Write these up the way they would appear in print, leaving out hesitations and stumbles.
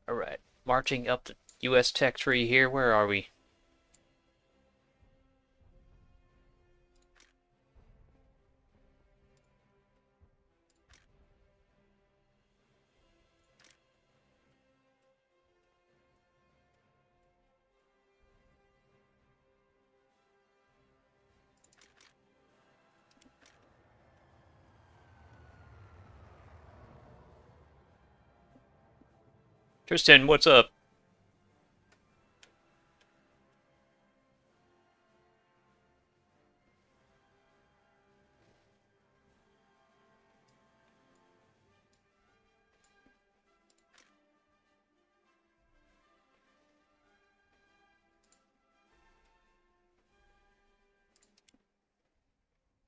Alright, marching up the US tech tree here. Where are we? Tristan, what's up?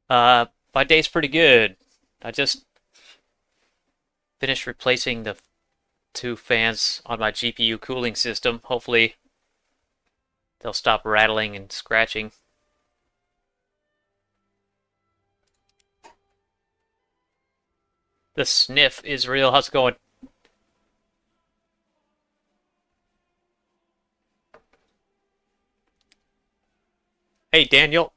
My day's pretty good. I just finished replacing the two fans on my GPU cooling system. Hopefully, they'll stop rattling and scratching. The sniff is real. How's it going? Hey, Daniel.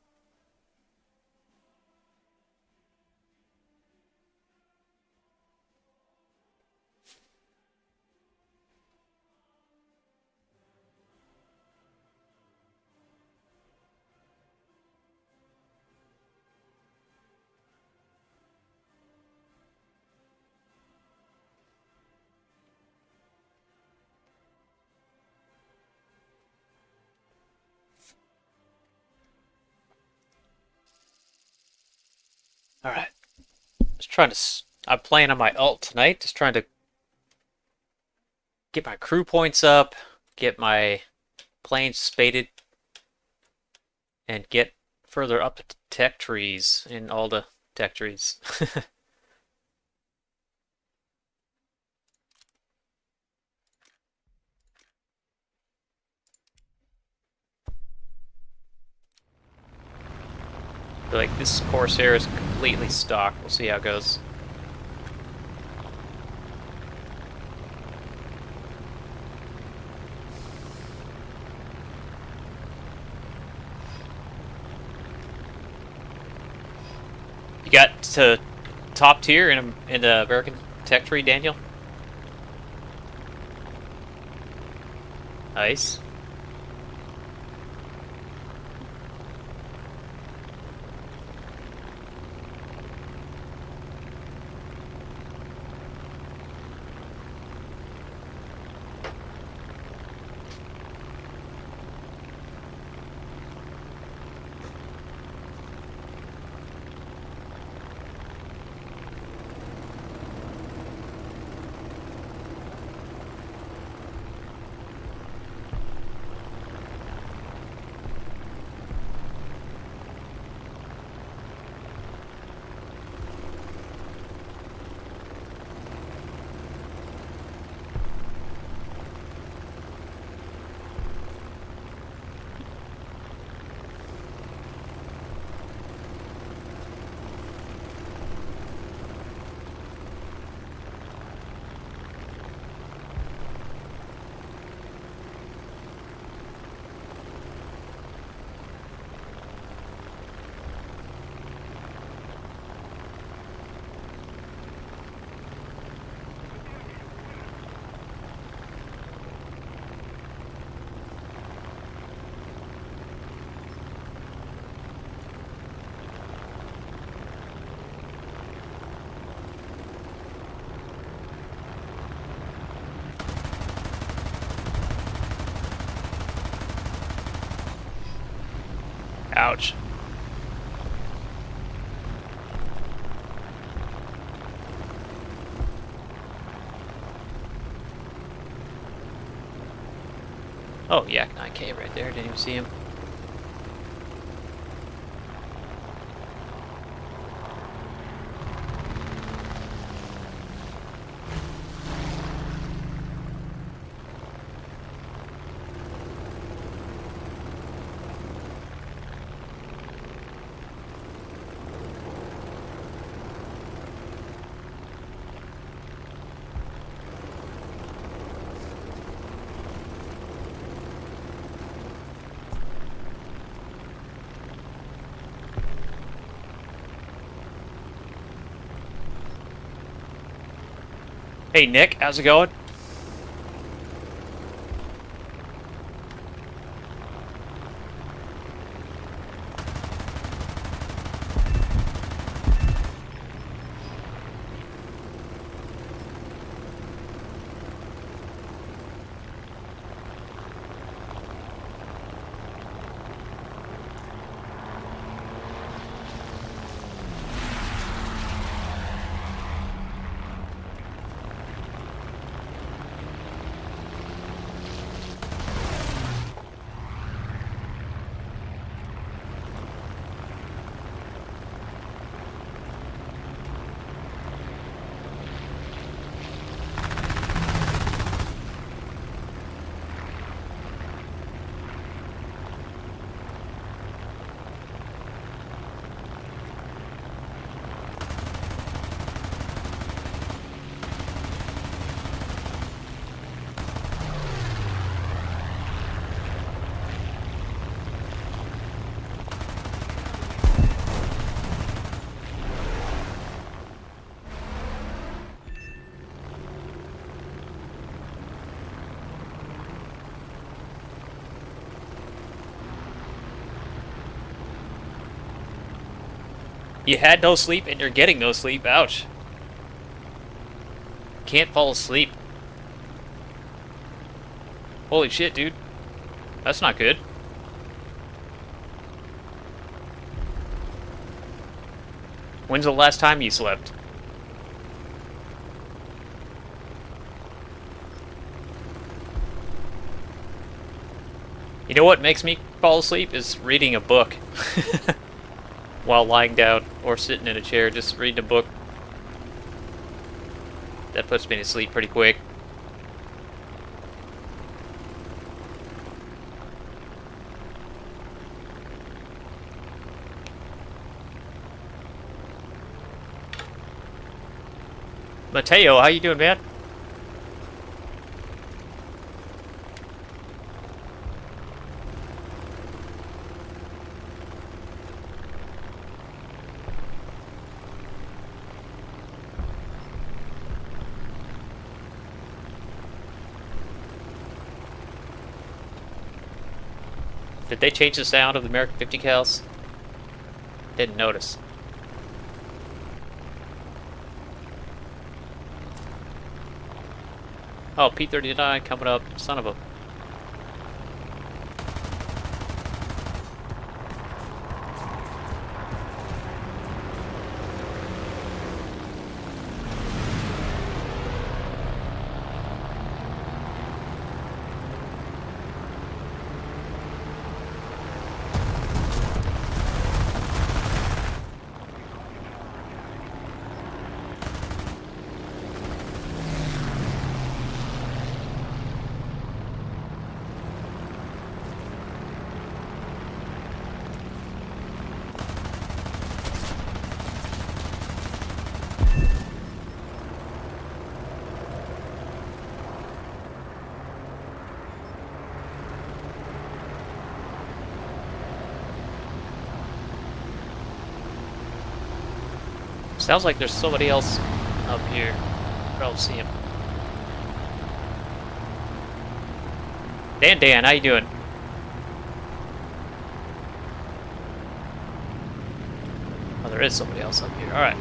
Alright. Just trying to. I'm playing on my alt tonight. Just trying to get my crew points up, get my planes spaded, and get further up the tech trees in all the tech trees. Feel like this Corsair is completely stock. We'll see how it goes. You got to top tier in the American tech tree, Daniel? Nice. Ouch. Oh, Yak 9K right there. Didn't even see him. Hey Nick, how's it going? You had no sleep and you're getting no sleep. Ouch. Can't fall asleep. Holy shit, dude. That's not good. When's the last time you slept? You know what makes me fall asleep is reading a book. While lying down or sitting in a chair, just reading a book. That puts me to sleep pretty quick. Mateo, how you doing, man? Did they change the sound of the American 50 cals? Didn't notice. Oh, P39 coming up. Son of a... Sounds like there's somebody else up here. I don't see him. Dan, how you doing? Oh, there is somebody else up here. Alright.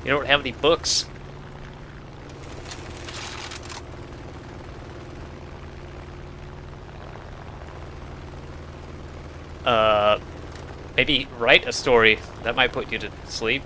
You don't have any books. Maybe write a story. That might put you to sleep.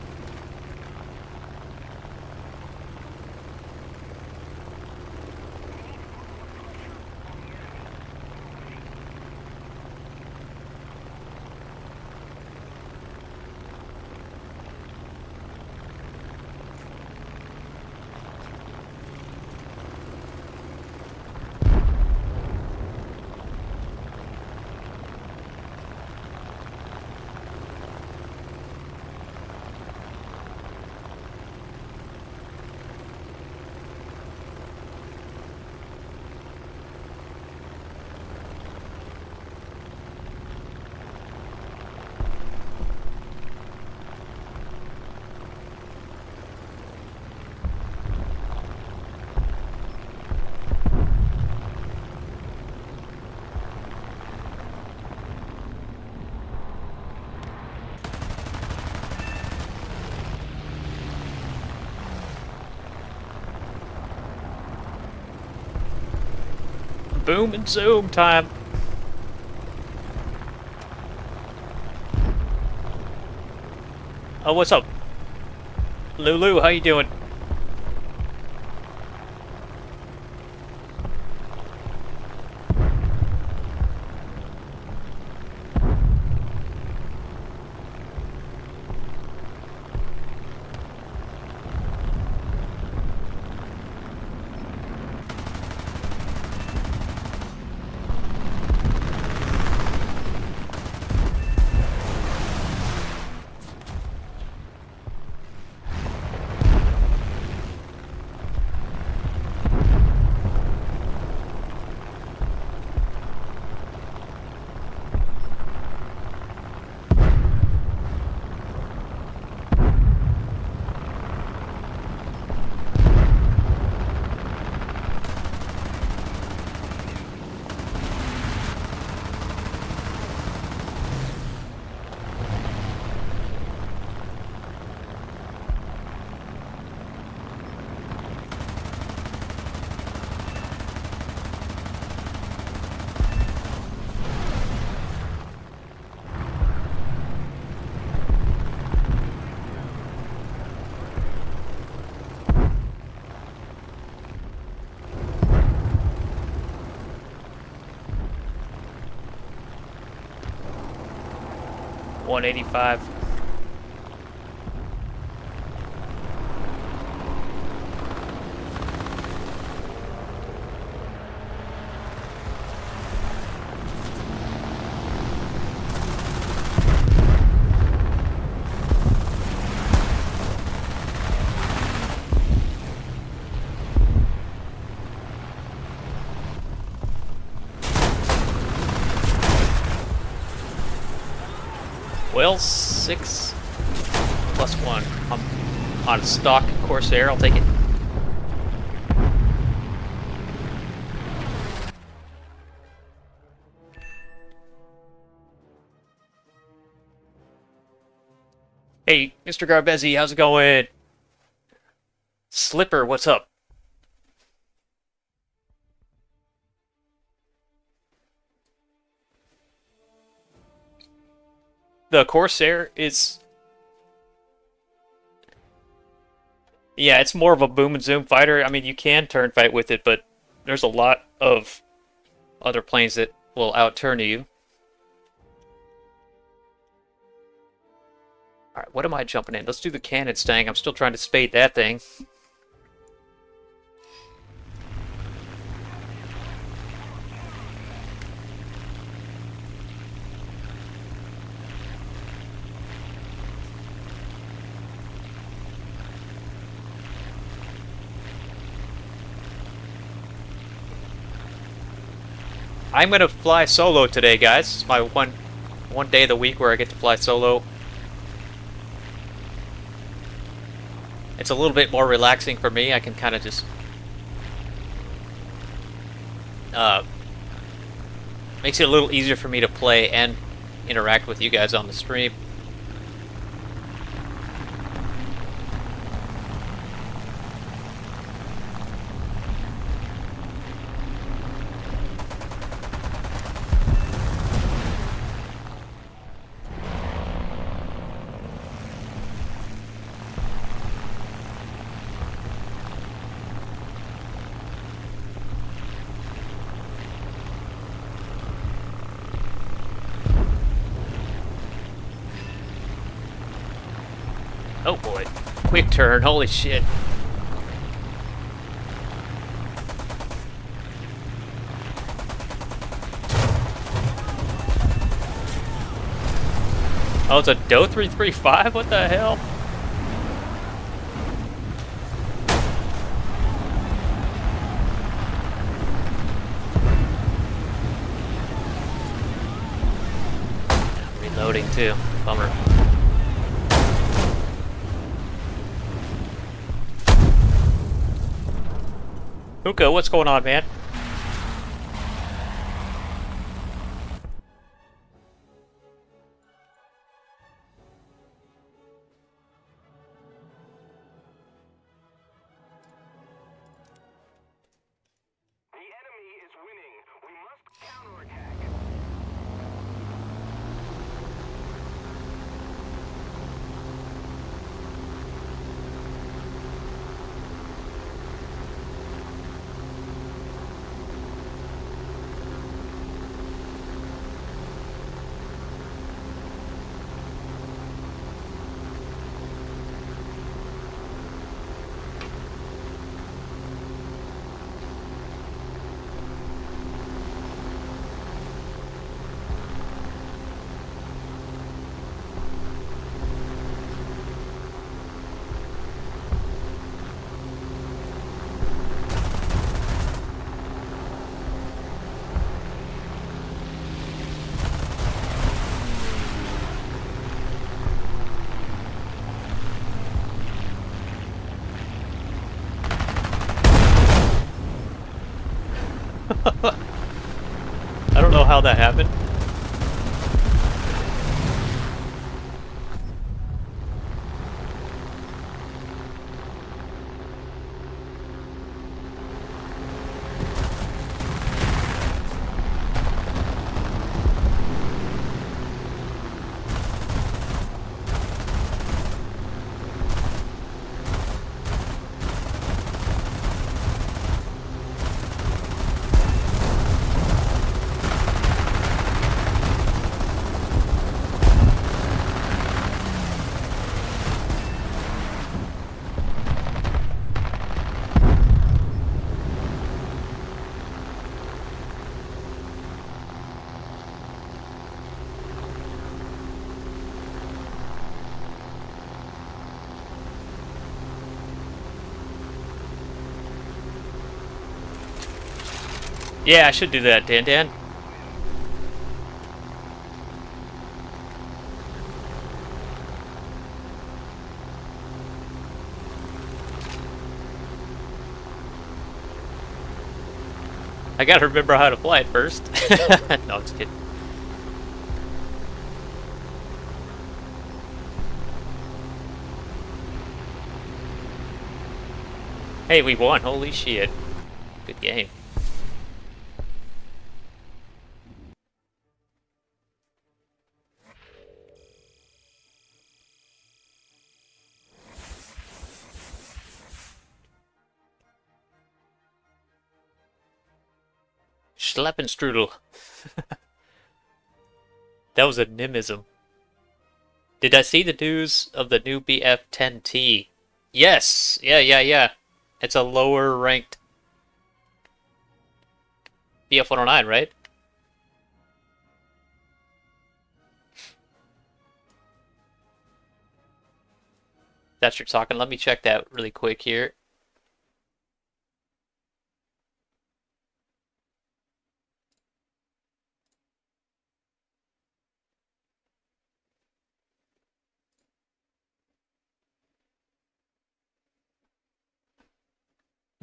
Boom and zoom time. Oh, what's up? Lulu, how you doing? $185. Well, 6 plus 1. I'm on stock Corsair, I'll take it. Hey, Mr. Garbezzi, how's it going? Slipper, what's up? The Corsair is... yeah, it's more of a boom and zoom fighter. I mean, you can turn fight with it, but there's a lot of other planes that will out-turn you. Alright, what am I jumping in? Let's do the cannon stang. I'm still trying to spade that thing. I'm gonna fly solo today, guys. It's my one day of the week where I get to fly solo. It's a little bit more relaxing for me. I can kind of just makes it a little easier for me to play and interact with you guys on the stream. Oh boy. Quick turn, holy shit. Oh, it's a Do 335? What the hell? Reloading too. Bummer. Hookah, what's going on, man? I don't know how that happened. Yeah, I should do that, Dan Dan. I gotta remember how to fly it first. No, I'm just kidding. Hey, we won. Holy shit. Good game. Schleppenstrudel. That was a nimism. Did I see the news of the new BF-10T? Yes! Yeah. It's a lower ranked BF-109, right? That's what you're talking. Let me check that really quick here.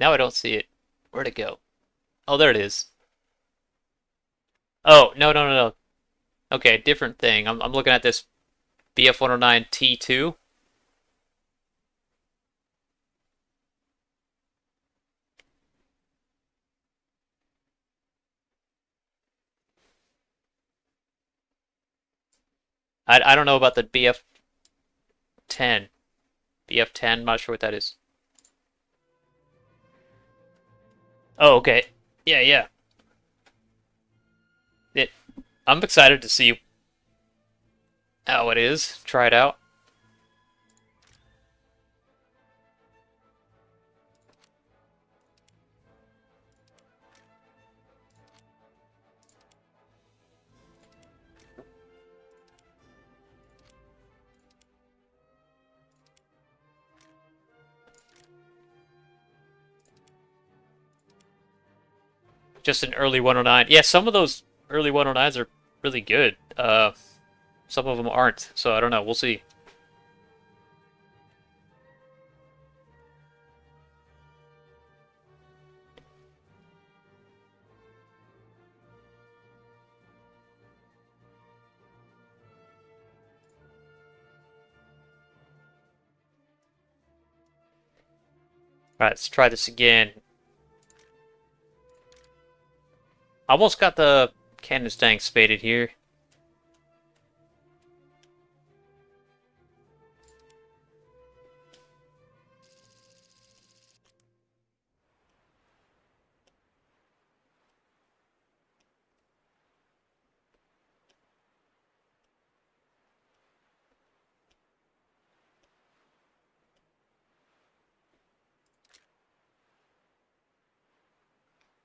Now I don't see it. Where'd it go? Oh, there it is. Oh, no. Okay, different thing. I'm looking at this BF-109 T2. I don't know about the BF-10. BF-10, not sure what that is. Oh, okay. Yeah. I'm excited to see how it is. Try it out. Just an early 109. Yeah, some of those early 109s are really good. Some of them aren't, so I don't know. We'll see. Alright, let's try this again. Almost got the cannon stank spaded here.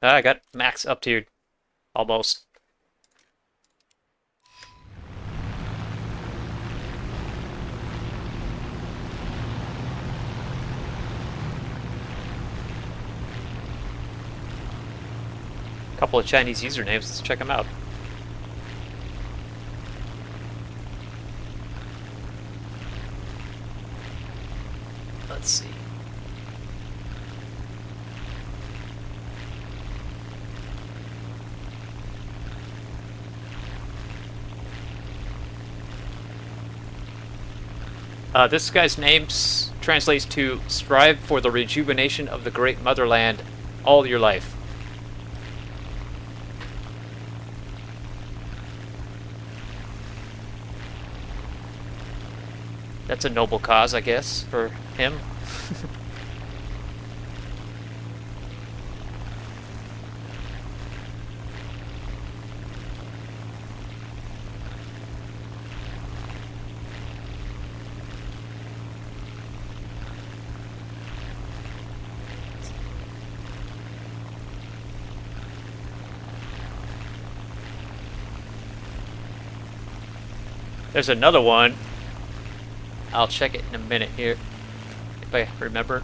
I got max up tiered. Almost. Couple of Chinese usernames. Let's check them out. Let's see. This guy's name translates to "Strive for the rejuvenation of the great motherland all your life." That's a noble cause, I guess, for him. There's another one. I'll check it in a minute here, if I remember.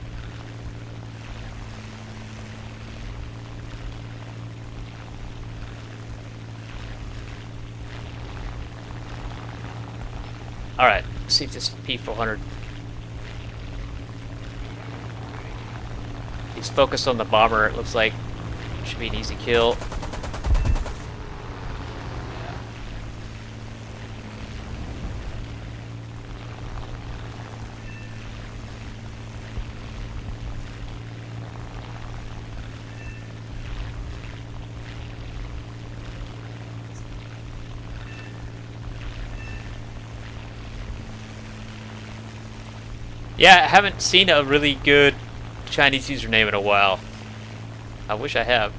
Alright, let's see if this P400. He's focused on the bomber, it looks like. Should be an easy kill. Yeah, I haven't seen a really good Chinese username in a while. I wish I have.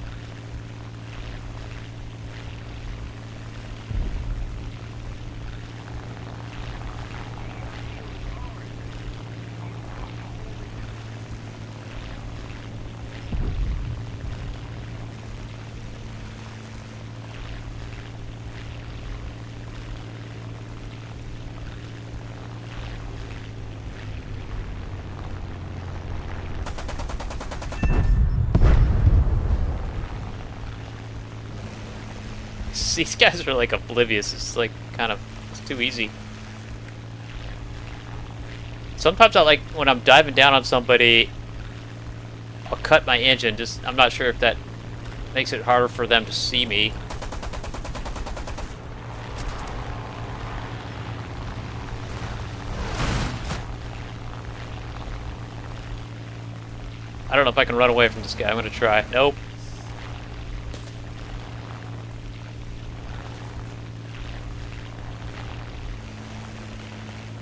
These guys are like oblivious. It's like it's too easy. Sometimes I like when I'm diving down on somebody, I'll cut my engine. I'm not sure if that makes it harder for them to see me. I don't know if I can run away from this guy. I'm gonna try. Nope.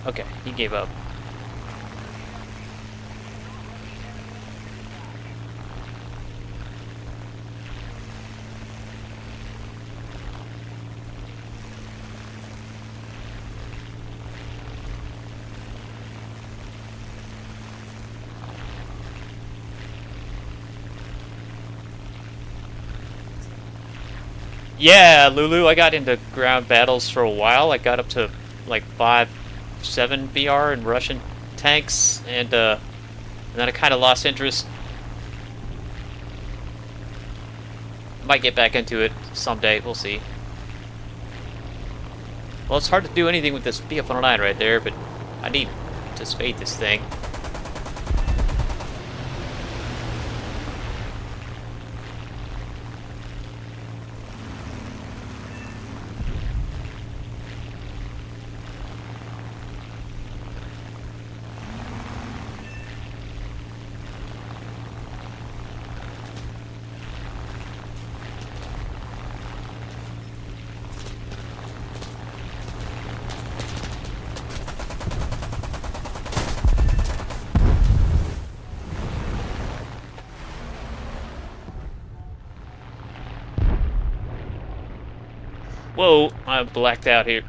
Okay, he gave up. Yeah, Lulu, I got into ground battles for a while. I got up to like 5-7 BR in Russian tanks, and then I kind of lost interest. Might get back into it someday. We'll see. Well, it's hard to do anything with this BF-109 right there, but I need to spade this thing. Whoa, I'm blacked out here.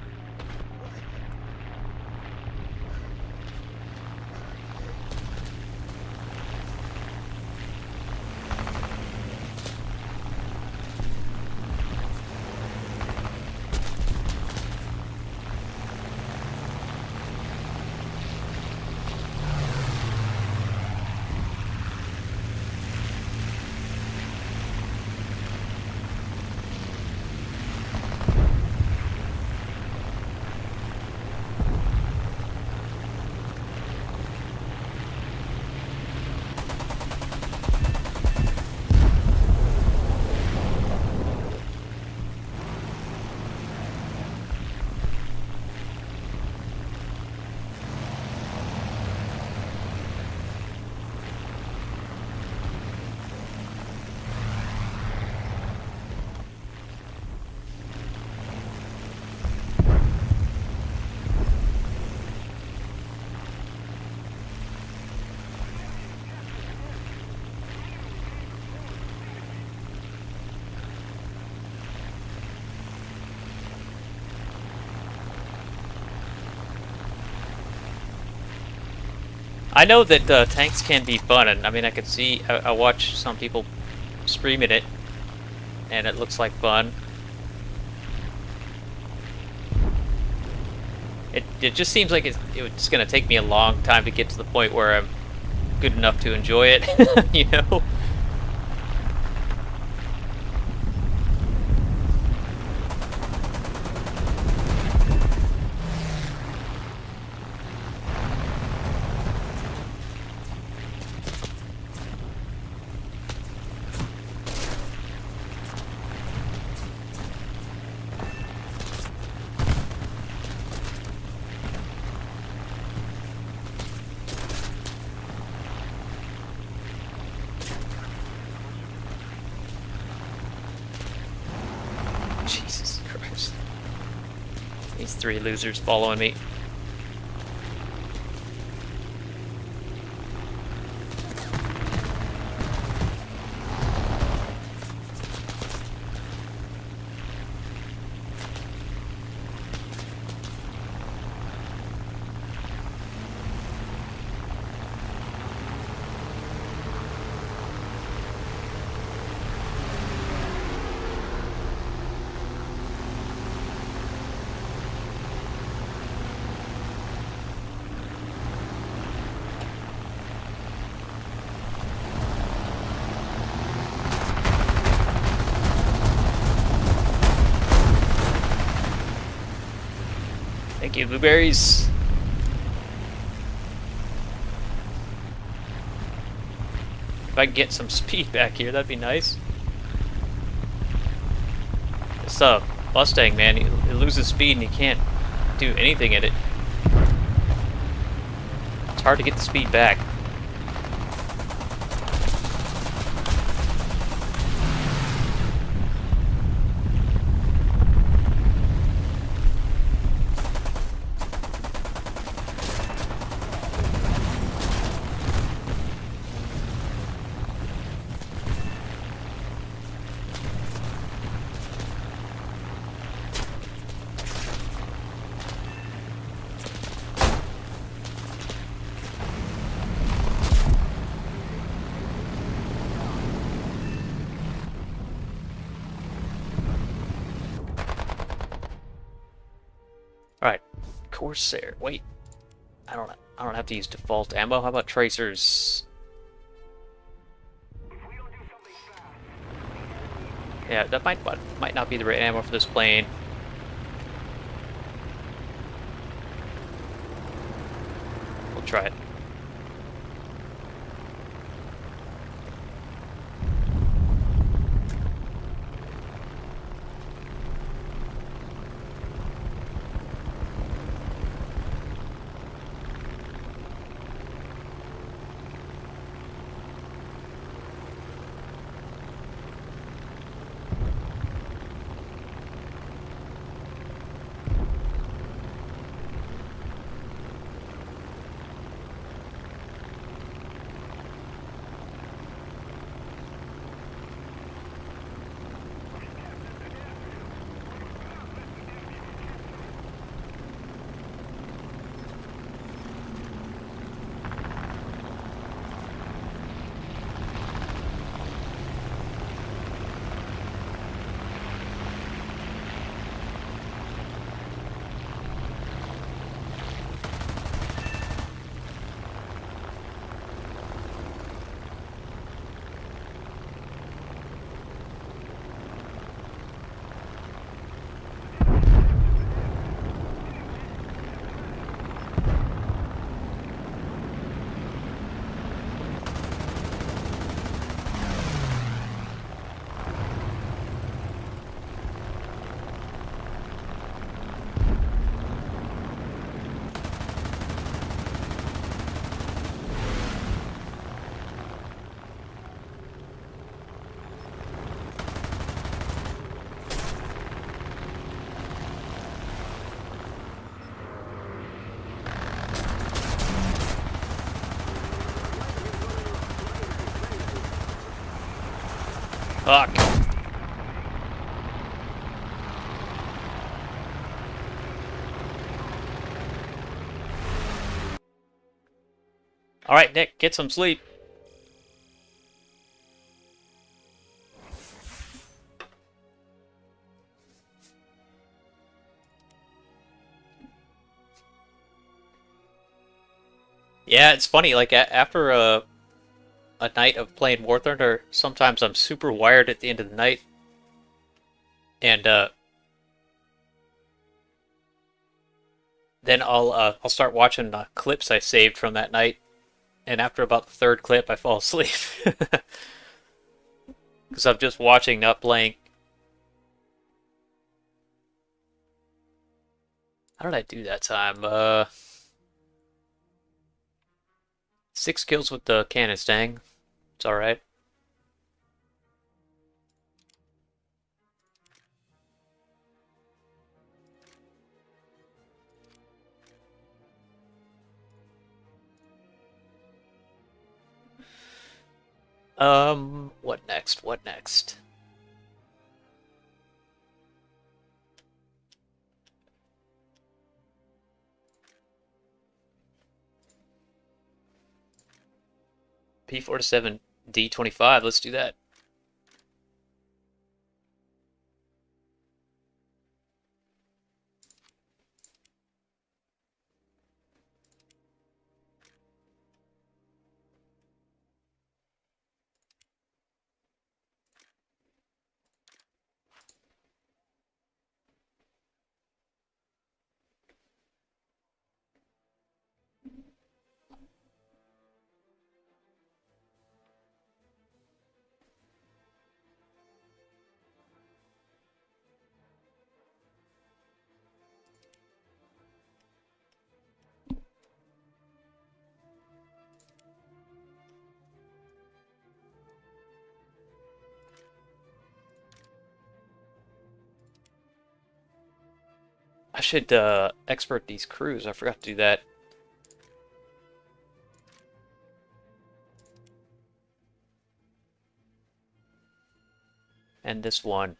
I know that tanks can be fun, and I mean, I could see, I watch some people streaming it, and it looks like fun. It just seems like it's going to take me a long time to get to the point where I'm good enough to enjoy it, you know? Jesus Christ. These three losers following me. Thank you, blueberries. If I can get some speed back here, that'd be nice. This Mustang, man, it loses speed and you can't do anything in it. It's hard to get the speed back. Alright, Corsair. Wait, I don't have to use default ammo. How about tracers? Yeah, that might not be the right ammo for this plane. We'll try it. Fuck. Alright, Nick, get some sleep. Yeah, it's funny, like, after a night of playing WarThunder, sometimes I'm super wired at the end of the night. And, then I'll start watching clips I saved from that night. And after about the third clip, I fall asleep. Because I'm just watching, not playing. How did I do that time? 6 kills with the cannon stang. It's alright. What next? What next? P47 D25, let's do that. I should expert these crews. I forgot to do that. And this one.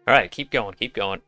Alright, keep going, keep going.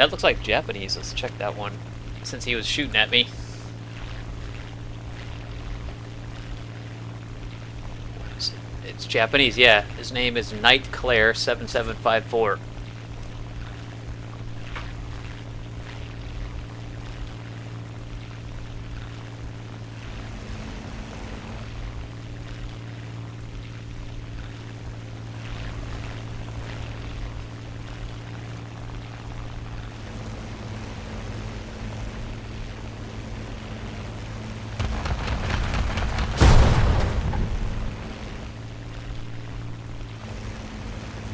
That looks like Japanese. Let's check that one, since he was shooting at me. It's Japanese, yeah. His name is Nightclair7754.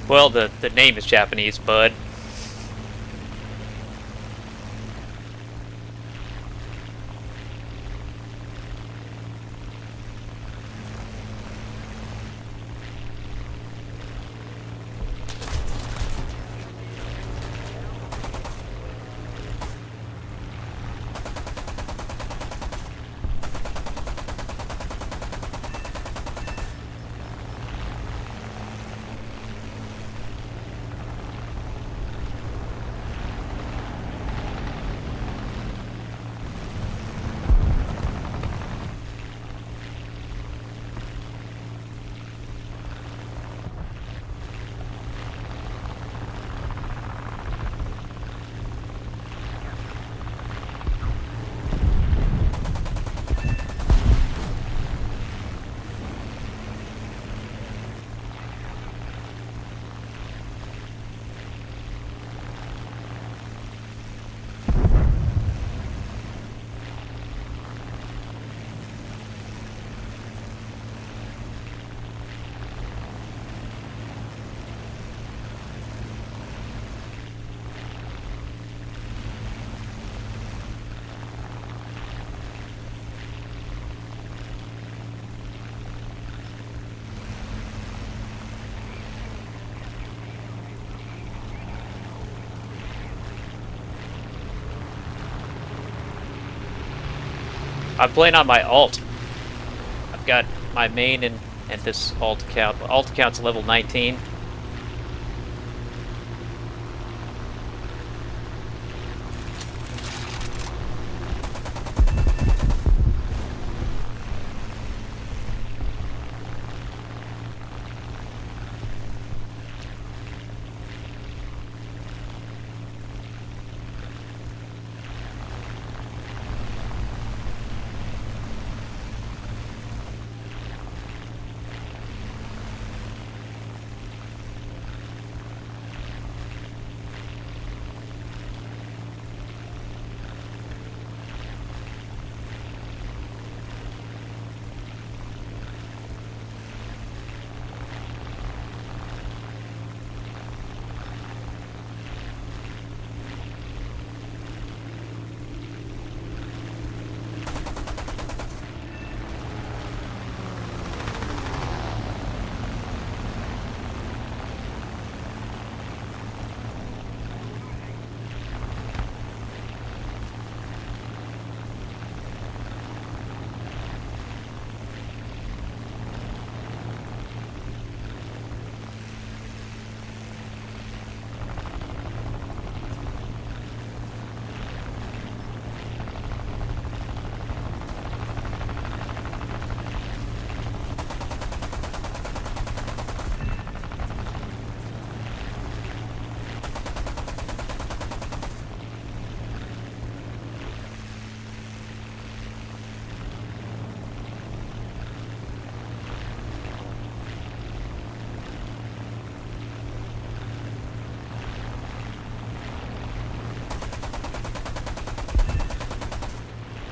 Well, the name is Japanese, bud. I'm playing on my alt. I've got my main and this alt account. Alt account's level 19.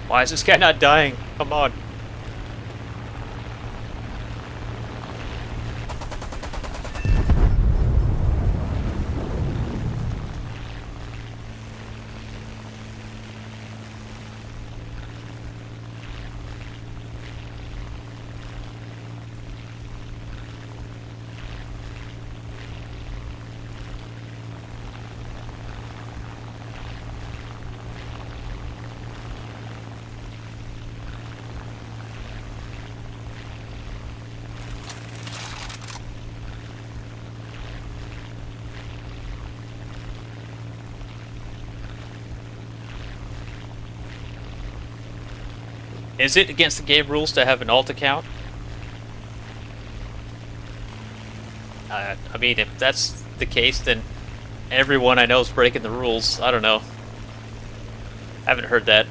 Why is this guy not dying? Come on. Is it against the game rules to have an alt account? I mean, if that's the case, then everyone I know is breaking the rules. I don't know. I haven't heard that.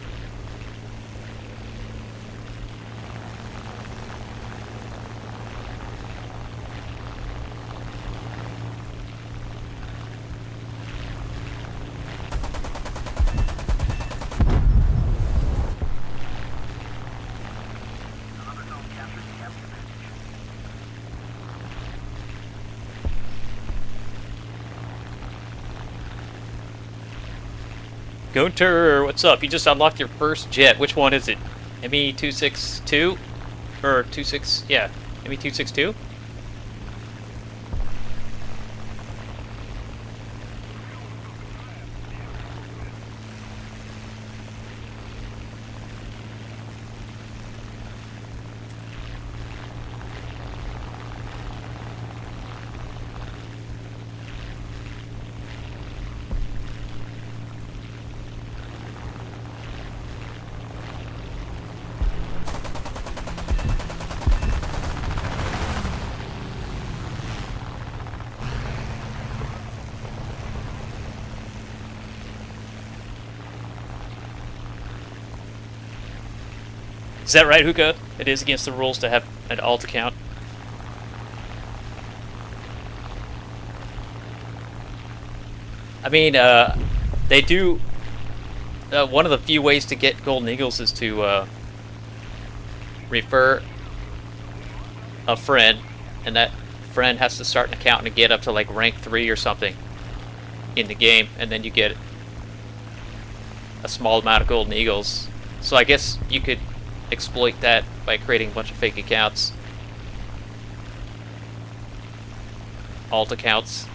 Gunter, what's up? You just unlocked your first jet. Which one is it? ME262? Or 26... yeah, ME262? Is that right, Hookah? It is against the rules to have an alt account. I mean, they do... one of the few ways to get Golden Eagles is to refer a friend, and that friend has to start an account and get up to like rank 3 or something in the game, and then you get a small amount of Golden Eagles. So I guess you could exploit that by creating a bunch of fake accounts. Alt accounts.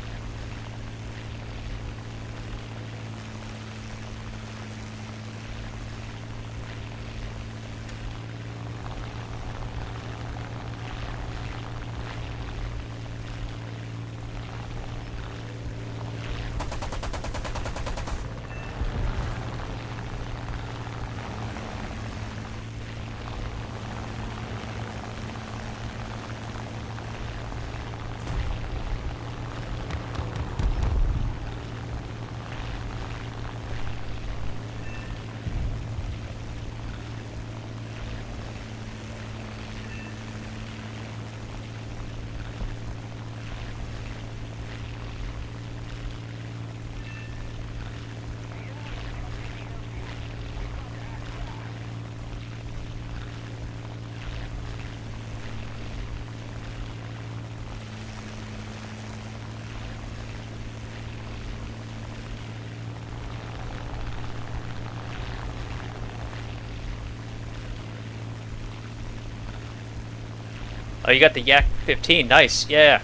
Oh, you got the Yak 15. Nice. Yeah.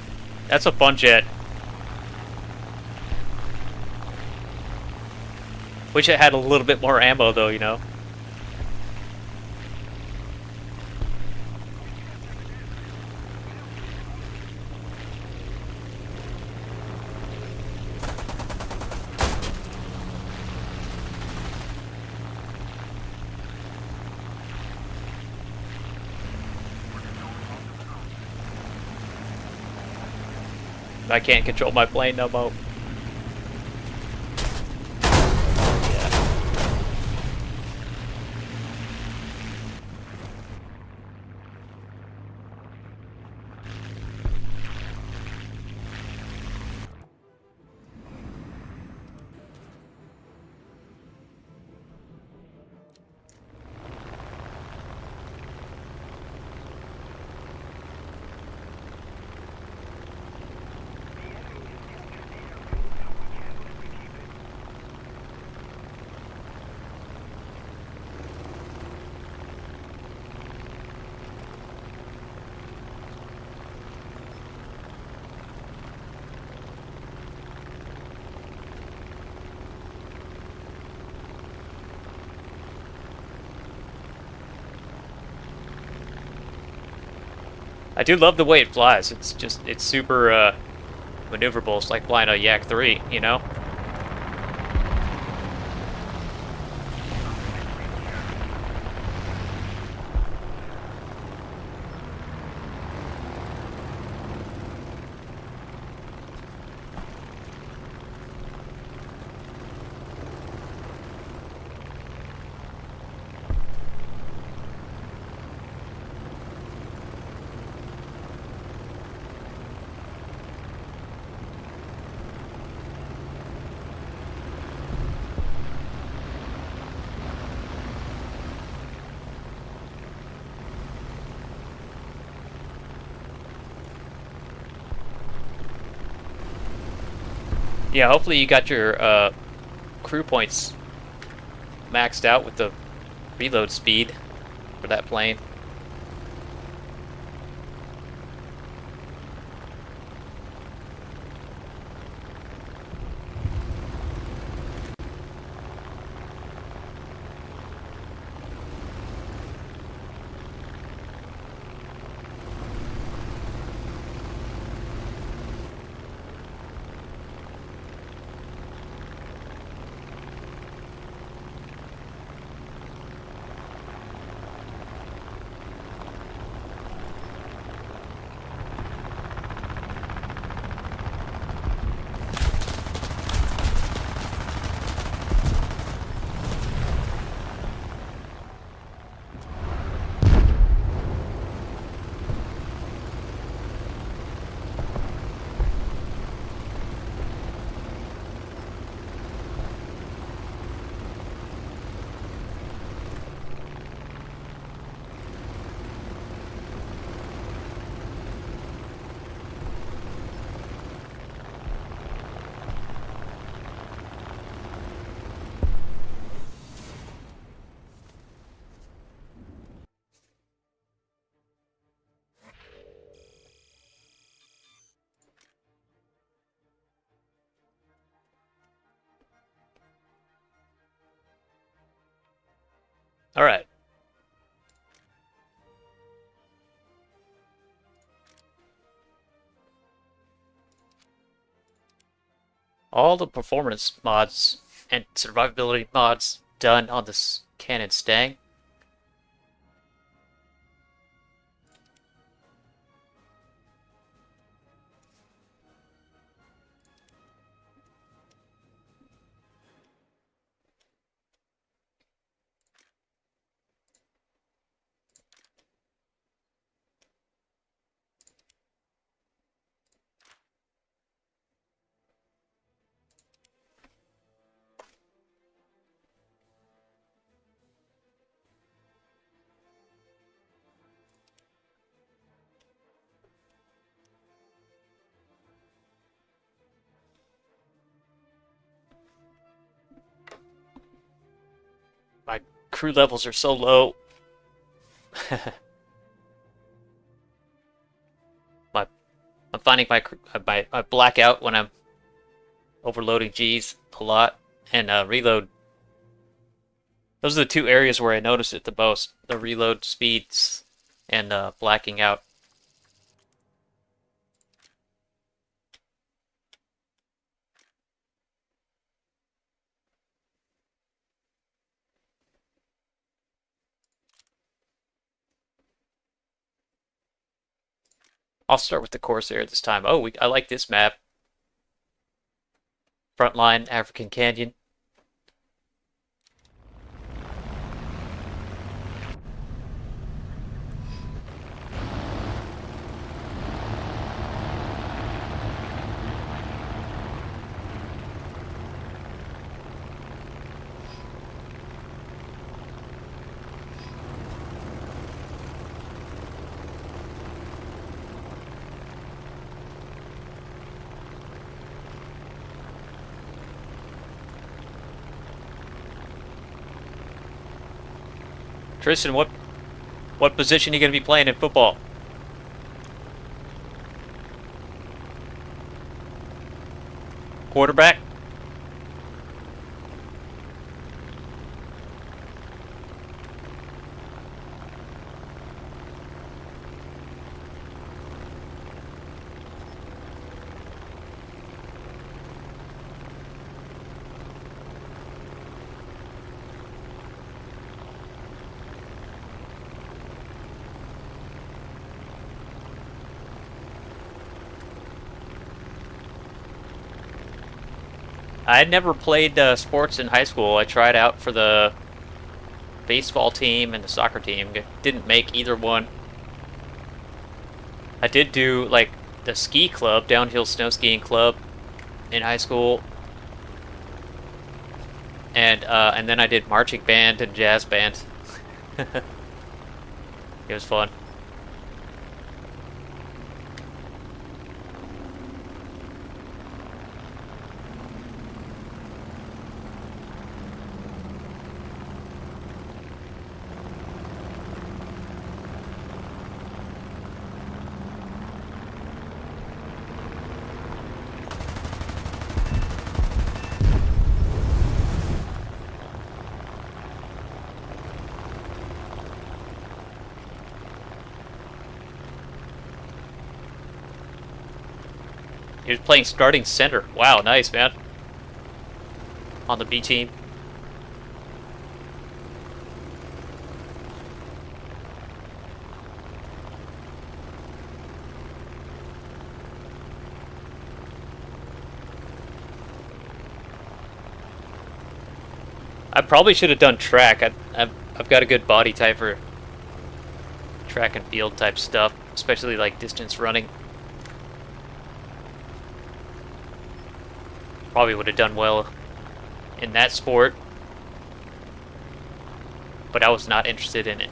That's a fun jet. Wish it had a little bit more ammo, though, you know? I can't control my plane no more. I do love the way it flies. It's super maneuverable. It's like flying a Yak 3, you know? Yeah, hopefully you got your crew points maxed out with the reload speed for that plane. All right. All the performance mods and survivability mods done on this Canon Stang. My crew levels are so low. my, I'm finding my black out when I'm overloading G's a lot, and reload. Those are the two areas where I notice it the most: the reload speeds and blacking out. I'll start with the Corsair this time. Oh, I like this map. Frontline African Canyon. Tristan, what position are you going to be playing in football? Quarterback? I had never played sports in high school. I tried out for the baseball team and the soccer team. Didn't make either one. I did do like the ski club, downhill snow skiing club in high school. And then I did marching band and jazz band. It was fun. You're playing starting center. Wow, nice, man. On the B team. I probably should have done track. I've got a good body type for track and field type stuff, especially like distance running. Probably would have done well in that sport, but I was not interested in it.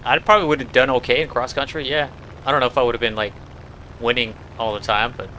I probably would have done okay in cross country. Yeah, I don't know if I would have been like winning all the time, but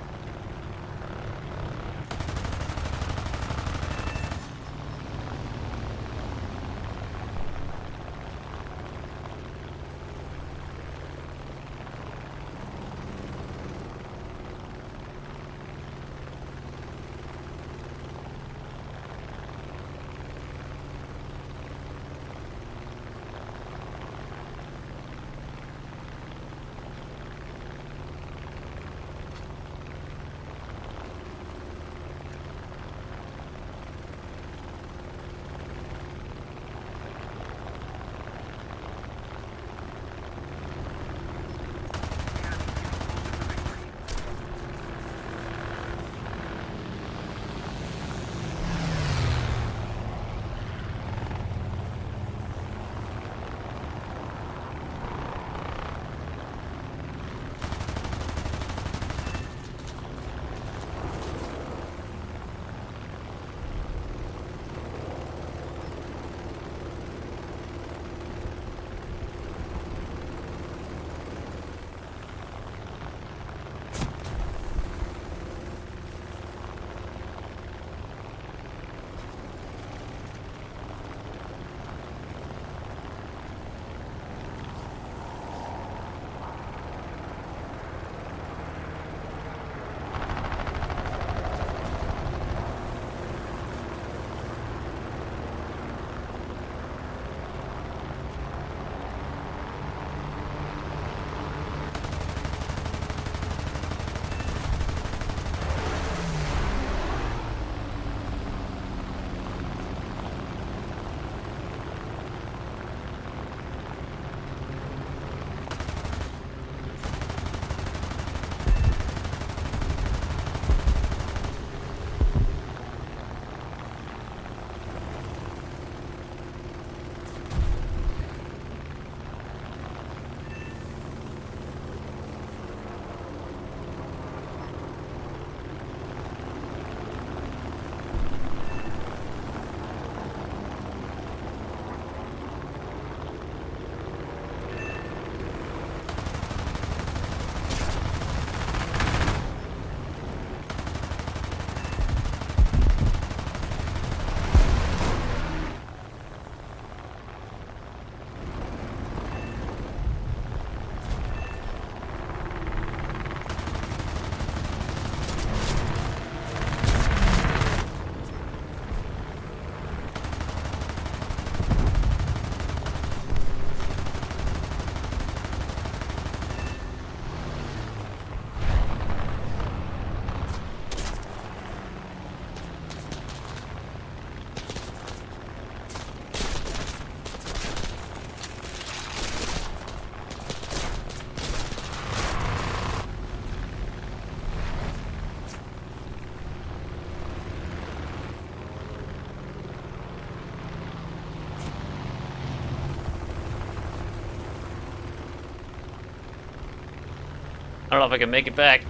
I don't know if I can make it back.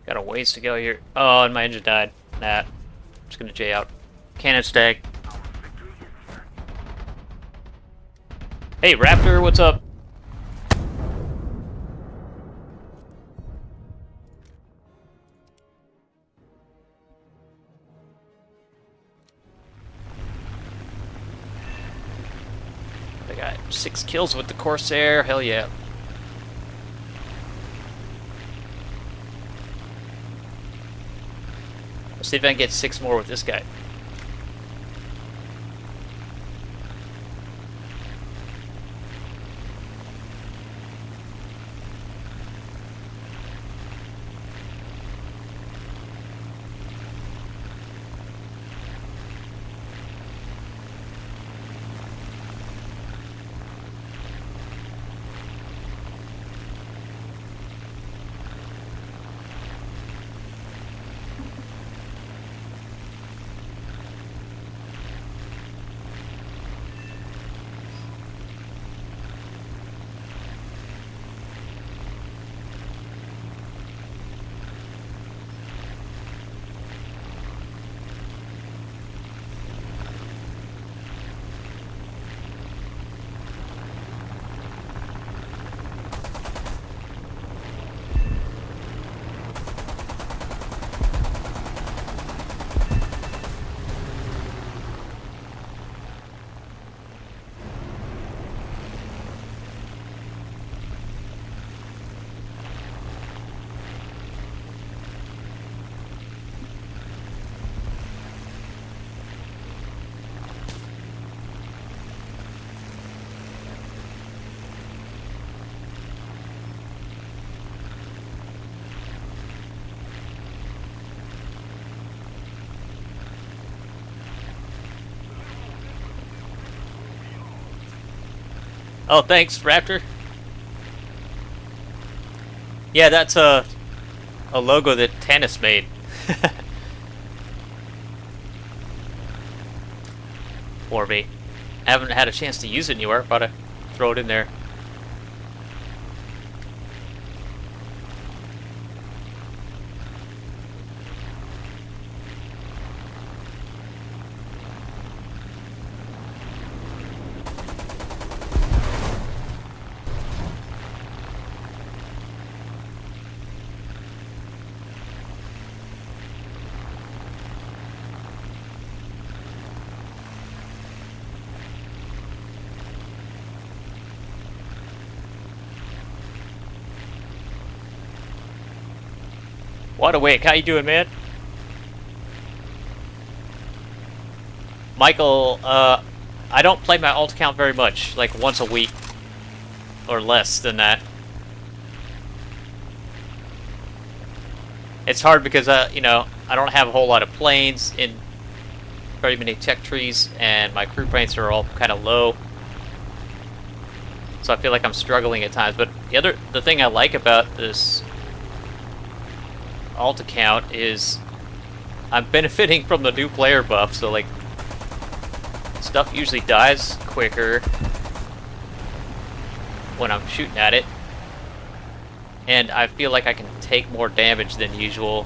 Got a ways to go here. Oh, and my engine died. Nah. I'm just gonna J out. Cannon stack. Hey, Raptor, what's up? I got 6 kills with the Corsair. Hell yeah. Let's see if I can get 6 more with this guy. Oh, thanks, Raptor. Yeah, that's a logo that Tannis made. For me. I haven't had a chance to use it anywhere, but I throw it in there. What a wake. How you doing, man? Michael, I don't play my alt account very much, like once a week or less than that. It's hard because, you know, I don't have a whole lot of planes in very many tech trees, and my crew points are all kind of low. So I feel like I'm struggling at times. But the thing I like about this alt account is I'm benefiting from the new player buff, so like stuff usually dies quicker when I'm shooting at it, and I feel like I can take more damage than usual.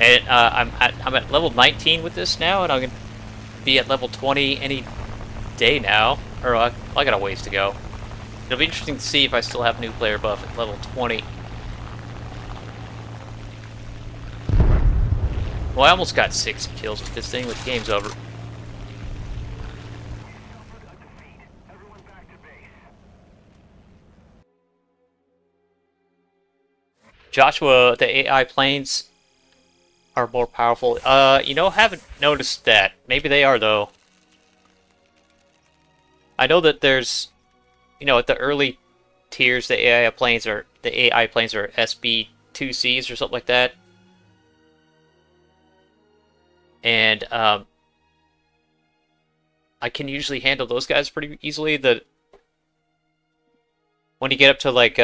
And I'm at level 19 with this now, and I'm gonna be at level 20 any day now. Or I got a ways to go. It'll be interesting to see if I still have new player buff at level 20. Well, I almost got 6 kills with this thing, but the game's over. Joshua, the AI planes are more powerful. You know, haven't noticed that. Maybe they are, though. I know that there's, at the early tiers, the AI planes are SB2Cs or something like that, and I can usually handle those guys pretty easily. When you get up to like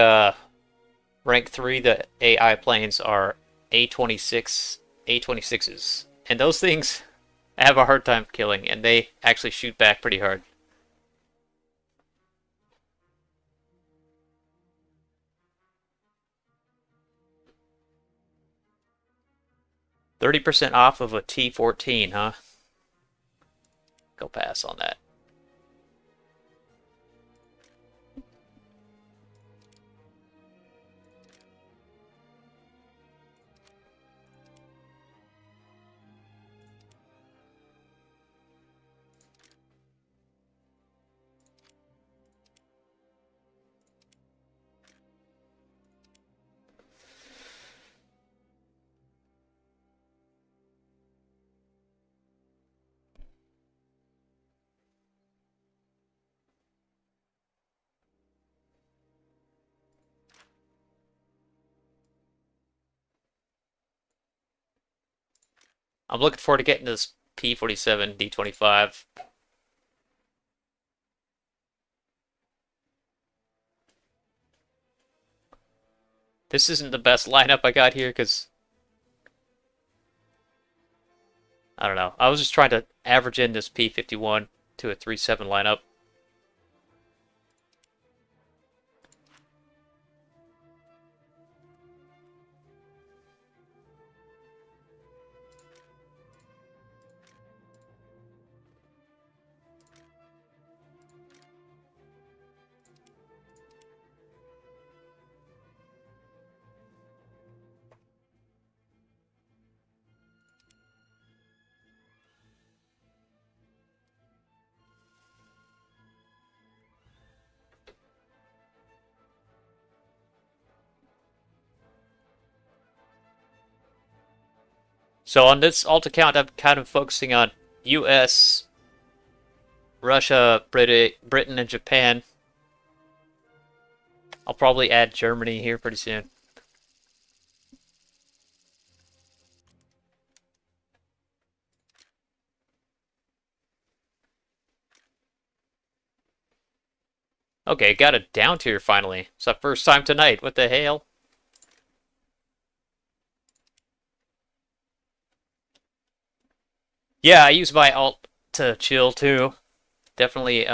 rank 3, the AI planes are A26s, and those things I have a hard time killing, and they actually shoot back pretty hard. 30% off of a T14, huh? Go pass on that. I'm looking forward to getting this P47 D25. This isn't the best lineup I got here because I don't know. I was just trying to average in this P51 to a 3-7 lineup. So on this alt account, I'm kind of focusing on US, Russia, Britain, and Japan. I'll probably add Germany here pretty soon. Okay, got a down tier finally. It's the first time tonight. What the hell? Yeah, I use my alt to chill too. Definitely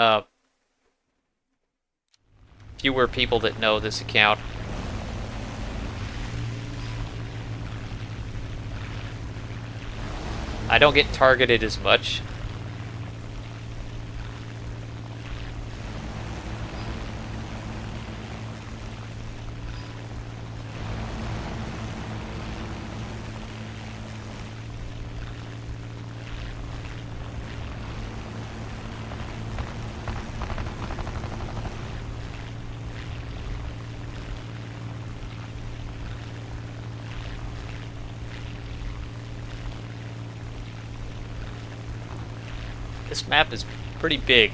fewer people that know this account. I don't get targeted as much. This map is pretty big.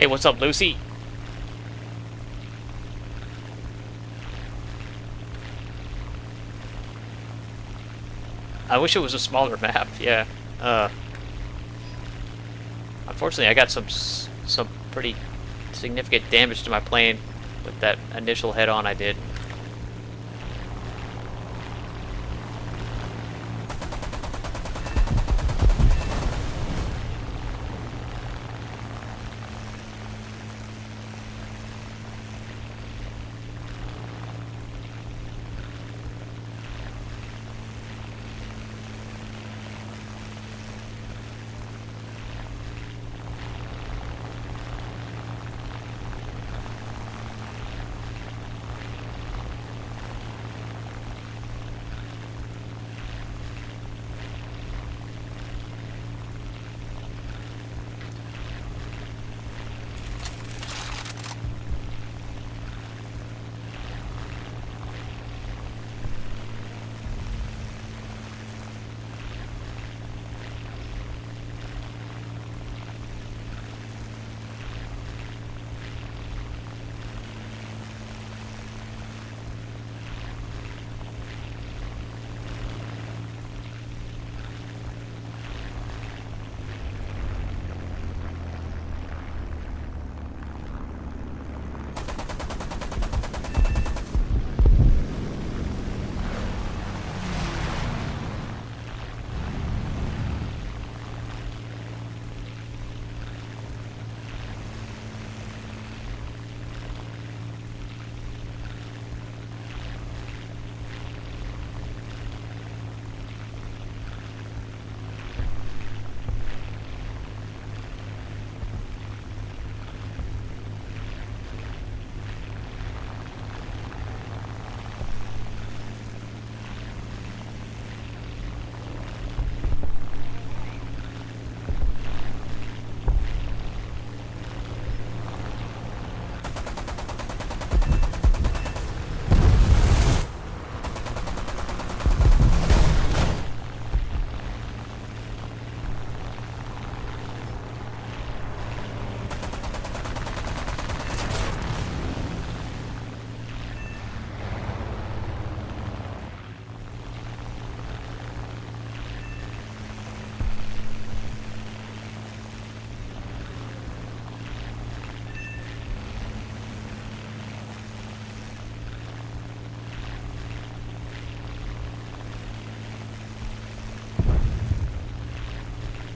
Hey, what's up, Lucy? I wish it was a smaller map, yeah. Unfortunately, I got some pretty significant damage to my plane with that initial head-on I did.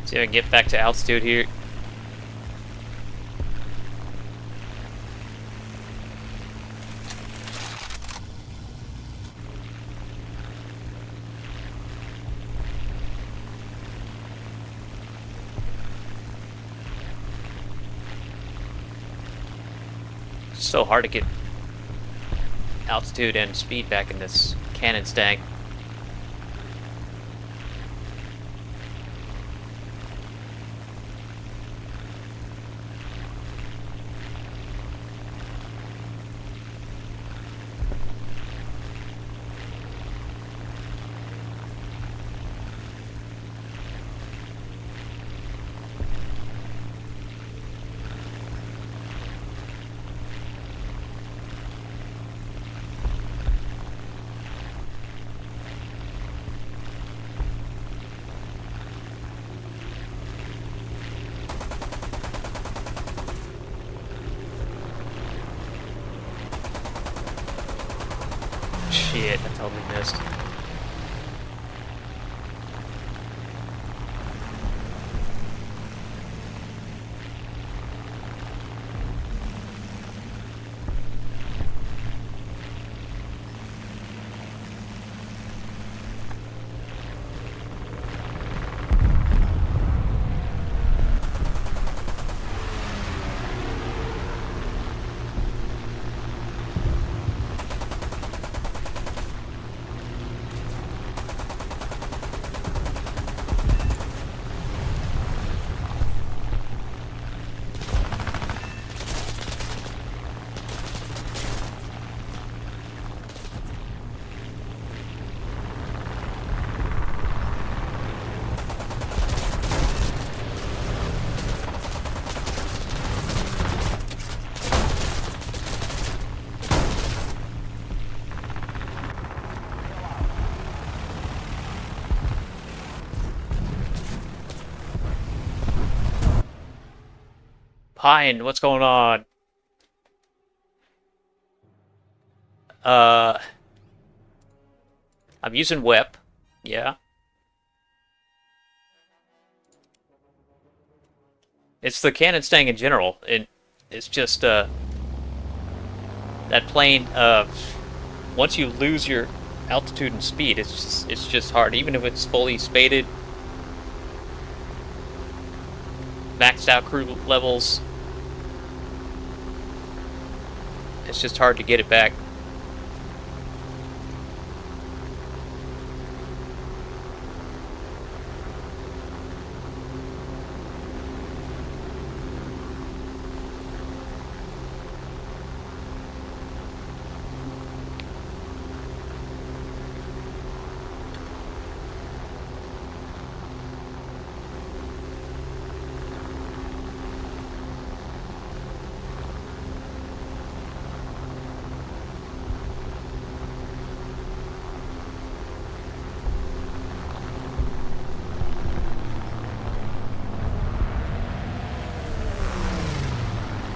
See if I can get back to altitude here. It's so hard to get altitude and speed back in this cannon stank. Shit, I totally missed. Pine, what's going on? Uh, I'm using whip. Yeah. It's the cannon stang in general. It's just, that plane, once you lose your altitude and speed, it's just hard. Even if it's fully spaded, maxed out crew levels, it's just hard to get it back.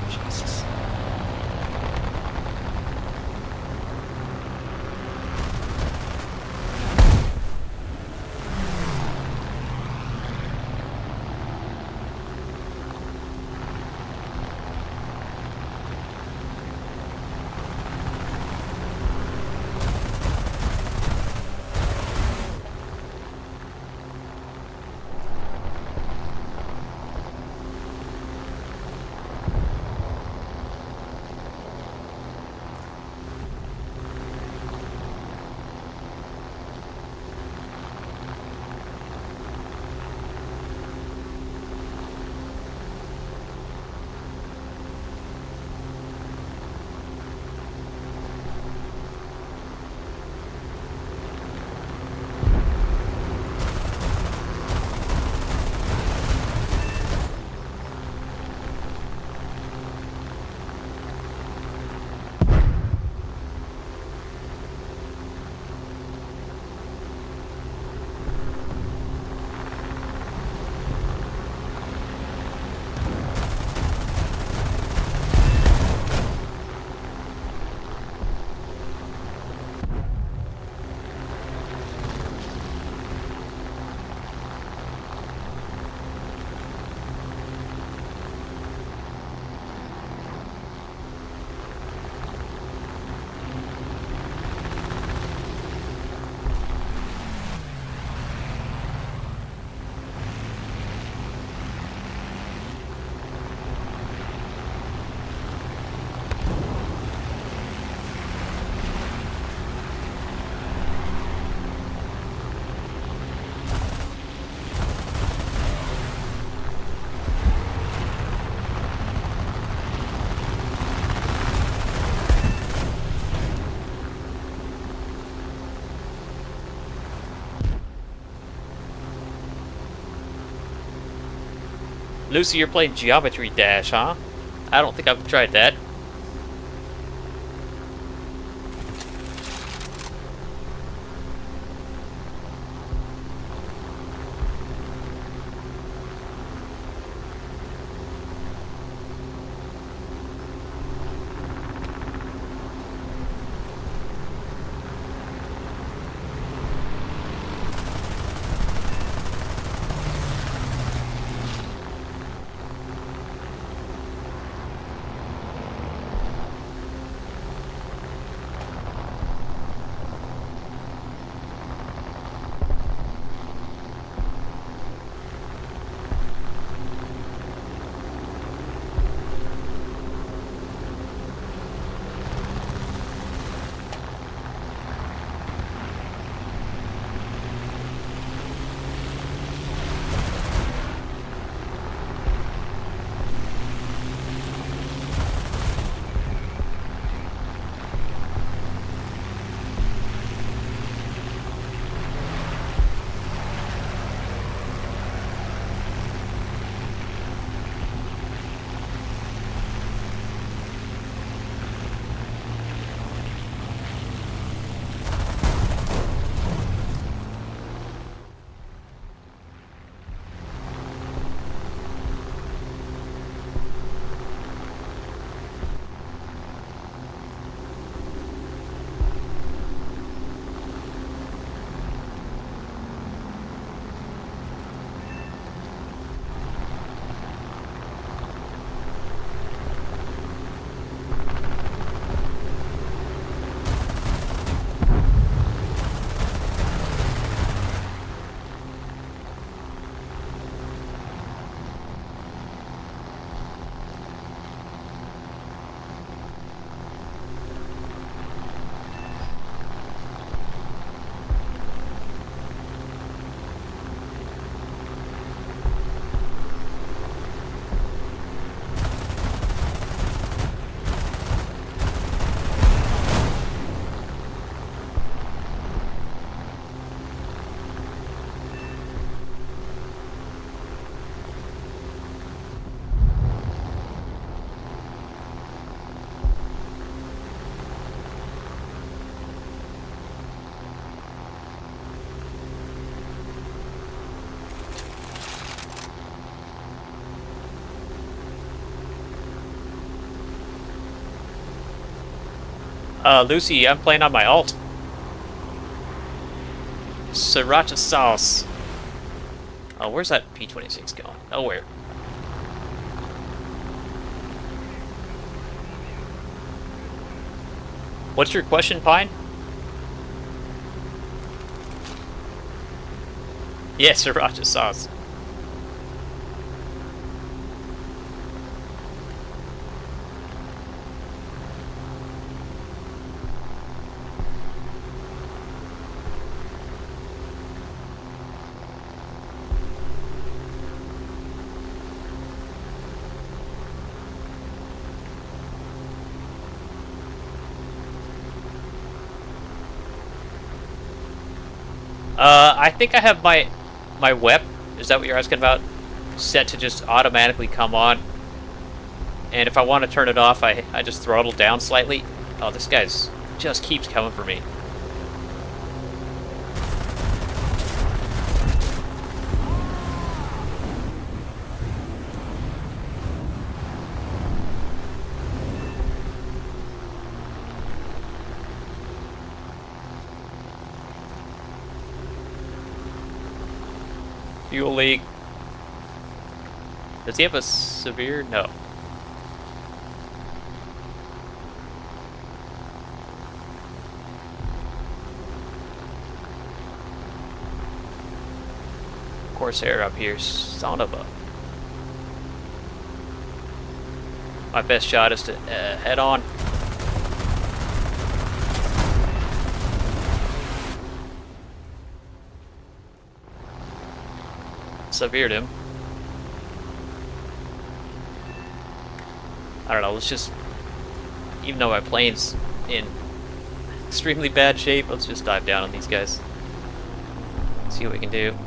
Jesus. Lucy, you're playing Geometry Dash, huh? I don't think I've tried that. Lucy, I'm playing on my alt. Sriracha sauce. Oh, where's that P-26 going? Nowhere. What's your question, Pine? Yes, sriracha sauce. I think I have my WEP, is that what you're asking about? Set to just automatically come on. And if I want to turn it off, I just throttle down slightly. Oh, this guy's just keeps coming for me. Fuel leak. Does he have a severe? No. Corsair up here, son of a. My best shot is to head on. Severed him. I don't know, let's just, even though my plane's in extremely bad shape, let's just dive down on these guys. See what we can do.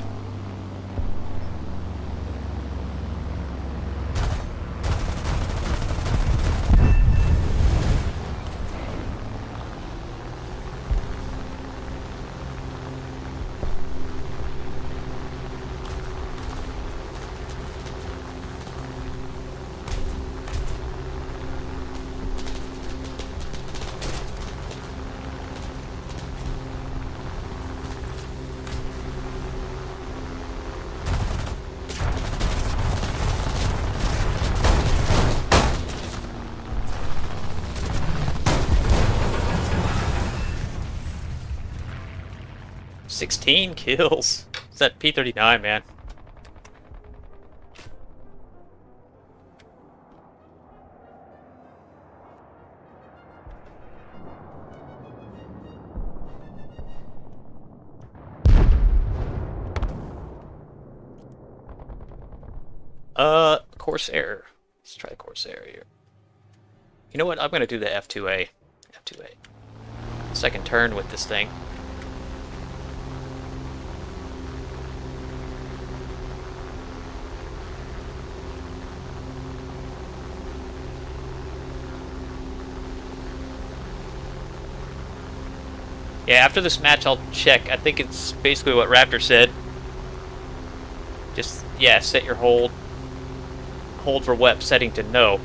"16 kills. It's that P-39, man. Corsair. Let's try the Corsair here. You know what? I'm gonna do the F2A. F2A. Second turn with this thing. Yeah, after this match, I'll check. I think it's basically what Raptor said. Just, yeah, set your hold. Hold for WEP setting to no.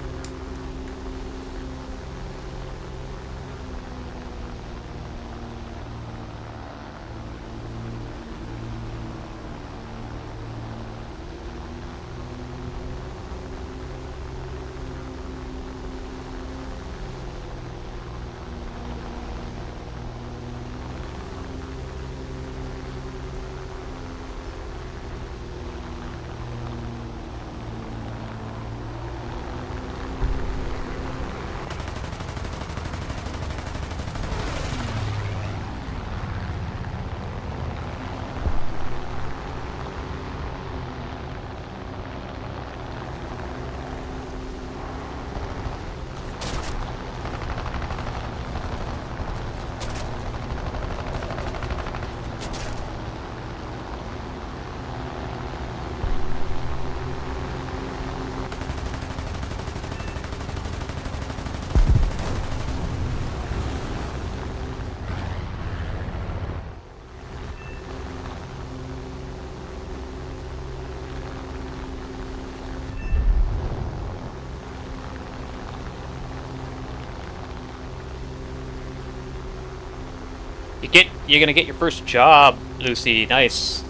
You're gonna get your first job, Lucy. Nice.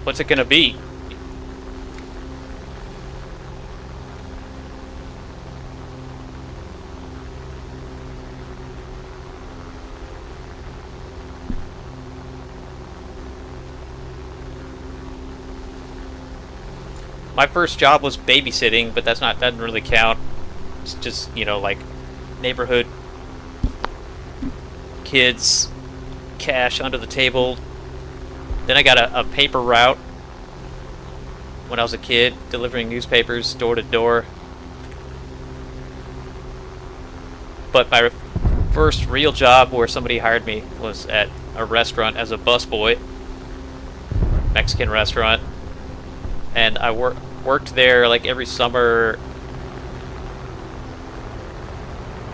What's it gonna be? My first job was babysitting, but that doesn't really count. It's just, you know, like neighborhood kids, cash under the table. Then I got a paper route when I was a kid, delivering newspapers door to door. But my first real job where somebody hired me was at a restaurant as a busboy, Mexican restaurant, and I worked there like every summer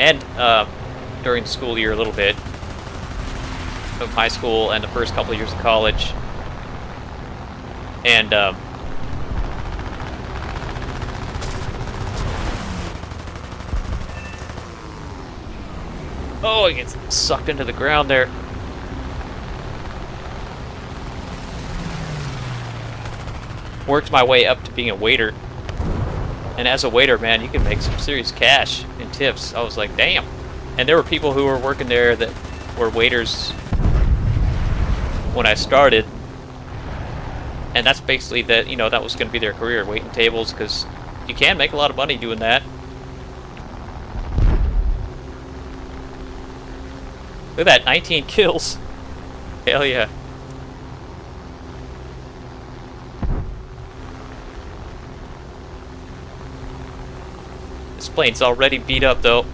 and during the school year a little bit of high school and the first couple of years of college. And oh, it gets sucked into the ground there. Worked my way up to being a waiter. And as a waiter, man, you can make some serious cash in tips. I was like, damn. And there were people who were working there that were waiters when I started. And that's basically that, you know, that was going to be their career, waiting tables, because you can make a lot of money doing that. Look at that, 19 kills. Hell yeah. This plane's already beat up, though.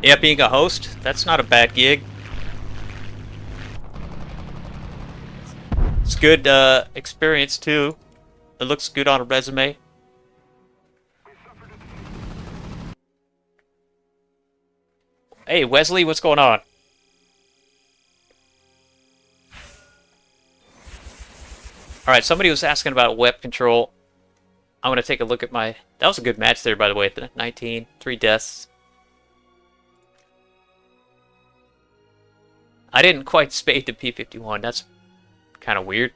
Yeah, being a host, that's not a bad gig. It's good experience, too. It looks good on a resume. Hey, Wesley, what's going on? Alright, somebody was asking about web control. I'm going to take a look at my... That was a good match there, by the way. 19, 3 deaths. I didn't quite spade the P-51. That's kind of weird.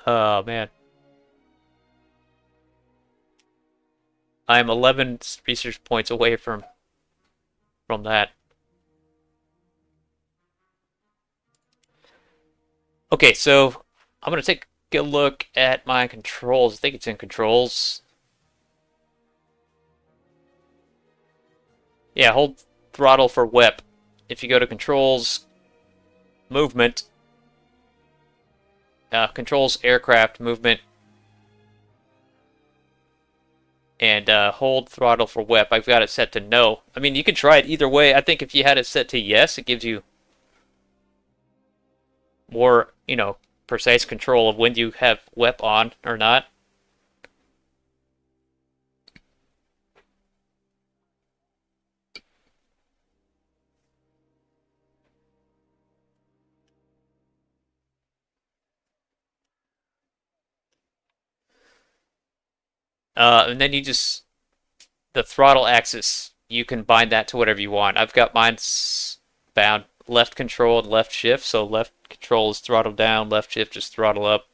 Oh, man. I'm 11 research points away from that. Okay, so I'm going to take a look at my controls. I think it's in controls. Yeah, hold throttle for whip. If you go to controls, movement, controls aircraft movement, and hold throttle for whip. I've got it set to no. I mean, you can try it either way. I think if you had it set to yes, it gives you more, you know, precise control of when you have WEP on or not. And then you just, the throttle axis, you can bind that to whatever you want. I've got mine bound left control and left shift, so left control is throttle down, left shift is throttle up.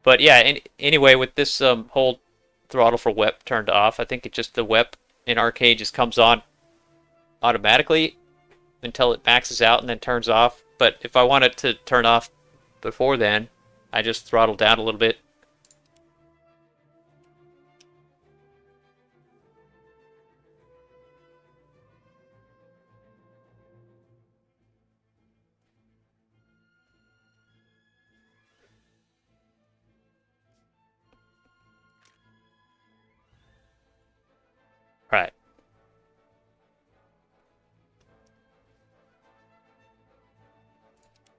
But yeah, anyway, with this hold throttle for WEP turned off, I think it just, the WEP in Arcade just comes on automatically until it maxes out and then turns off. But if I want it to turn off before then, I just throttle down a little bit.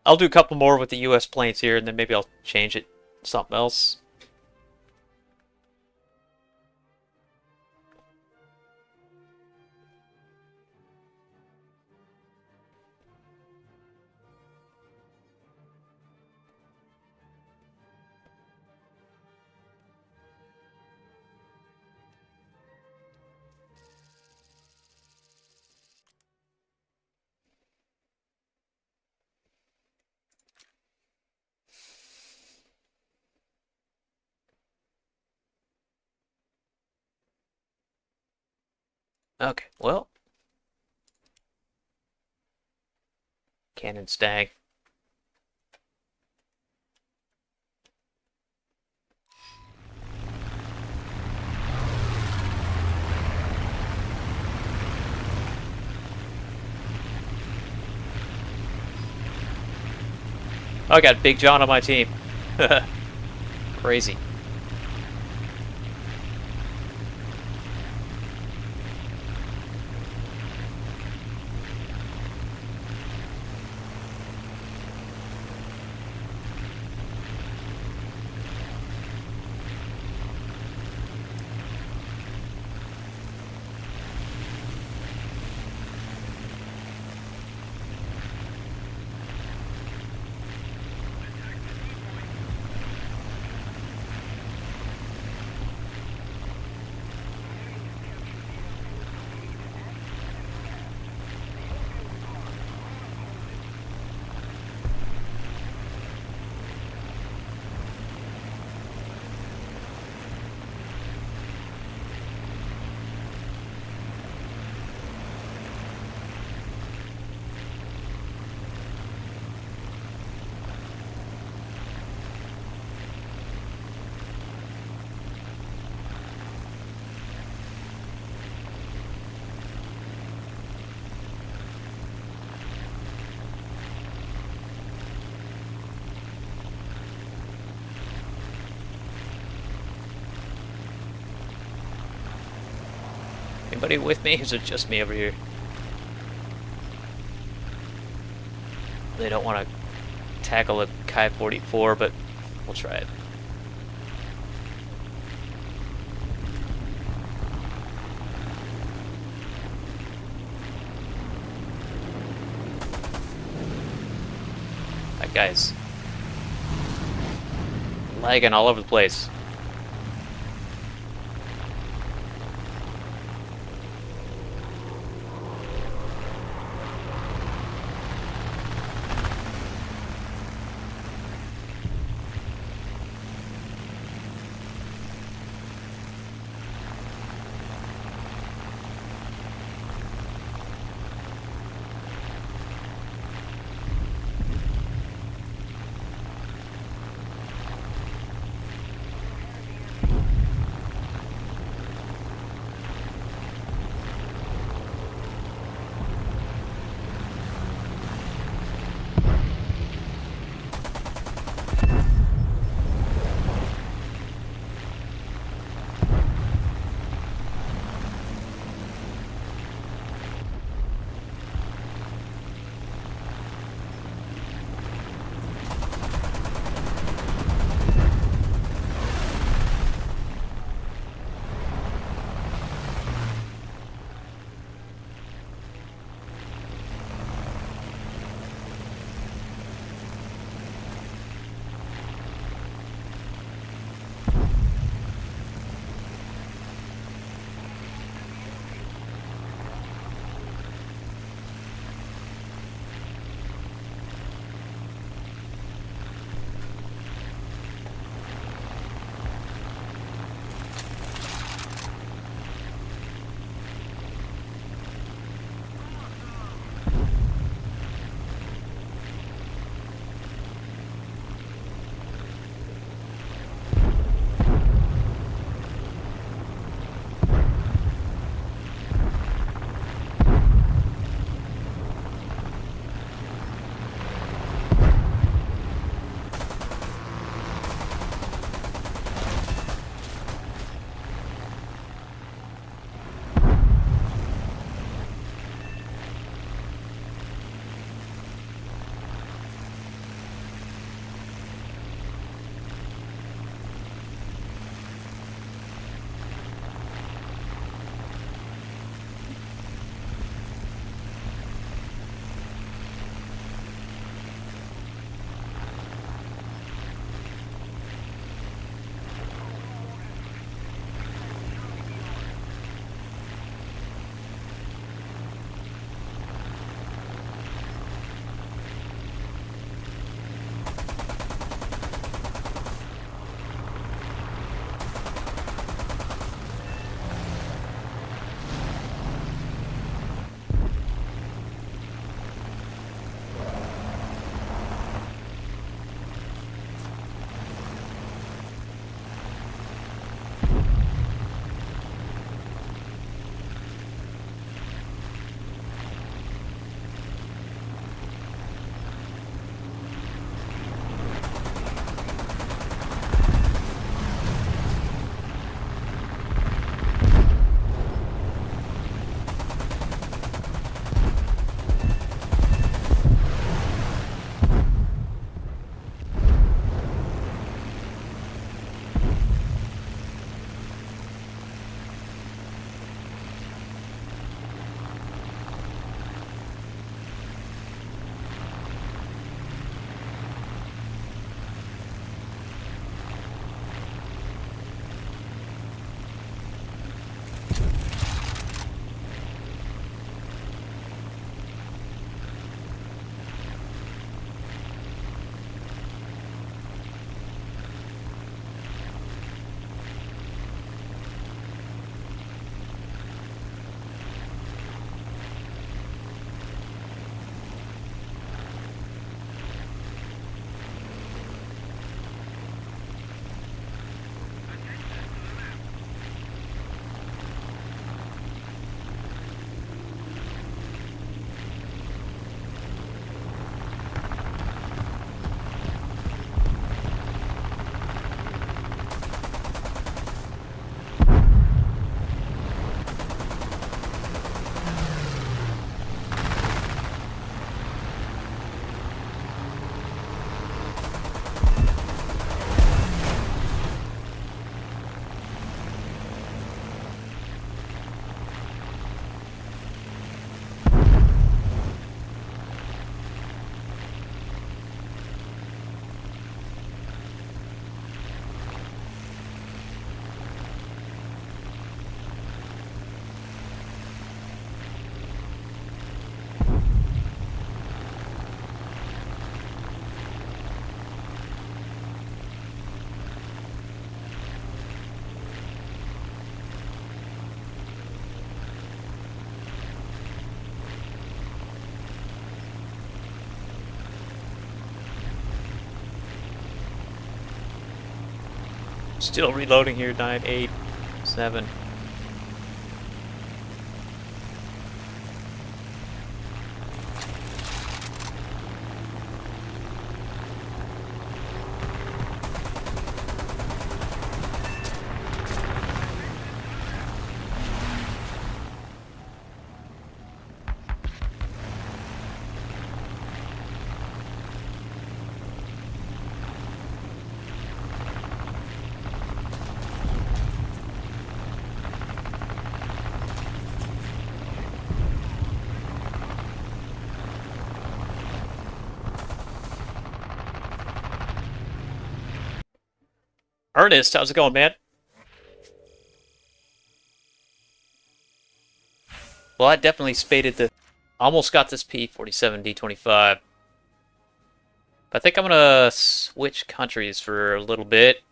I'll do a couple more with the U.S. planes here, and then maybe I'll change it to something else. Okay, well. Cannon stag. Oh, I got Big John on my team. Crazy. Anybody with me? Is it just me over here? They don't want to tackle a Ki-44, but we'll try it. That guy's lagging all over the place. Still reloading here. 9, 8, 7. Ernest, how's it going, man? Well, I definitely spaded the... Almost got this P-47D-25. But I think I'm gonna switch countries for a little bit.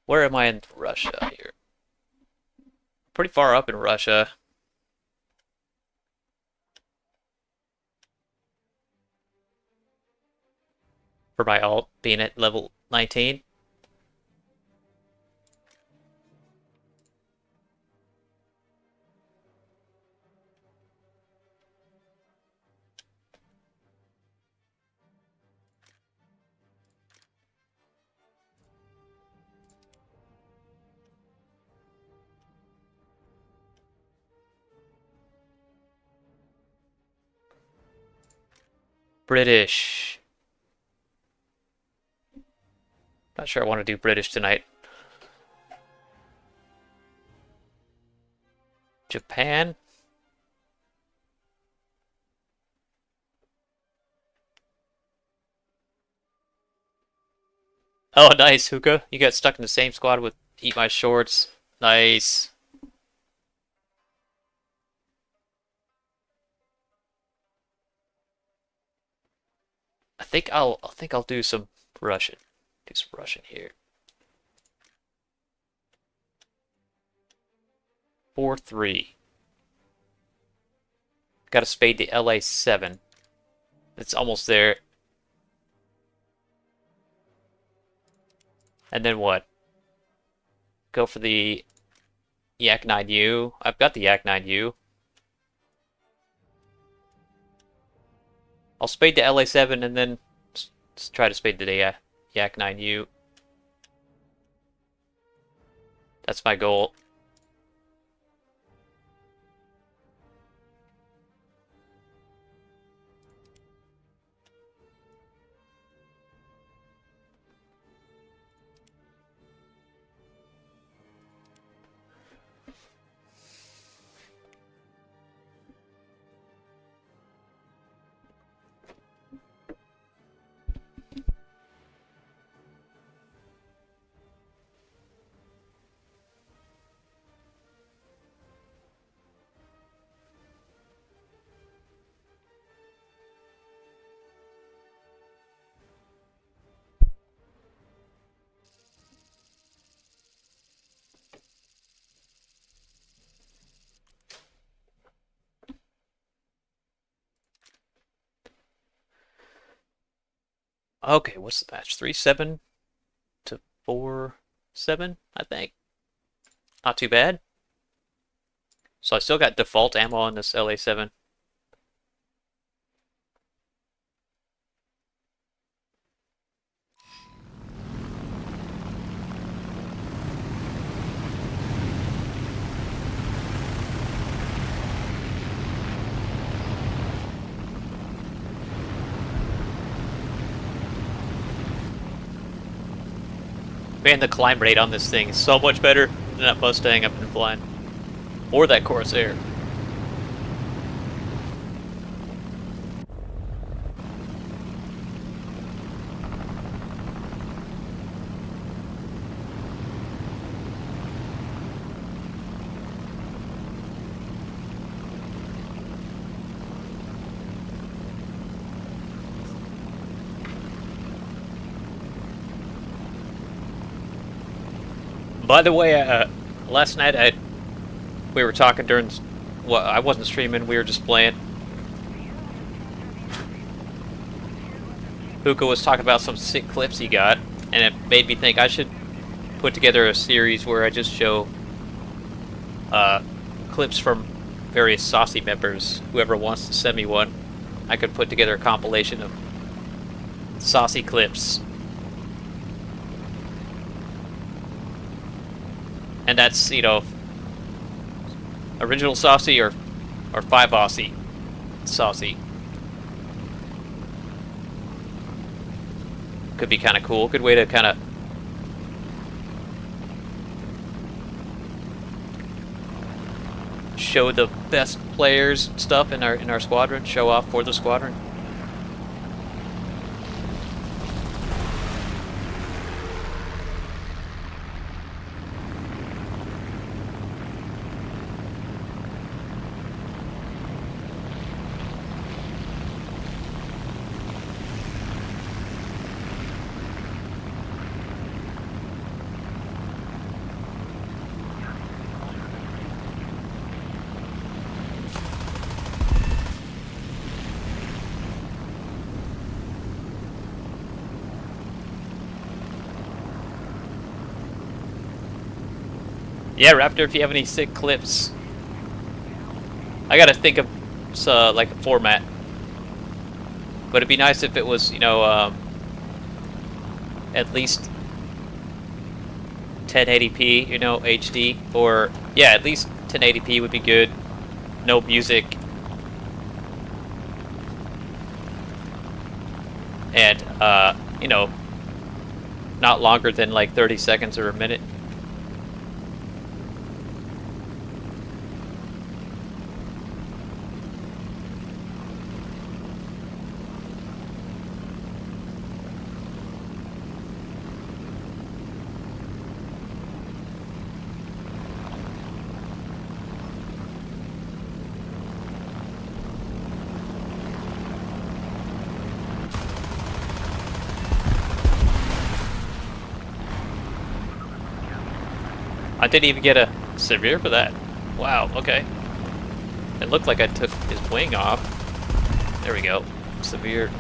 Where am I in Russia here? Pretty far up in Russia. For my alt being at level 19. British. Not sure I want to do British tonight. Japan. Oh, nice, Hookah. You got stuck in the same squad with Eat My Shorts. Nice. I think I'll do some Russian. Do some Russian here. 4-3. Got to spade the LA7. It's almost there. And then what? Go for the Yak 9U. I've got the Yak 9U. I'll spade the LA7 and then try to spade the Yak 9U. That's my goal. Okay, what's the match? 3-7 to 4-7, I think. Not too bad. So I still got default ammo on this LA7. Man, the climb rate on this thing is so much better than that Mustang I've been flying. Or that Corsair. By the way, last night we were talking during... Well, I wasn't streaming, we were just playing. Hookah was talking about some sick clips he got, and it made me think I should put together a series where I just show clips from various Saucy members. Whoever wants to send me one, I could put together a compilation of Saucy clips. And that's, you know, original Saucy or 5 Aussie Saucy. Could be kind of cool. Good way to kind of show the best players and stuff in our squadron. Show off for the squadron. Yeah, Raptor, if you have any sick clips. I gotta think of like a format. But it'd be nice if it was, you know, at least 1080p, you know, HD. Or, yeah, at least 1080p would be good. No music. And, you know, not longer than like 30 seconds or a minute. I didn't even get a severe for that. Wow, okay. It looked like I took his wing off. There we go. Severe.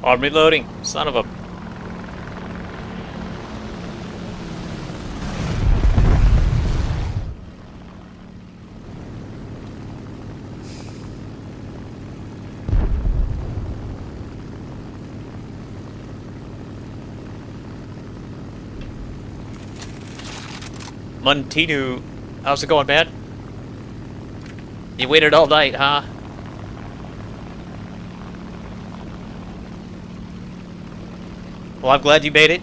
Oh, I'm reloading. Son of a... Montinu, how's it going, man? You waited all night, huh? Well, I'm glad you made it.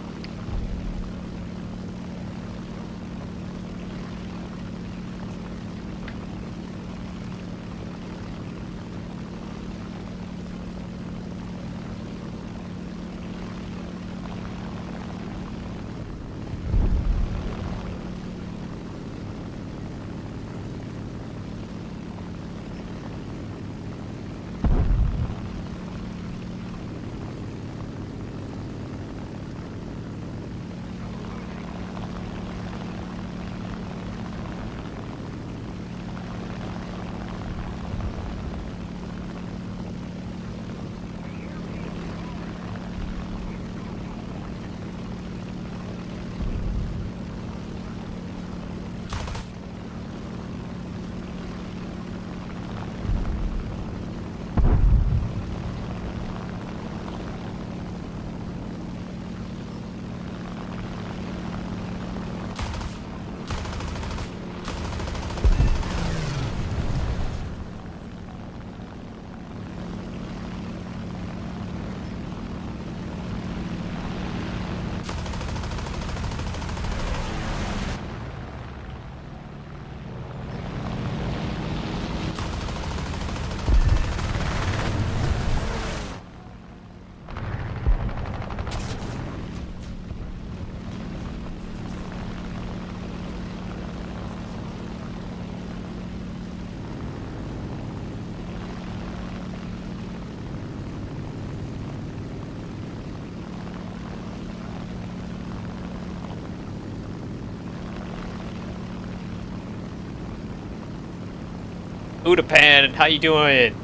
Udapan, how you doing?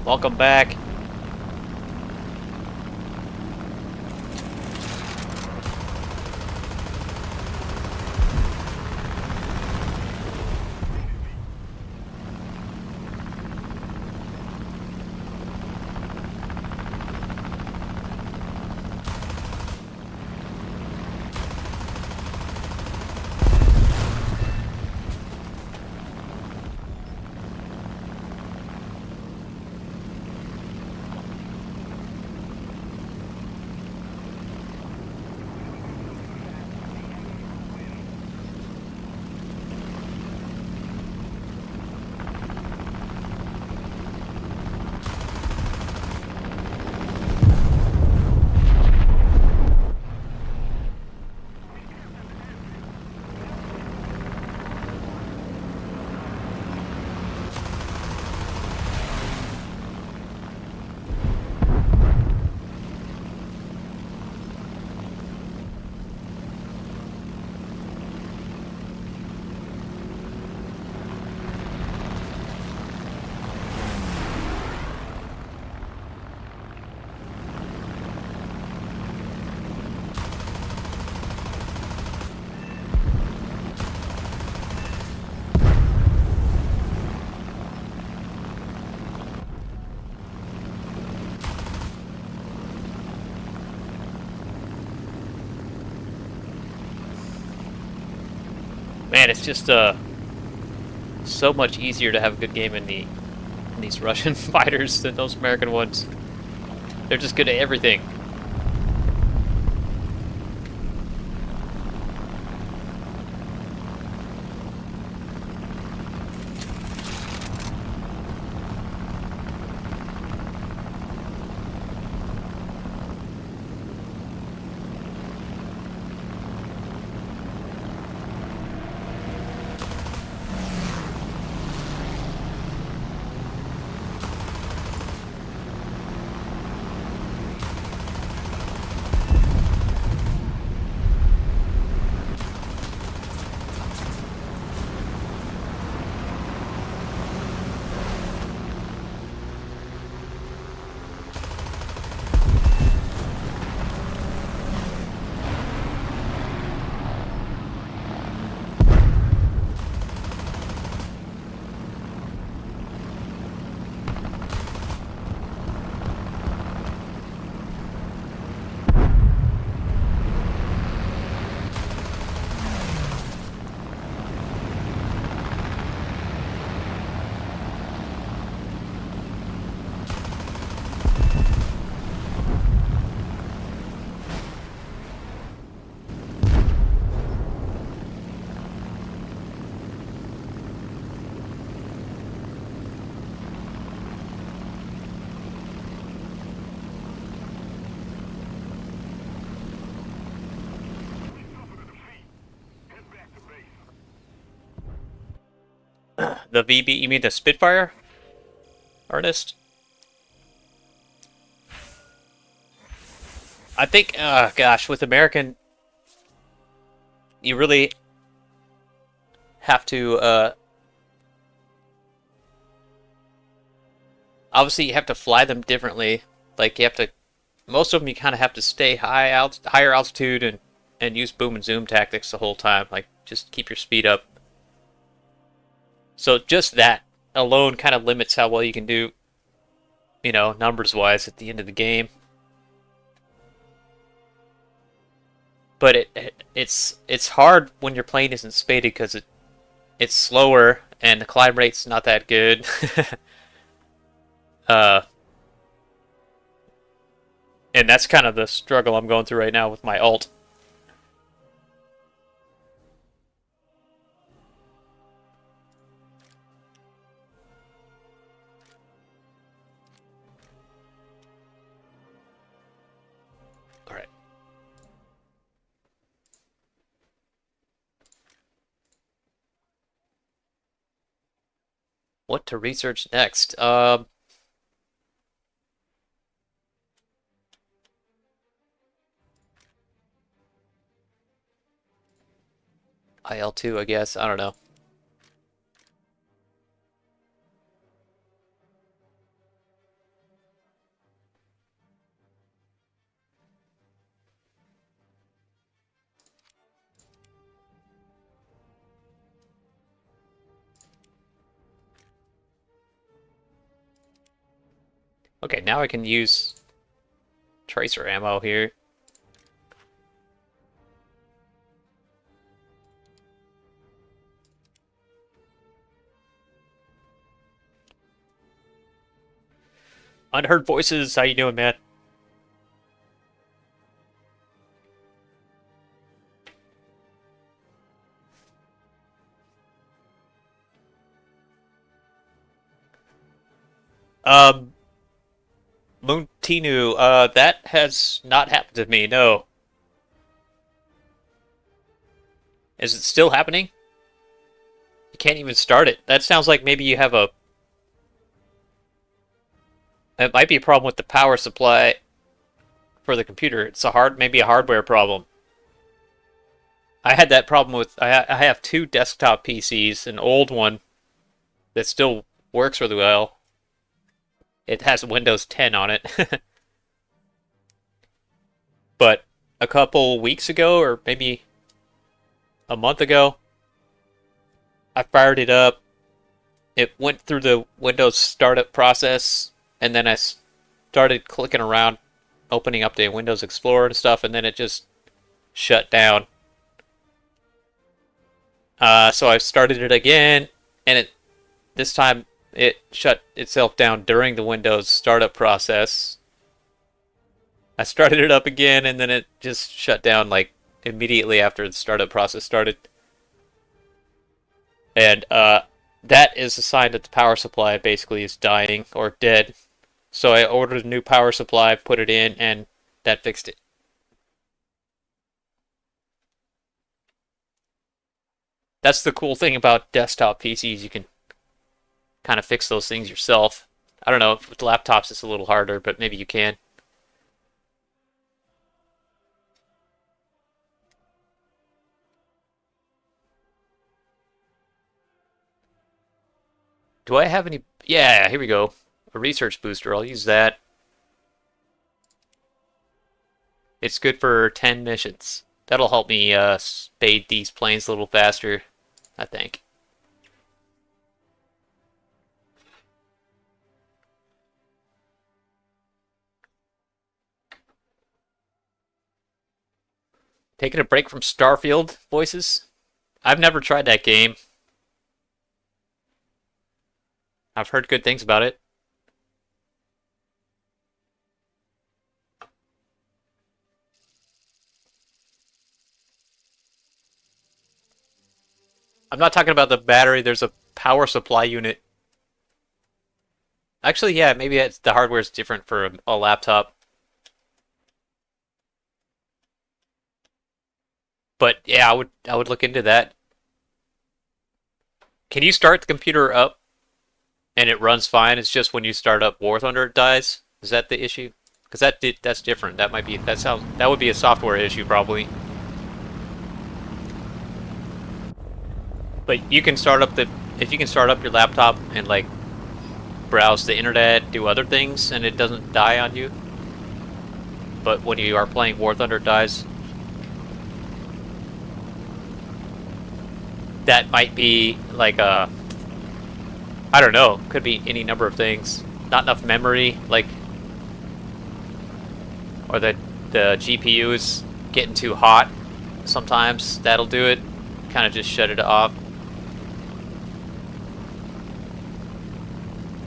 Welcome back. Man, it's just so much easier to have a good game in these Russian fighters than those American ones. They're just good at everything. The VB, you mean the Spitfire? Ernest? I think, gosh, with American, you really have to, obviously you have to fly them differently. Like, you have to, most of them you kind of have to stay higher altitude and use boom and zoom tactics the whole time. Like, just keep your speed up. So just that alone kind of limits how well you can do, you know, numbers-wise at the end of the game. But it's hard when your plane isn't spaded because it's slower and the climb rate's not that good. uh, and that's kind of the struggle I'm going through right now with my alt. All right. What to research next? IL-2, I guess. I don't know. Okay, now I can use tracer ammo here. Unheard voices, how you doing, man? Um, Moontinu, that has not happened to me, no. Is it still happening? You can't even start it. That sounds like maybe you have a... It might be a problem with the power supply for the computer. It's maybe a hardware problem. I had that problem with... I have two desktop PCs, an old one that still works really well. It has Windows 10 on it. But a couple weeks ago, or maybe a month ago, I fired it up. It went through the Windows startup process, and then I started clicking around, opening up the Windows Explorer and stuff, and then it just shut down. So I started it again, and this time it shut itself down during the Windows startup process. I started it up again, and then it just shut down like immediately after the startup process started. And that is a sign that the power supply basically is dying or dead. So I ordered a new power supply, put it in, and that fixed it. That's the cool thing about desktop PCs. You can kind of fix those things yourself. I don't know, with laptops it's a little harder, but maybe you can. Do I have any... Yeah, here we go. A research booster. I'll use that. It's good for 10 missions. That'll help me spade these planes a little faster, I think. Taking a break from Starfield voices? I've never tried that game. I've heard good things about it. I'm not talking about the battery, there's a power supply unit. Actually, yeah, maybe the hardware is different for a laptop. But yeah, I would look into that. Can you start the computer up and it runs fine? It's just when you start up WarThunder it dies. Is that the issue? Because that's different. That might be that would be a software issue probably. But you can start up if you can start up your laptop and like browse the internet, do other things, and it doesn't die on you. But when you are playing WarThunder it dies. That might be like a, I don't know, could be any number of things. Not enough memory, like, or the GPU is getting too hot. Sometimes that'll do it. Kind of just shut it off.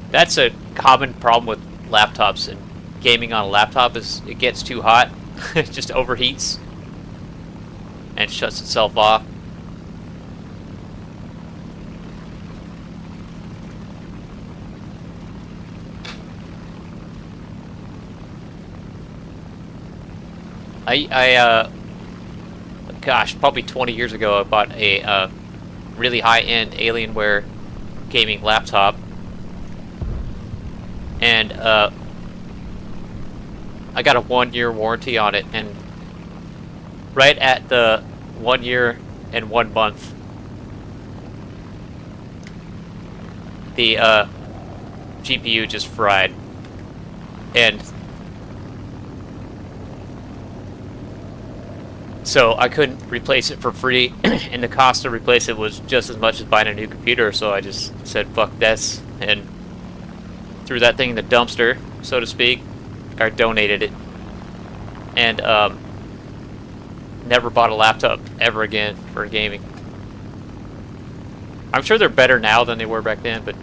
That's a common problem with laptops and gaming on a laptop is it gets too hot. It just overheats and shuts itself off. Gosh, probably 20 years ago, I bought a really high-end Alienware gaming laptop, and I got a 1-year warranty on it, and right at the 1 year and 1 month, the GPU just fried, and so I couldn't replace it for free, and the cost to replace it was just as much as buying a new computer, so I just said fuck this, and threw that thing in the dumpster. so to speak, or donated it, and never bought a laptop ever again for gaming. I'm sure they're better now than they were back then, but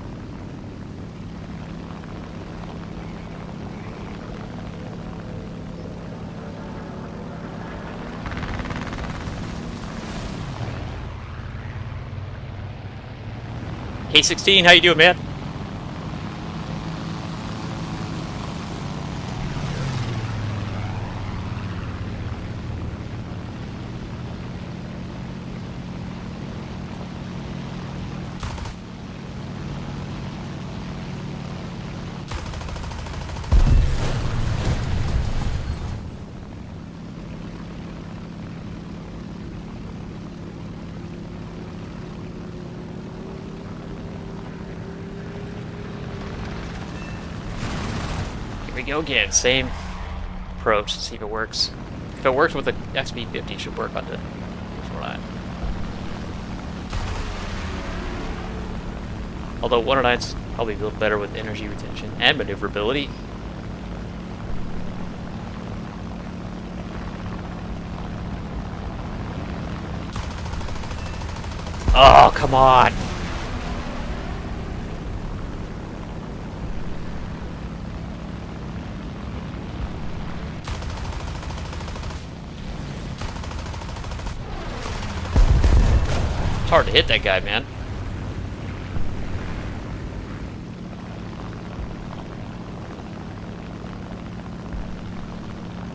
K16, how you doing, man? Here we go again, same approach, see if it works. If it works with the XP50, it should work on the X109. Although 109's probably a little better with energy retention and maneuverability. Oh, come on! It's hard to hit that guy, man.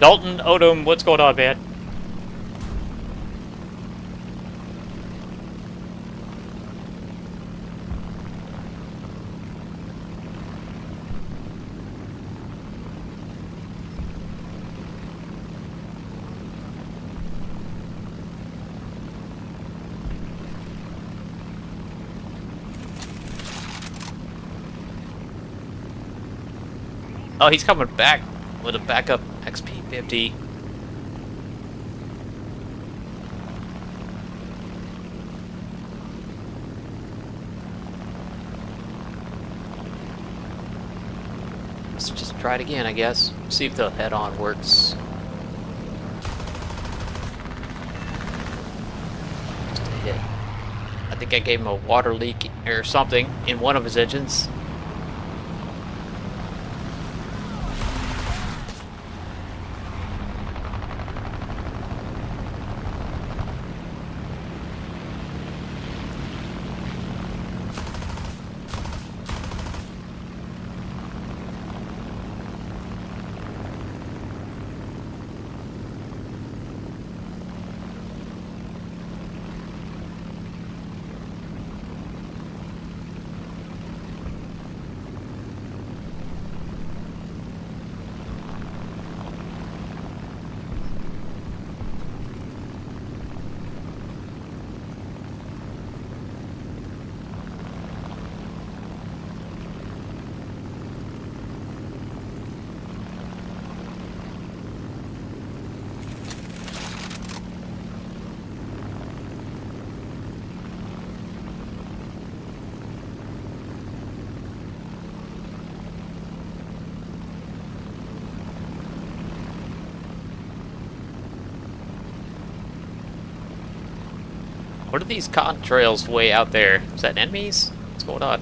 Dalton, Odom, what's going on, man? Oh, he's coming back with a backup XP50. Let's just try it again, I guess. See if the head-on works. Just a hit. I think I gave him a water leak or something in one of his engines. What are these contrails way out there? Is that enemies? What's going on?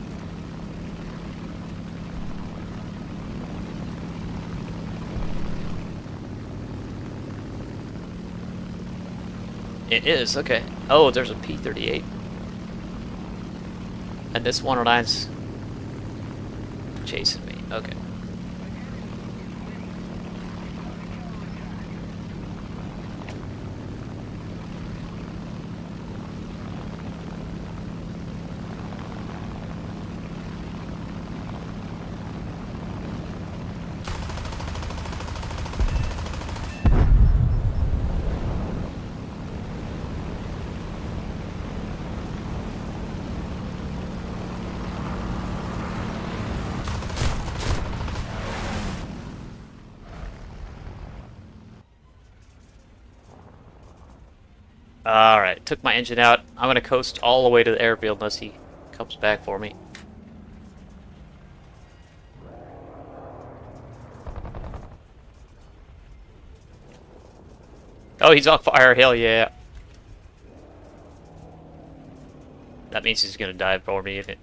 It is, okay. Oh, there's a P-38. And this 109's chasing me. Okay. Alright, took my engine out. I'm gonna coast all the way to the airfield unless he comes back for me. Oh, he's on fire. Hell yeah. That means he's gonna die for me, isn't it?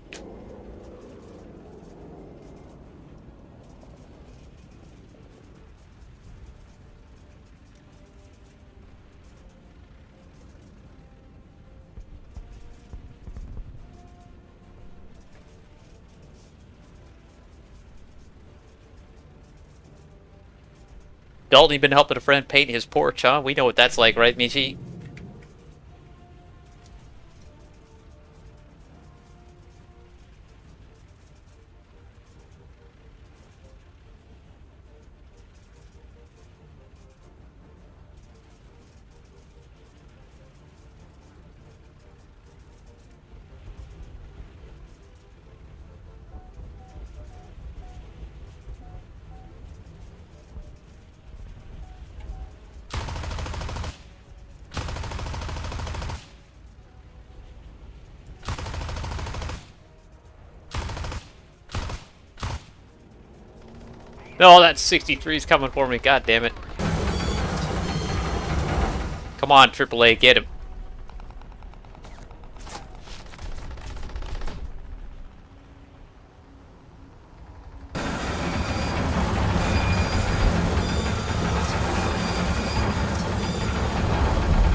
Dalton, you been helping a friend paint his porch, huh? We know what that's like, right, Michi? No, that 63 is coming for me. God damn it. Come on, AAA, get him.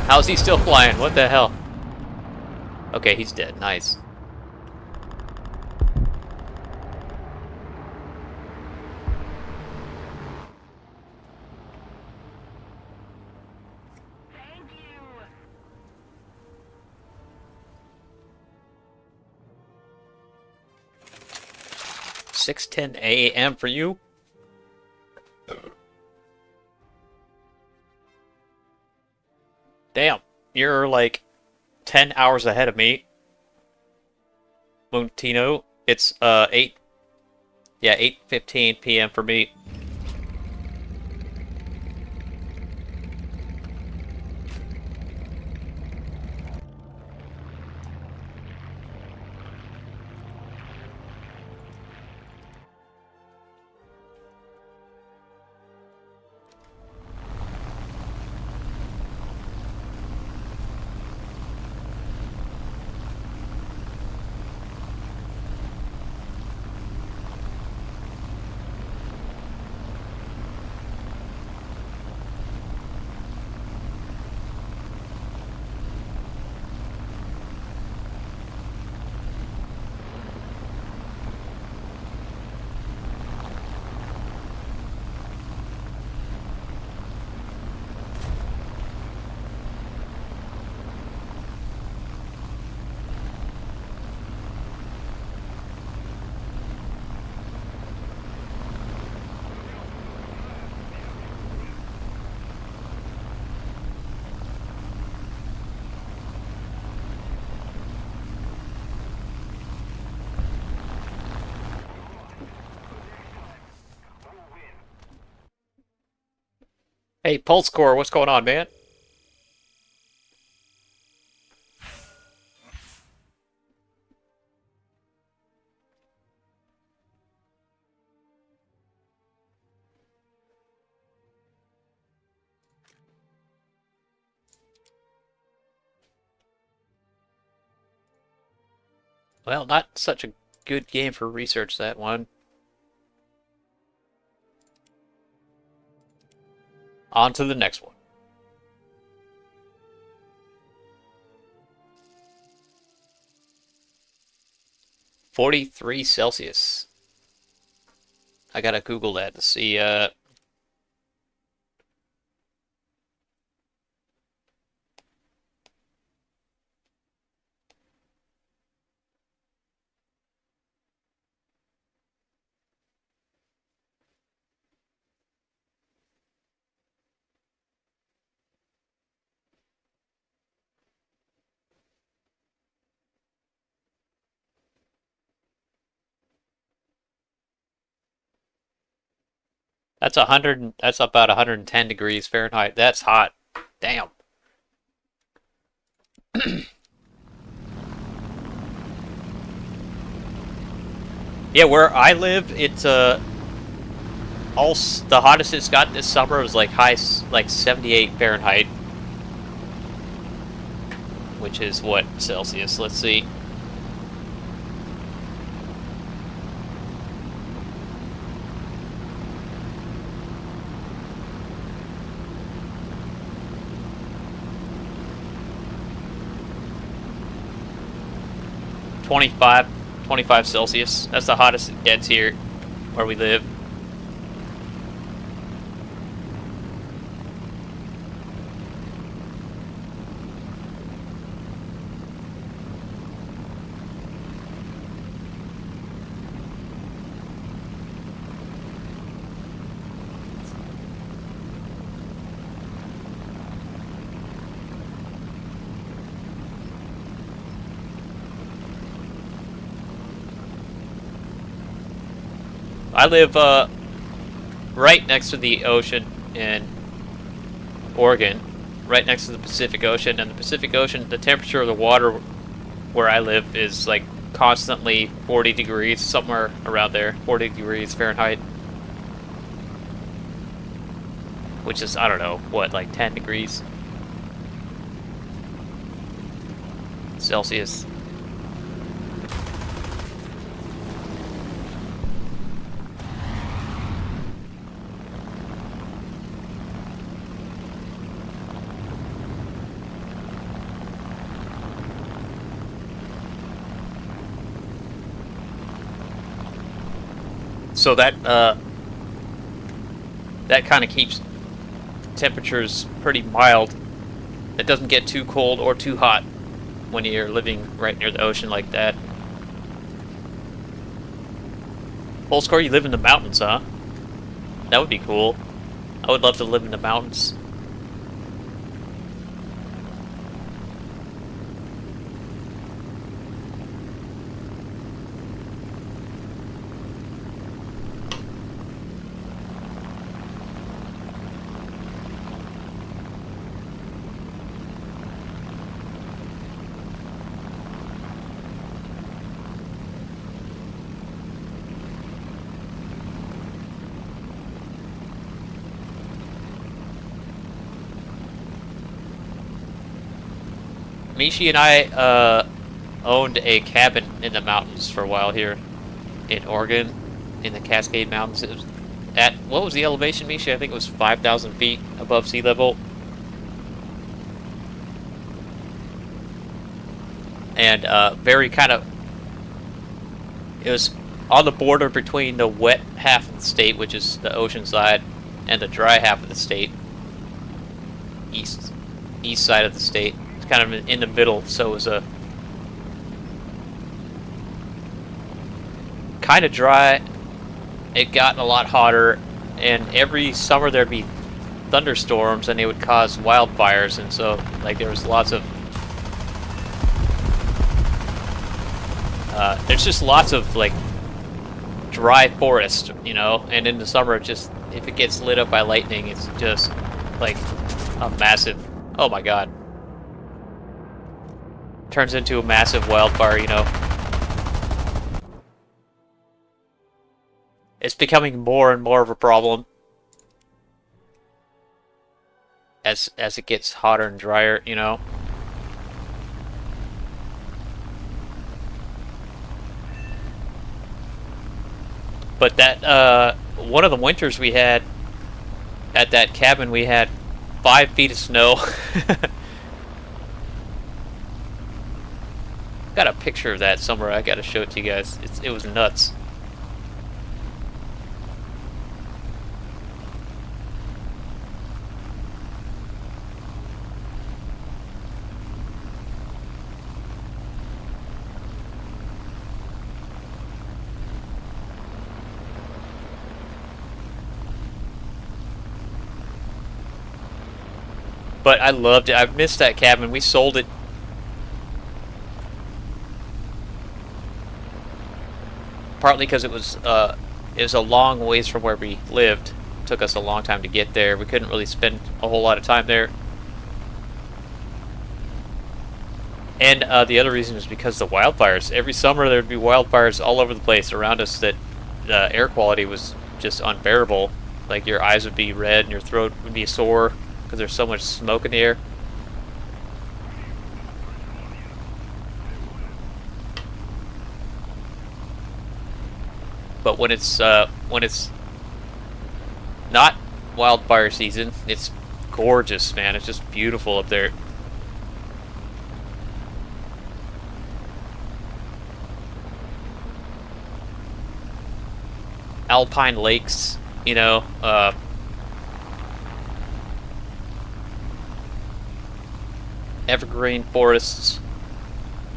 How's he still flying? What the hell? Okay, he's dead. Nice. Thank you. 6:10 a.m. for you? Damn, you're like 10 hours ahead of me. Montino, it's 8:15 p.m. for me. Hey, Pulse Core, what's going on, man? Well, not such a good game for research, that one. On to the next one. 43 Celsius. I gotta Google that to see, that's about 110 degrees Fahrenheit. That's hot. Damn. Yeah, where I live, it's the hottest it's got this summer was like like 78 Fahrenheit. which is what Celsius? Let's see. Twenty-five Celsius. That's the hottest it gets here where we live. I live right next to the ocean in Oregon, right next to the Pacific Ocean, and the Pacific Ocean, the temperature of the water where I live is like constantly 40 degrees, somewhere around there, 40 degrees Fahrenheit, which is, I don't know, what, like 10 degrees Celsius. So that kind of keeps temperatures pretty mild. It doesn't get too cold or too hot when you're living right near the ocean like that. Full score, you live in the mountains, huh? That would be cool. I would love to live in the mountains. Mishi and I owned a cabin in the mountains for a while here in Oregon, in the Cascade Mountains. It was at, what was the elevation, Mishi? I think it was 5,000 feet above sea level. And very kind of, it was on the border between the wet half of the state, which is the ocean side, and the dry half of the state, east side of the state. Kind of in the middle, so it was a kind of dry. It got a lot hotter, and every summer there'd be thunderstorms, and they would cause wildfires, and so like there was lots of there's just lots of like dry forest, you know. And in the summer, just if it gets lit up by lightning, it's just like a massive, oh my god, turns into a massive wildfire, you know. It's becoming more and more of a problem as it gets hotter and drier, you know. But that one of the winters we had at that cabin, we had 5 feet of snow. Got a picture of that somewhere. I gotta show it to you guys. It was nuts. But I loved it. I missed that cabin. We sold it. Partly because it was a long ways from where we lived. It took us a long time to get there. We couldn't really spend a whole lot of time there. And the other reason is because of the wildfires. Every summer there would be wildfires all over the place around us that the air quality was just unbearable. Like your eyes would be red and your throat would be sore because there's so much smoke in the air. but when it's not wildfire season, it's gorgeous, man. It's just beautiful up there. Alpine lakes, you know, evergreen forests,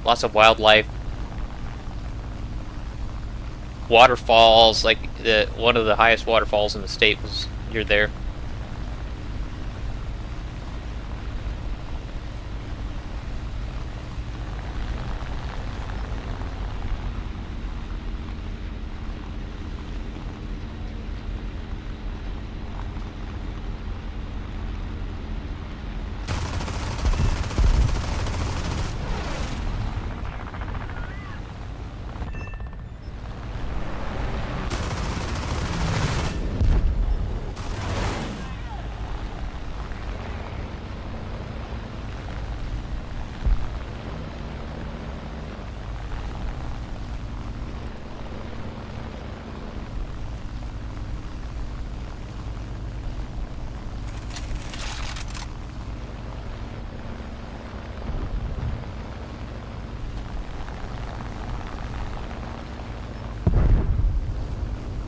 lots of wildlife, waterfalls. Like one of the highest waterfalls in the state was near there.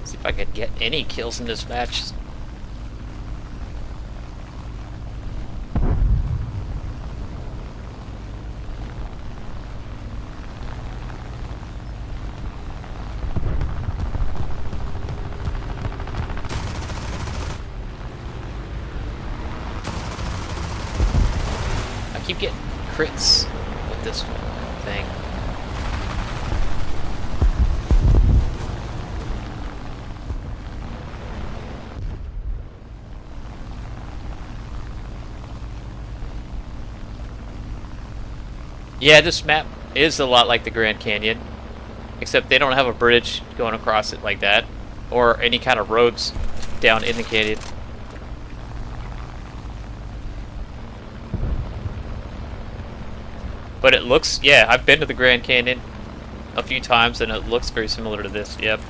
See if I could get any kills in this match. I keep getting crits with this thing. Yeah, this map is a lot like the Grand Canyon, except they don't have a bridge going across it like that, or any kind of roads down in the canyon. But it looks, yeah, I've been to the Grand Canyon a few times, and it looks very similar to this, yep.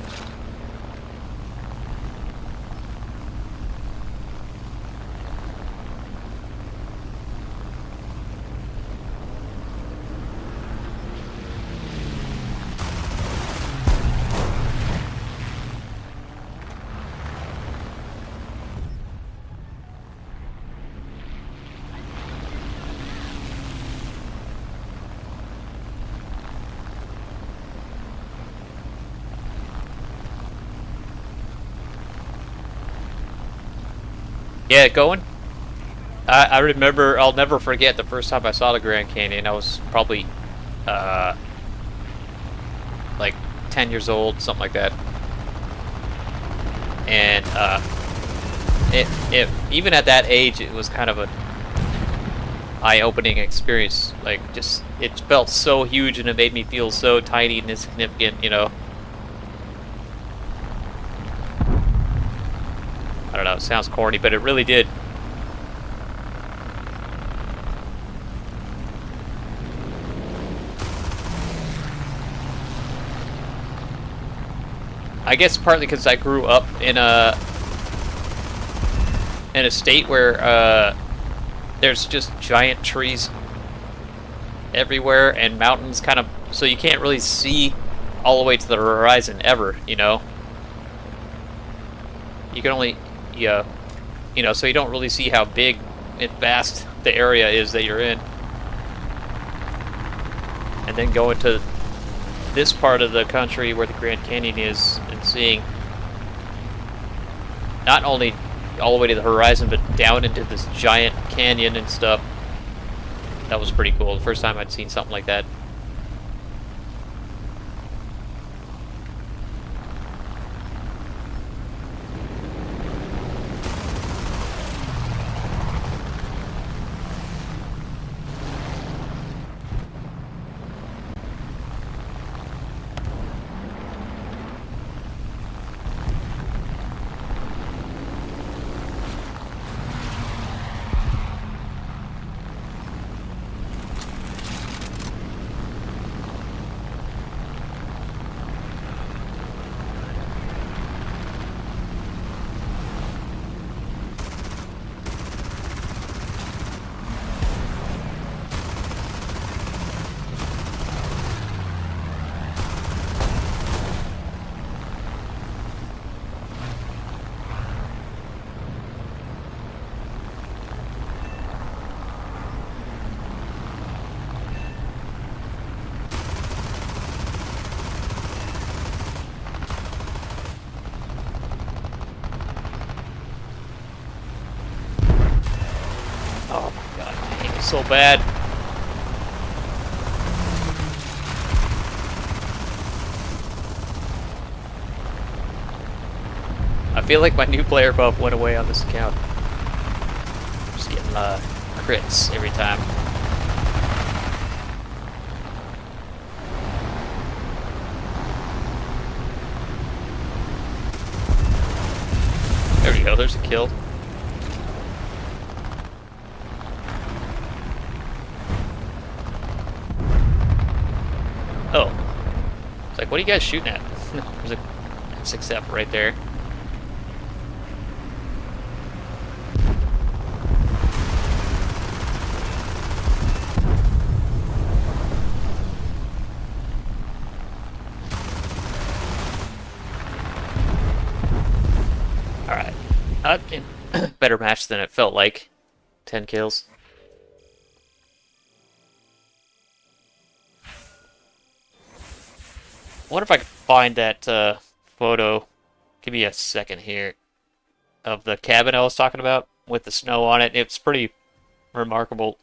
Yeah, going. I remember, I'll never forget the first time I saw the Grand Canyon. I was probably like 10 years old, something like that. And even at that age, it was kind of a eye-opening experience. Like, just, it felt so huge, and it made me feel so tiny and insignificant, you know. I don't know, it sounds corny, but it really did. I guess partly because I grew up in a state where there's just giant trees everywhere and mountains kind of, so you can't really see all the way to the horizon ever, you know. You can only, yeah, you know, so you don't really see how big and vast the area is that you're in. And then going to this part of the country where the Grand Canyon is and seeing not only all the way to the horizon, but down into this giant canyon and stuff. That was pretty cool. The first time I'd seen something like that. so bad. I feel like my new player buff went away on this account. Just getting crits every time. There we go, there's a kill. Oh. It's like, what are you guys shooting at? There's a 6F right there. Alright. Better match than it felt like. 10 kills. I wonder if I can find that photo. Give me a second here. Of the cabin I was talking about with the snow on it. It's pretty remarkable.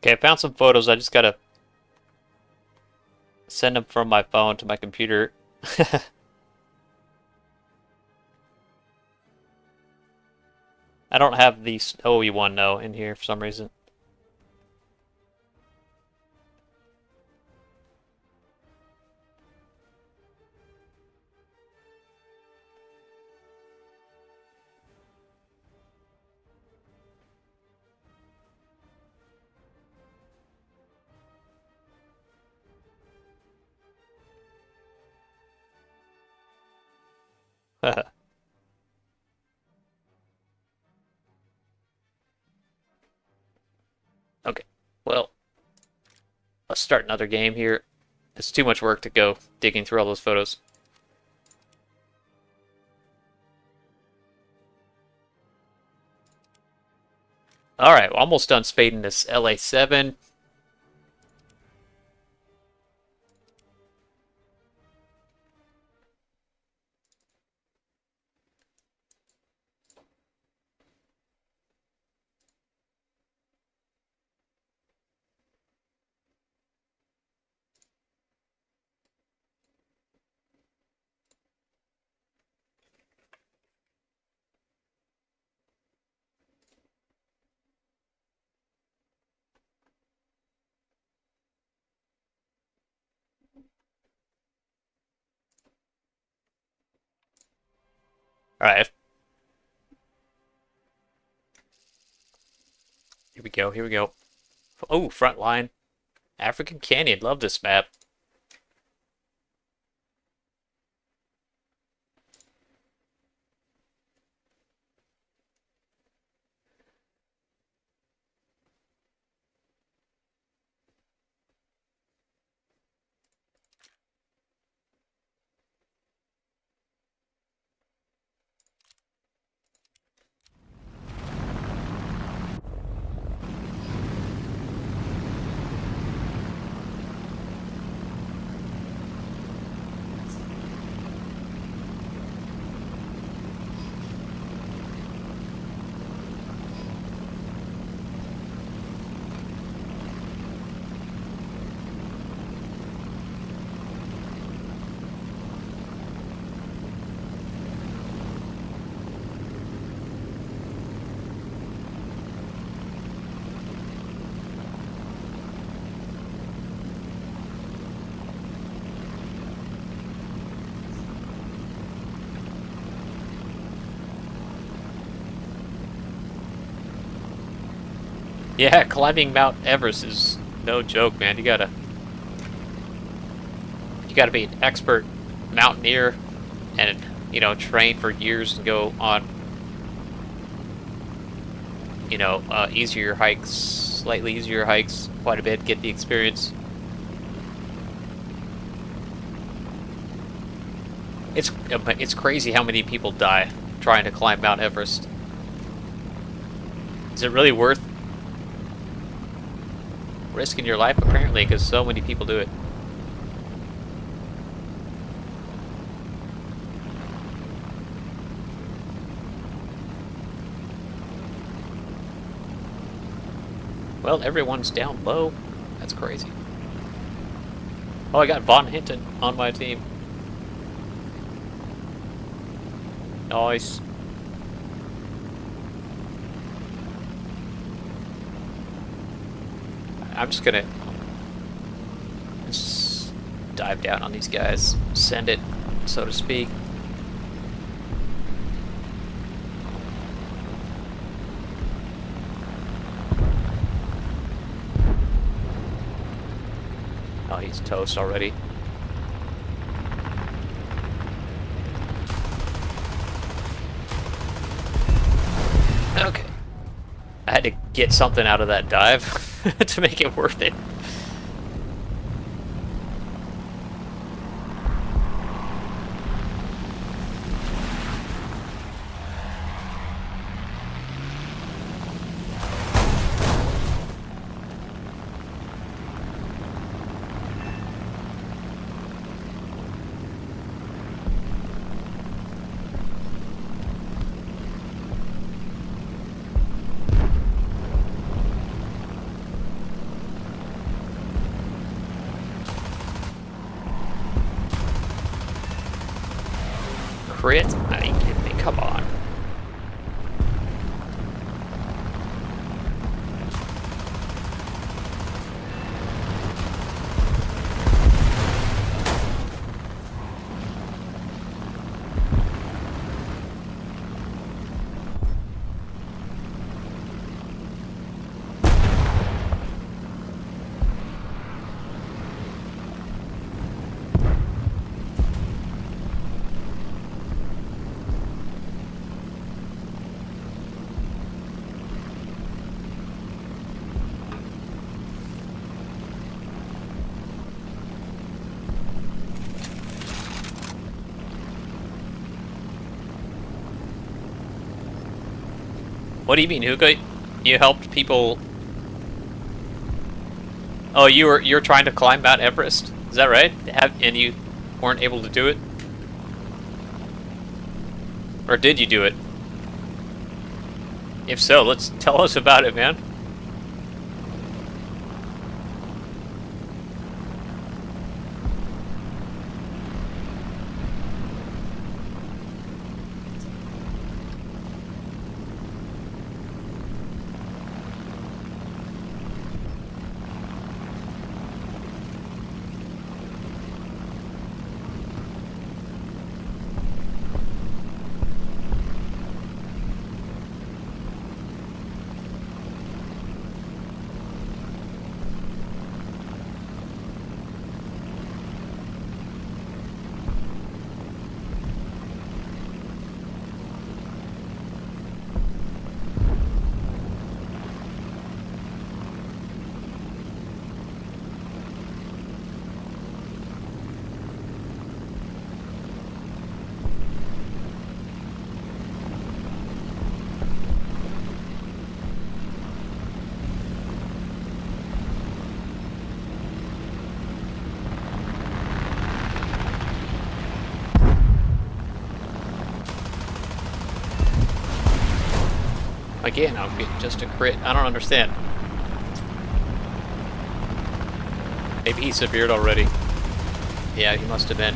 Okay, I found some photos. I just gotta send them from my phone to my computer. I don't have the snowy one though in here for some reason. Okay, well, let's start another game here. It's too much work to go digging through all those photos. Alright, well, almost done spading this LA7. Alright. Here we go, here we go. Oh, front line. African Canyon, love this map. Yeah, climbing Mount Everest is no joke, man. You gotta be an expert mountaineer and, you know, train for years and go on, you know, easier hikes, slightly easier hikes, quite a bit, get the experience. It's crazy how many people die trying to climb Mount Everest. Is it really worth risking your life? Apparently, because so many people do it. Well, everyone's down low. That's crazy. Oh, I got Von Hinton on my team. Nice. I'm just gonna dive down on these guys, send it, so to speak. Oh, he's toast already. Okay. I had to get something out of that dive to make it worth it. Crit? Are you kidding me? Come on. What do you mean, Hugo? You helped people? Oh, you're trying to climb Mount Everest? Is that right? And you weren't able to do it? Or did you do it? If so, let's tell us about it, man. Again, I'll get just a crit. I don't understand. Maybe he severed already. Yeah, he must have been.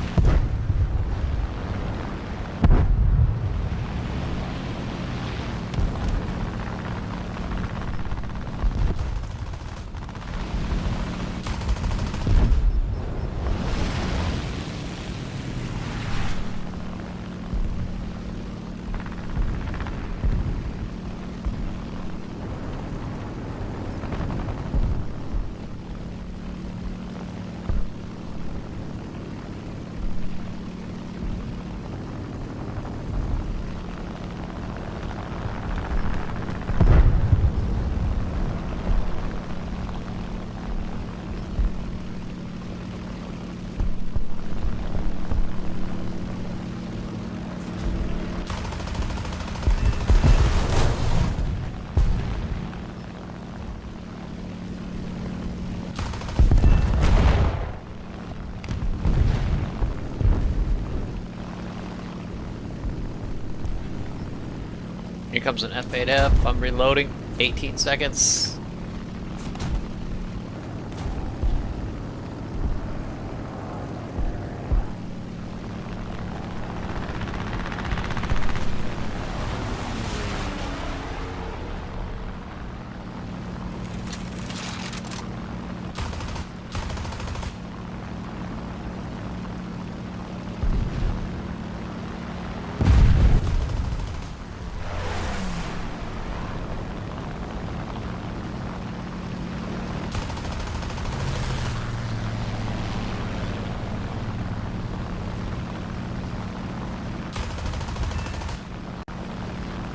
Here comes an F8F. I'm reloading. 18 seconds.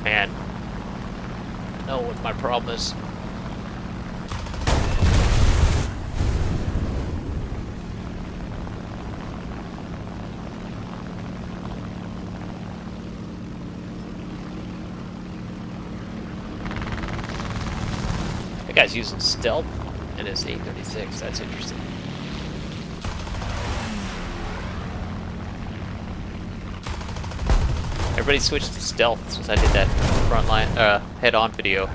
Man, I know what my problem is. That guy's using stealth in his 836. That's interesting. Everybody switched to stealth since I did that frontline head-on video.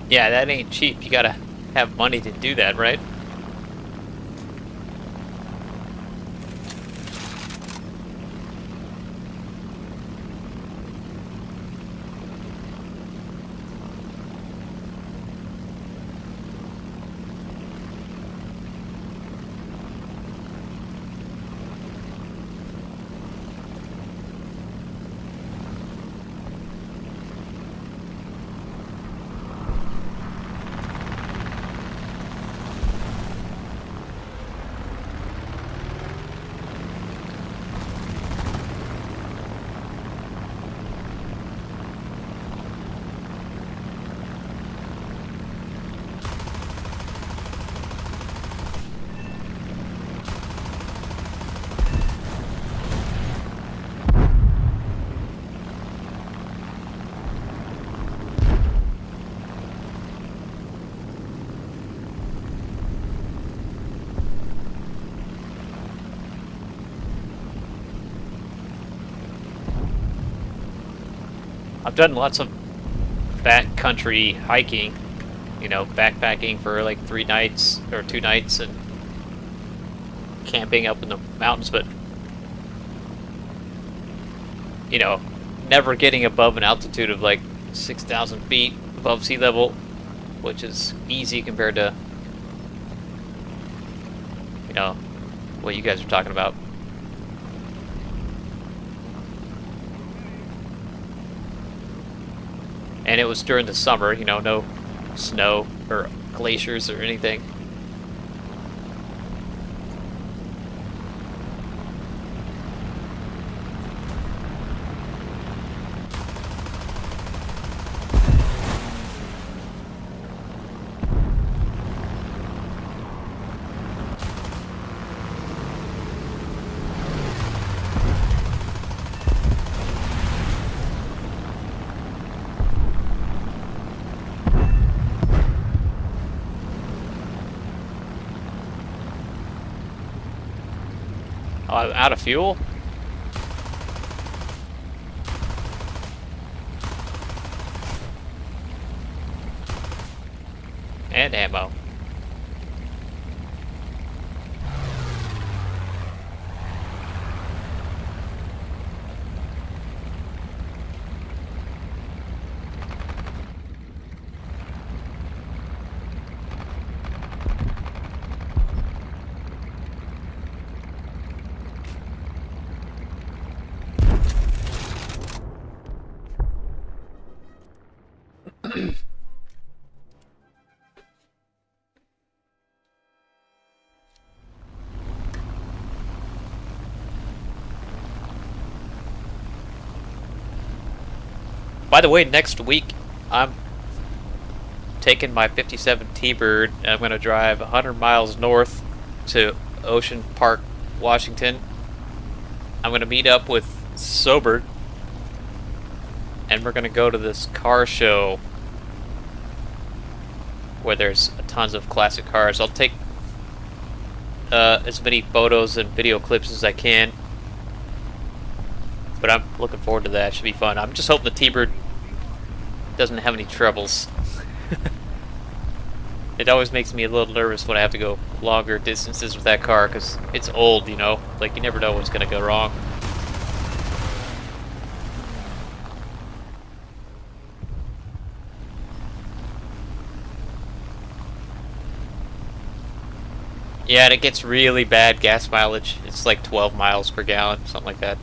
Yeah, that ain't cheap. You gotta have money to do that, right? I've done lots of backcountry hiking, you know, backpacking for like 3 nights or 2 nights and camping up in the mountains, but you know, never getting above an altitude of like 6,000 feet above sea level, which is easy compared to, you know, what you guys are talking about. And it was during the summer, you know, no snow or glaciers or anything. Oh, I'm out of fuel? And ammo. By the way, next week I'm taking my 57 T-Bird and I'm going to drive 100 miles north to Ocean Park, Washington, I'm gonna meet up with Sober, and we're gonna go to this car show where there's tons of classic cars. I'll take as many photos and video clips as I can, but I'm looking forward to that. It should be fun. I'm just hoping the T-Bird doesn't have any troubles. It always makes me a little nervous when I have to go longer distances with that car, because it's old, you know? Like, you never know what's going to go wrong. Yeah, and it gets really bad gas mileage. It's like 12 miles per gallon, something like that.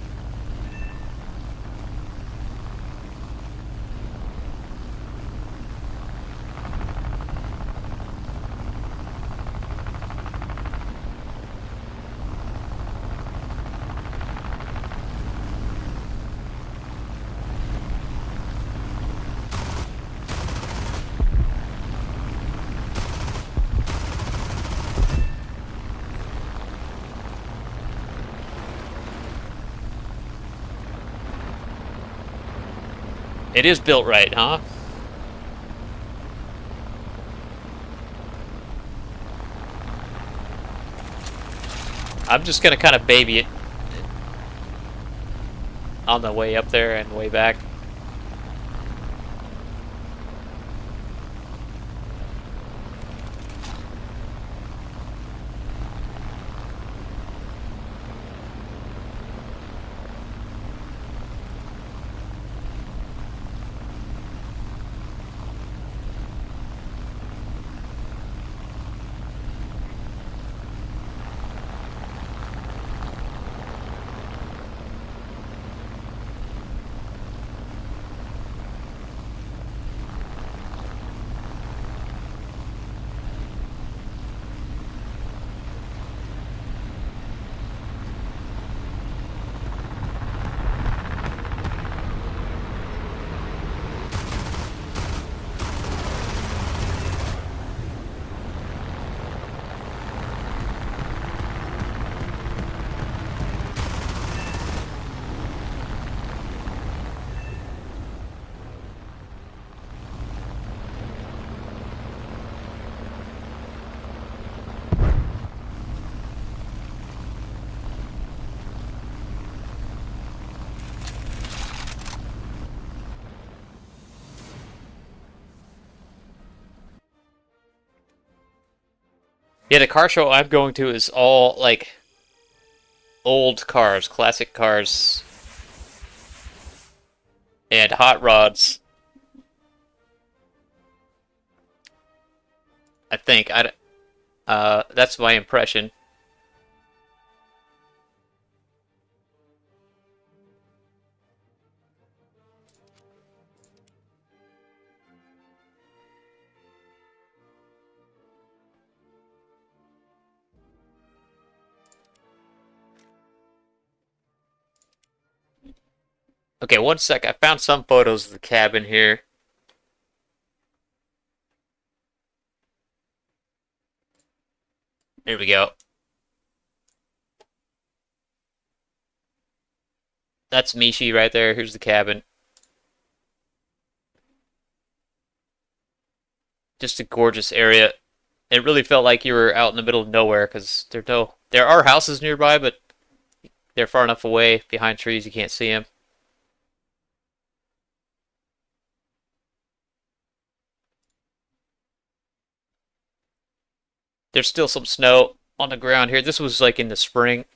It is built right, huh? I'm just gonna kind of baby it on the way up there and way back. Yeah, the car show I'm going to is all, like, old cars, classic cars, and hot rods. I think. That's my impression. Okay, one sec. I found some photos of the cabin here. Here we go. That's Mishi right there. Here's the cabin. Just a gorgeous area. It really felt like you were out in the middle of nowhere, because there are houses nearby, but they're far enough away behind trees you can't see them. There's still some snow on the ground here. This was like in the spring.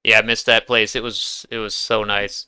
Yeah, I missed that place. It was so nice.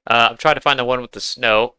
I'm trying to find the one with the snow.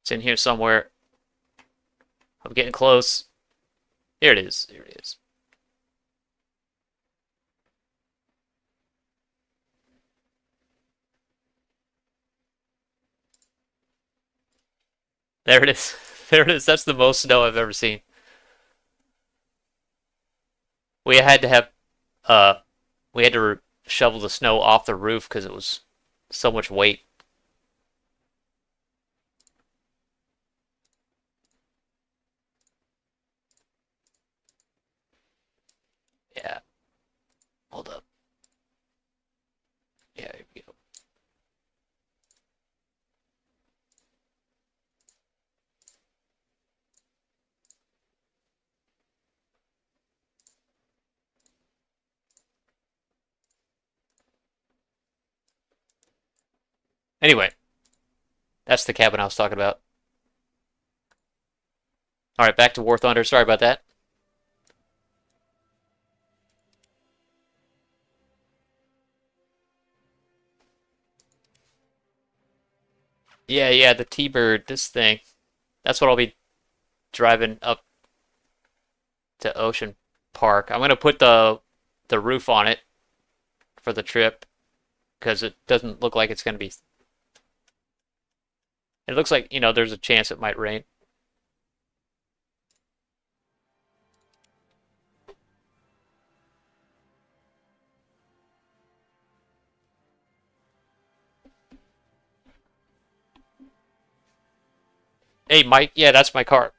It's in here somewhere. I'm getting close. Here it is. Here it is. There it is. There it is. That's the most snow I've ever seen. We had to have uh we had to shovel the snow off the roof because it was so much weight. Yeah. Hold up. Yeah, here we go. Anyway, that's the cabin I was talking about. All right, back to WarThunder. Sorry about that. Yeah, yeah, the T-Bird, this thing. That's what I'll be driving up to Ocean Park. I'm gonna put the roof on it for the trip because it doesn't look like it's gonna be. It looks like, there's a chance it might rain. Hey, Mike. Yeah, that's my car.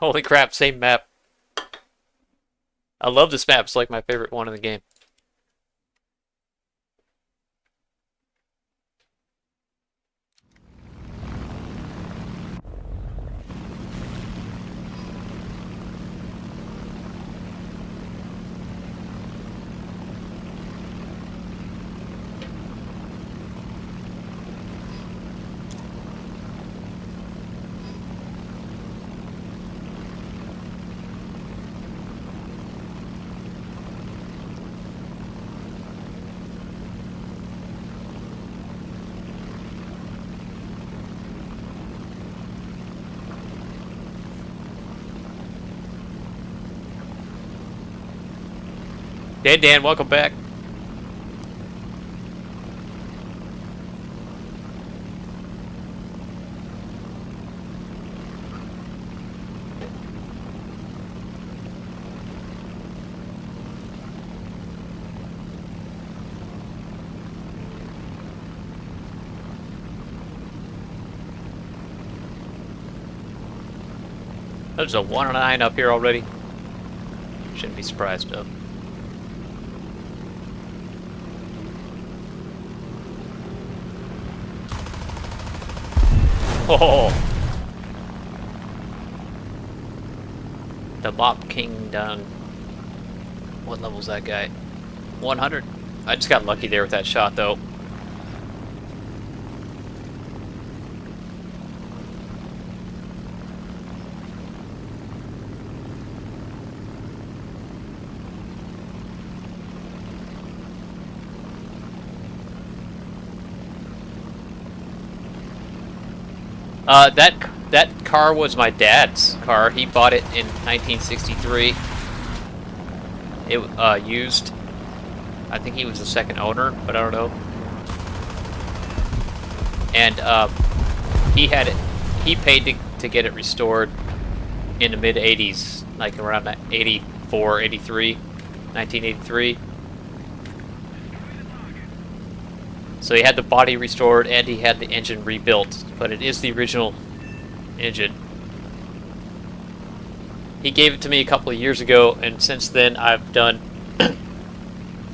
Holy crap, same map. I love this map. It's like my favorite one in the game. Dan, welcome back. There's a 109 up here already. Shouldn't be surprised though. Oh, the Mop King down. What level's that guy? 100. I just got lucky there with that shot, though. That car was my dad's car. He bought it in 1963. It used. I think he was the second owner, but I don't know. And he had it. He paid to get it restored in the mid 80s, like around 84, 83, 1983. So he had the body restored and he had the engine rebuilt, but it is the original engine. He gave it to me a couple of years ago, and since then I've done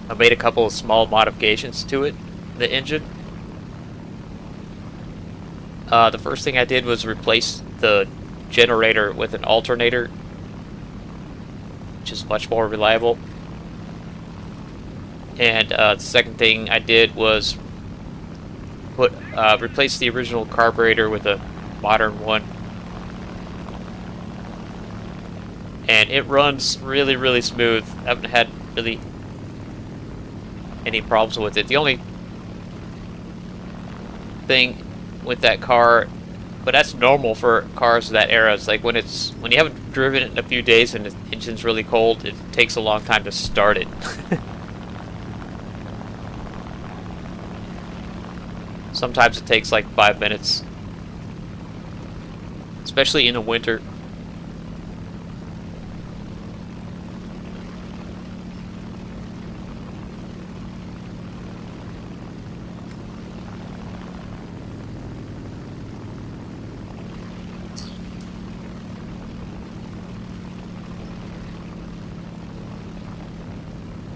I made a couple of small modifications to it, the engine. The first thing I did was replace the generator with an alternator, which is much more reliable. And the second thing I did was replace the original carburetor with a modern one. And it runs really, really smooth. I haven't had really any problems with it. The only thing with that car, but that's normal for cars of that era, is like when you haven't driven it in a few days and the engine's really cold, it takes a long time to start it. Sometimes it takes like 5 minutes, especially in the winter.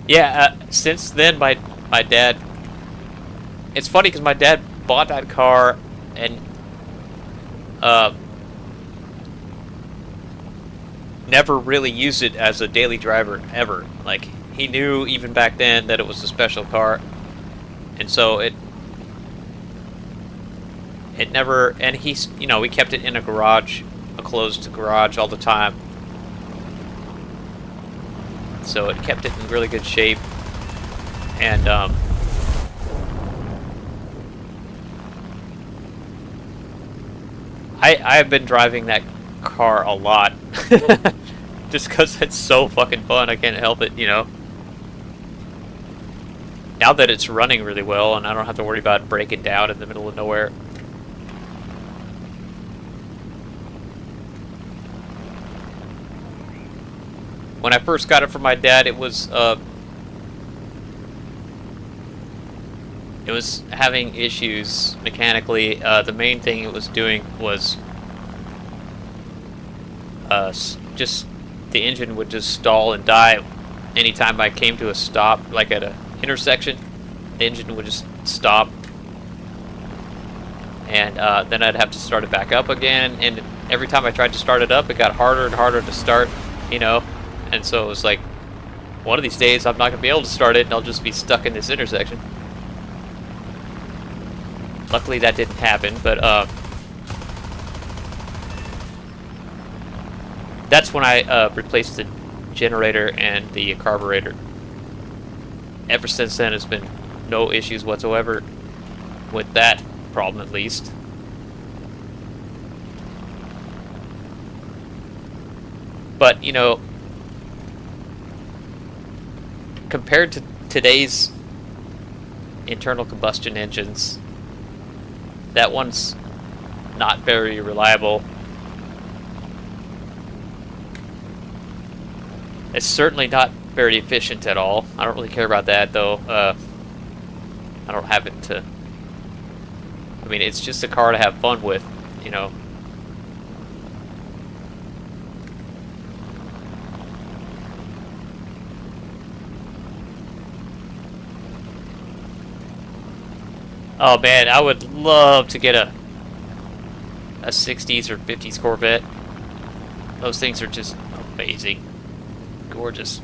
Yeah, since then my dad, it's funny because my dad bought that car and never really used it as a daily driver ever. Like, he knew even back then that it was a special car, and so it never, and he's, you know, we kept it in a garage, a closed garage all the time. So it kept it in really good shape, and I've been driving that car a lot, just because it's so fucking fun. I can't help it, you know. Now that it's running really well, and I don't have to worry about breaking down in the middle of nowhere. When I first got it from my dad, it was having issues mechanically. The main thing it was doing was just the engine would just stall and die anytime I came to a stop, like at an intersection. The engine would just stop, and then I'd have to start it back up again. And every time I tried to start it up, it got harder and harder to start, you know. And so it was like, one of these days I'm not going to be able to start it and I'll just be stuck in this intersection. Luckily that didn't happen, but that's when I replaced the generator and the carburetor. Ever since then, there's been no issues whatsoever with that problem, at least. But, you know, compared to today's internal combustion engines, that one's not very reliable. It's certainly not very efficient at all. I don't really care about that, though. I don't have it to... I mean, it's just a car to have fun with, you know. Oh man, I would love to get a 60s or 50s Corvette. Those things are just amazing. Gorgeous.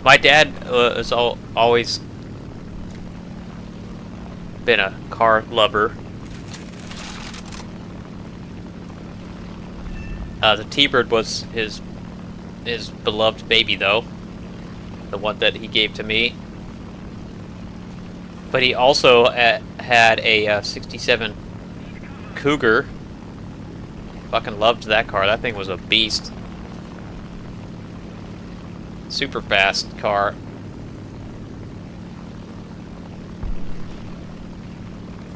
My dad has always been a car lover. The T-Bird was his beloved baby, though, the one that he gave to me. But he also had a '67 Cougar. Fucking loved that car. That thing was a beast. Super fast car.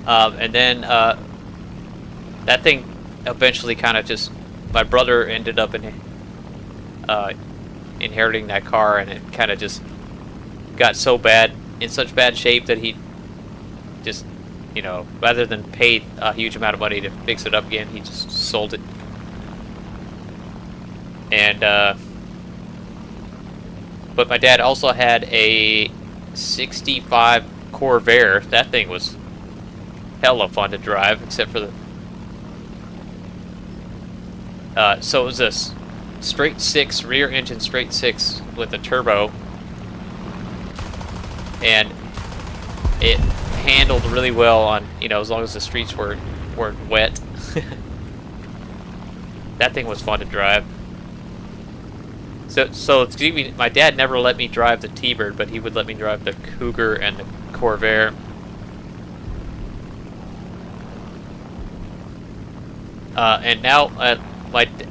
And then that thing eventually kind of just... My brother ended up inheriting that car, and it kind of just got so bad, in such bad shape, that he just, you know, rather than pay a huge amount of money to fix it up again, he just sold it. And but my dad also had a '65 Corvair. That thing was hella fun to drive, except for the... so it was a straight six, rear engine straight six with a turbo. And it handled really well on, you know, as long as the streets weren't wet. That thing was fun to drive. So excuse me, my dad never let me drive the T-Bird, but he would let me drive the Cougar and the Corvair. And now,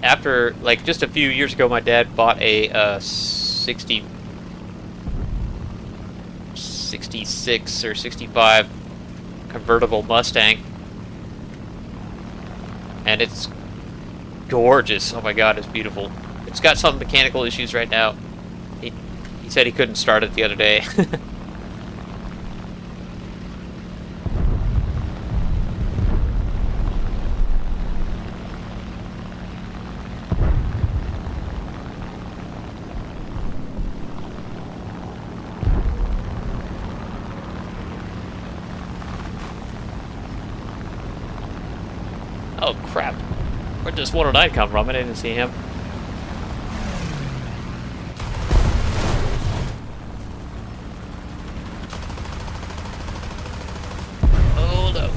after, like, just a few years ago, my dad bought a 66 or 65 convertible Mustang. And it's gorgeous. Oh my god, it's beautiful. It's got some mechanical issues right now. He said he couldn't start it the other day. Oh crap. Where'd this 109 come from? I didn't see him. Oh no.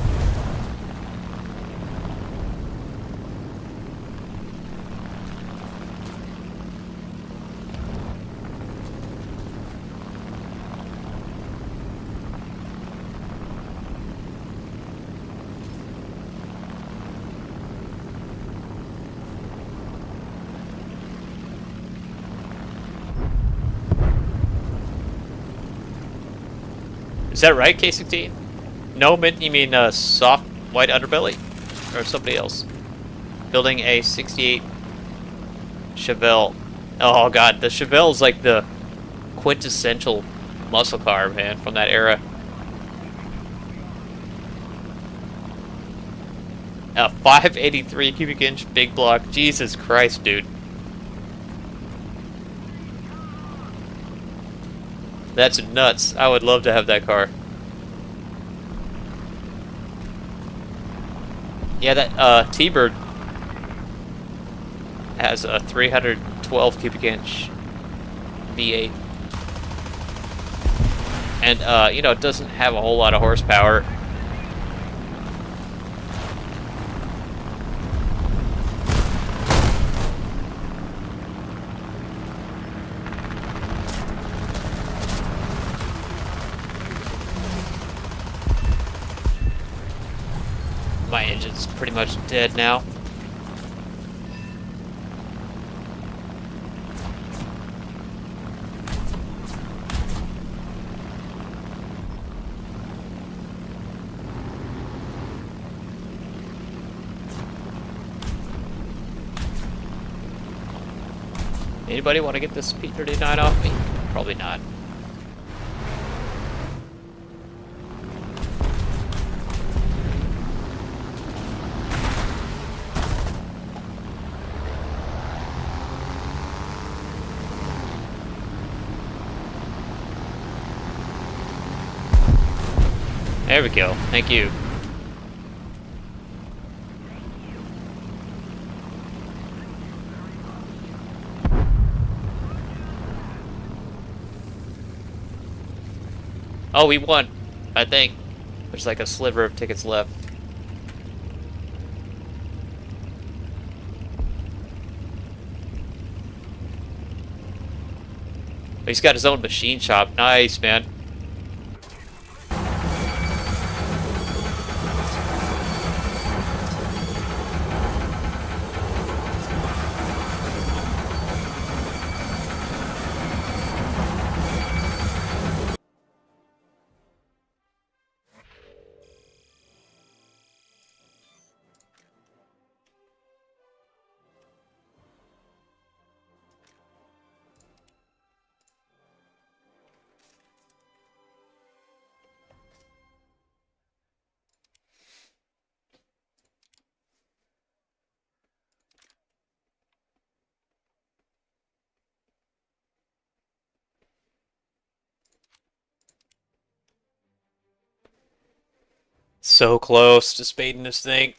Is that right, K16? No, you mean soft white underbelly? Or somebody else? Building a 68 Chevelle. Oh god, the Chevelle is like the quintessential muscle car, man, from that era. 583 cubic inch big block. Jesus Christ, dude. That's nuts. I would love to have that car. Yeah, that T-Bird has a 312 cubic inch V8. And, you know, it doesn't have a whole lot of horsepower. is pretty much dead now. Anybody want to get this P-39 off me? Probably not. There we go. Thank you. Oh, we won, I think. There's like a sliver of tickets left. He's got his own machine shop. Nice, man. So close to spading this thing.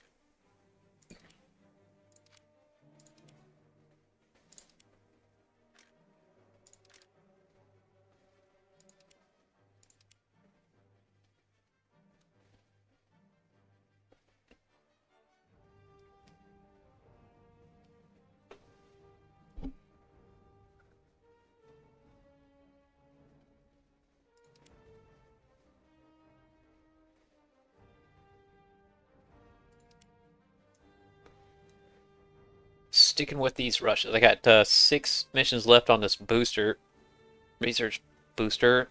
Sticking with these rushes. I got 6 missions left on this booster, research booster.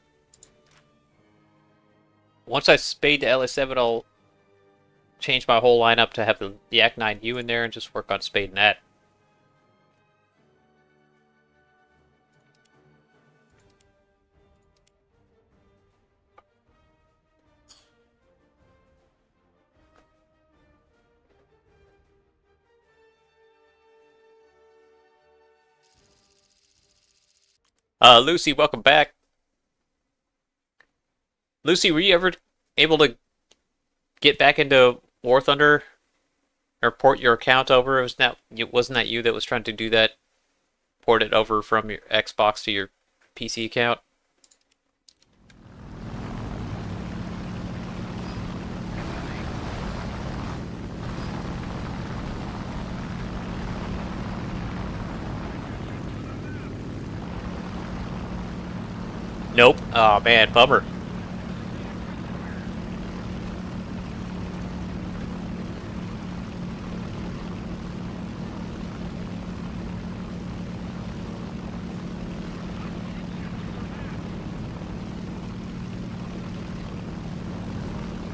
Once I spade the LS7, I'll change my whole lineup to have the Yak-9U in there and just work on spading that. Lucy, welcome back. Lucy, were you ever able to get back into WarThunder or port your account over? Wasn't that you that was trying to do that? Port it over from your Xbox to your PC account? Nope. Oh man, bummer.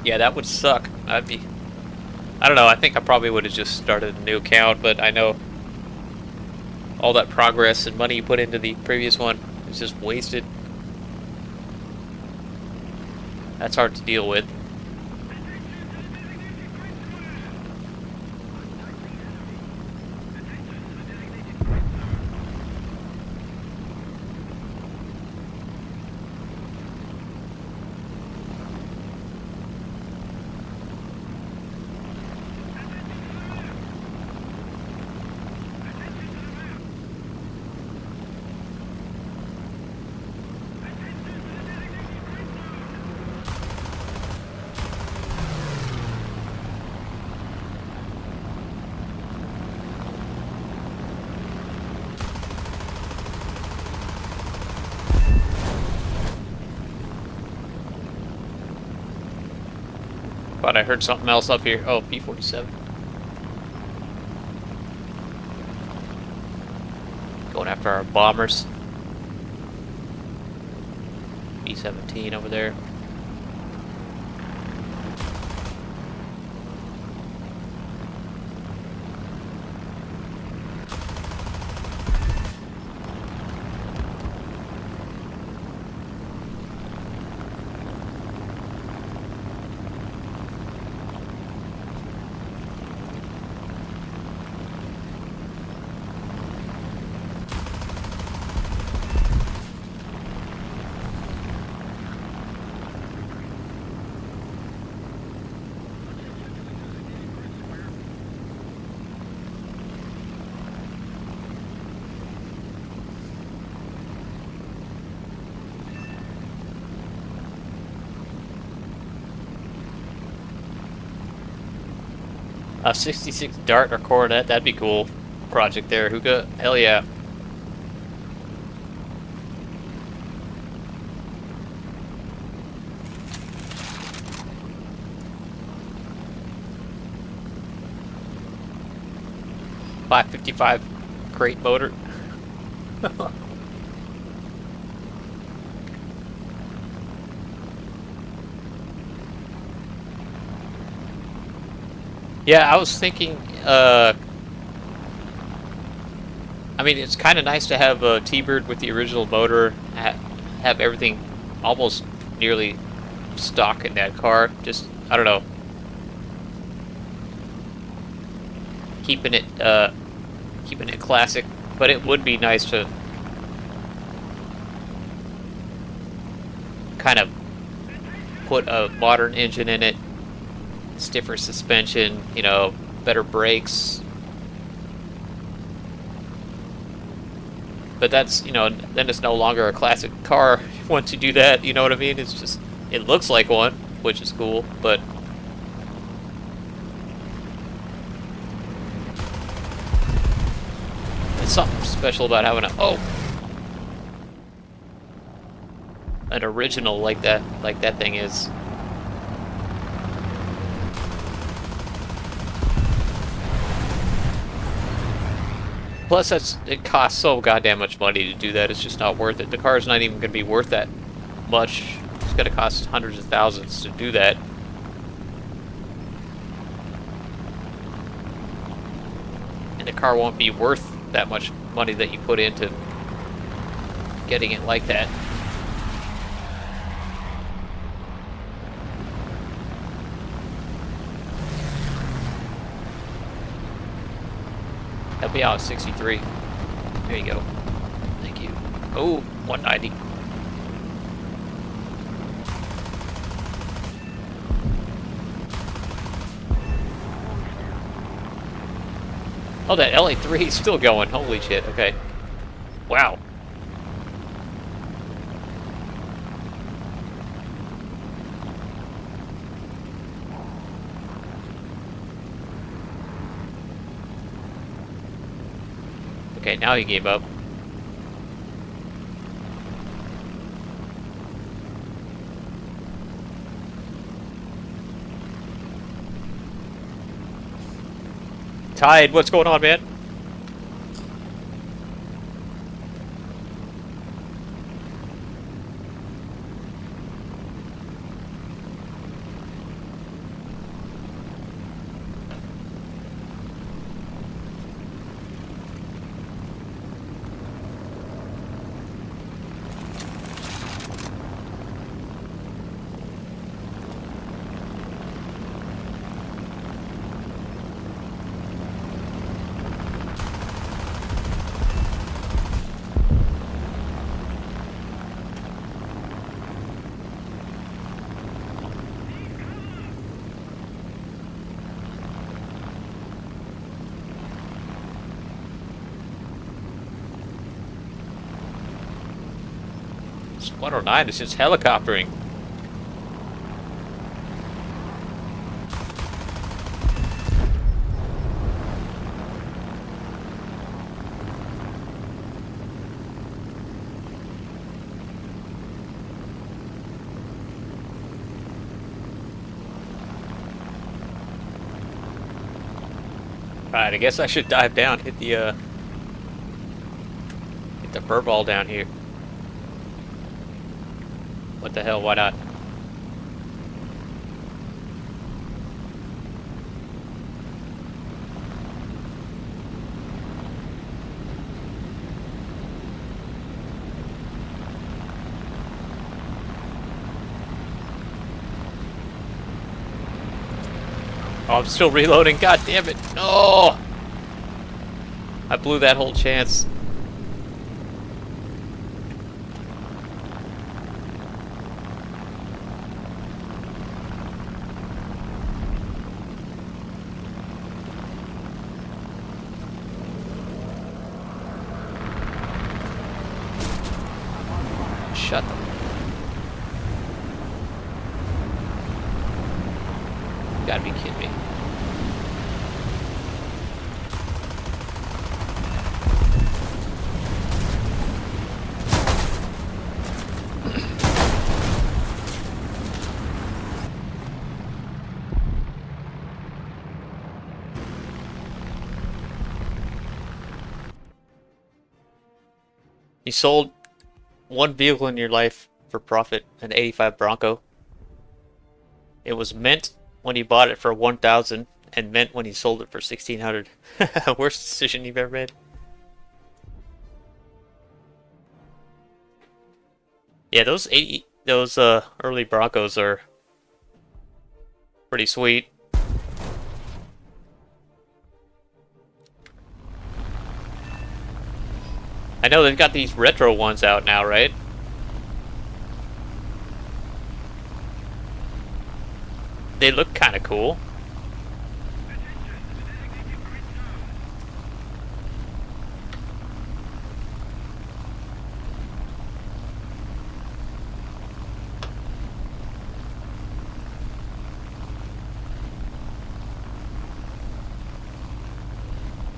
Yeah, that would suck. I don't know, I think I probably would have just started a new account, but I know all that progress and money you put into the previous one is just wasted. That's hard to deal with. Thought I heard something else up here. Oh, P-47. Going after our bombers. B-17 over there. A 66 Dart or Coronet, that'd be cool. Project there, Hookah. Hell yeah. .555 crate motor. Yeah, I was thinking, I mean, it's kind of nice to have a T-Bird with the original motor, have everything almost nearly stock in that car. Just, I don't know, keeping it classic. But it would be nice to kind of put a modern engine in it. Stiffer suspension, you know, better brakes. But that's, you know, then it's no longer a classic car once you do that, you know what I mean? It's just, it looks like one, which is cool, but it's something special about having an original like that thing is. Plus, it costs so goddamn much money to do that. It's just not worth it. The car's not even going to be worth that much. It's going to cost hundreds of thousands to do that. And the car won't be worth that much money that you put into getting it like that. Help me out, 63. There you go. Thank you. Oh, 190. Oh, that LA3 is still going. Holy shit. Okay. Wow. Okay, now he gave up. Tide, what's going on, man? It's 109, it's just helicoptering. Alright, I guess I should dive down, hit the fur ball down here. What the hell, why not? Oh, I'm still reloading, god damn it. No! I blew that whole chance. Shut the... You gotta be kidding me. You sold one vehicle in your life for profit, an 85 Bronco. It was mint when you bought it for 1,000 and mint when you sold it for 1,600. Worst decision you've ever made. Yeah, those early Broncos are pretty sweet. I know they've got these retro ones out now, right? They look kind of cool.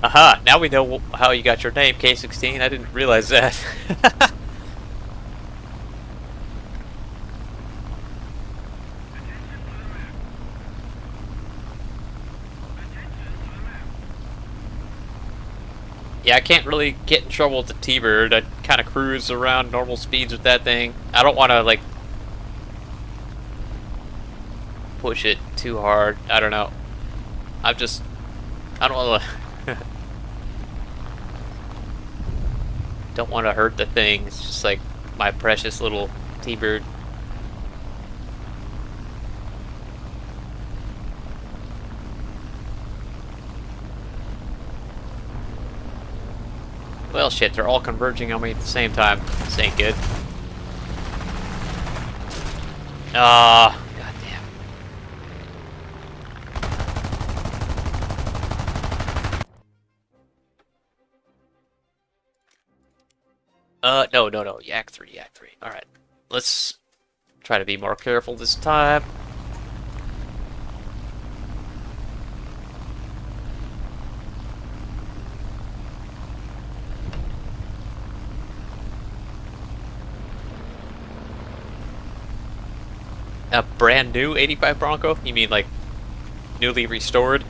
Aha, now we know how you got your name, K16. I didn't realize that. Yeah, I can't really get in trouble with the T-Bird. I kind of cruise around normal speeds with that thing. I don't want to, like, push it too hard. I don't know. I don't want to... don't want to hurt the thing. It's just like my precious little T-Bird. Well, shit, they're all converging on me at the same time. This ain't good. Ah, goddamn. No. Yak 3. Alright. Let's try to be more careful this time. A brand new 85 Bronco? You mean like newly restored?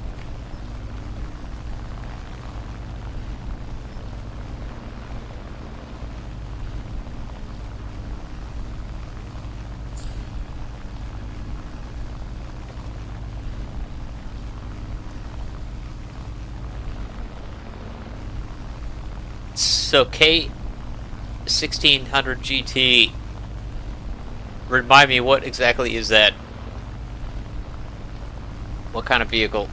So K1600 GT, remind me, what exactly is that? What kind of vehicle?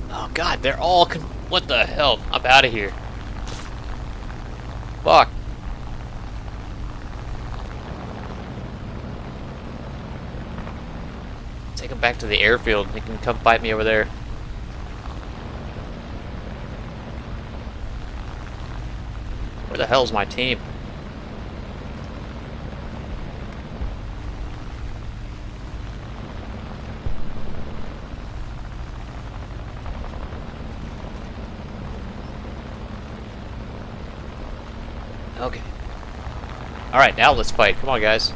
Oh god, they're all what the hell? I'm out of here. Fuck. Take them back to the airfield. They can come fight me over there. Where the hell's my team? Okay. Alright, now let's fight. Come on, guys.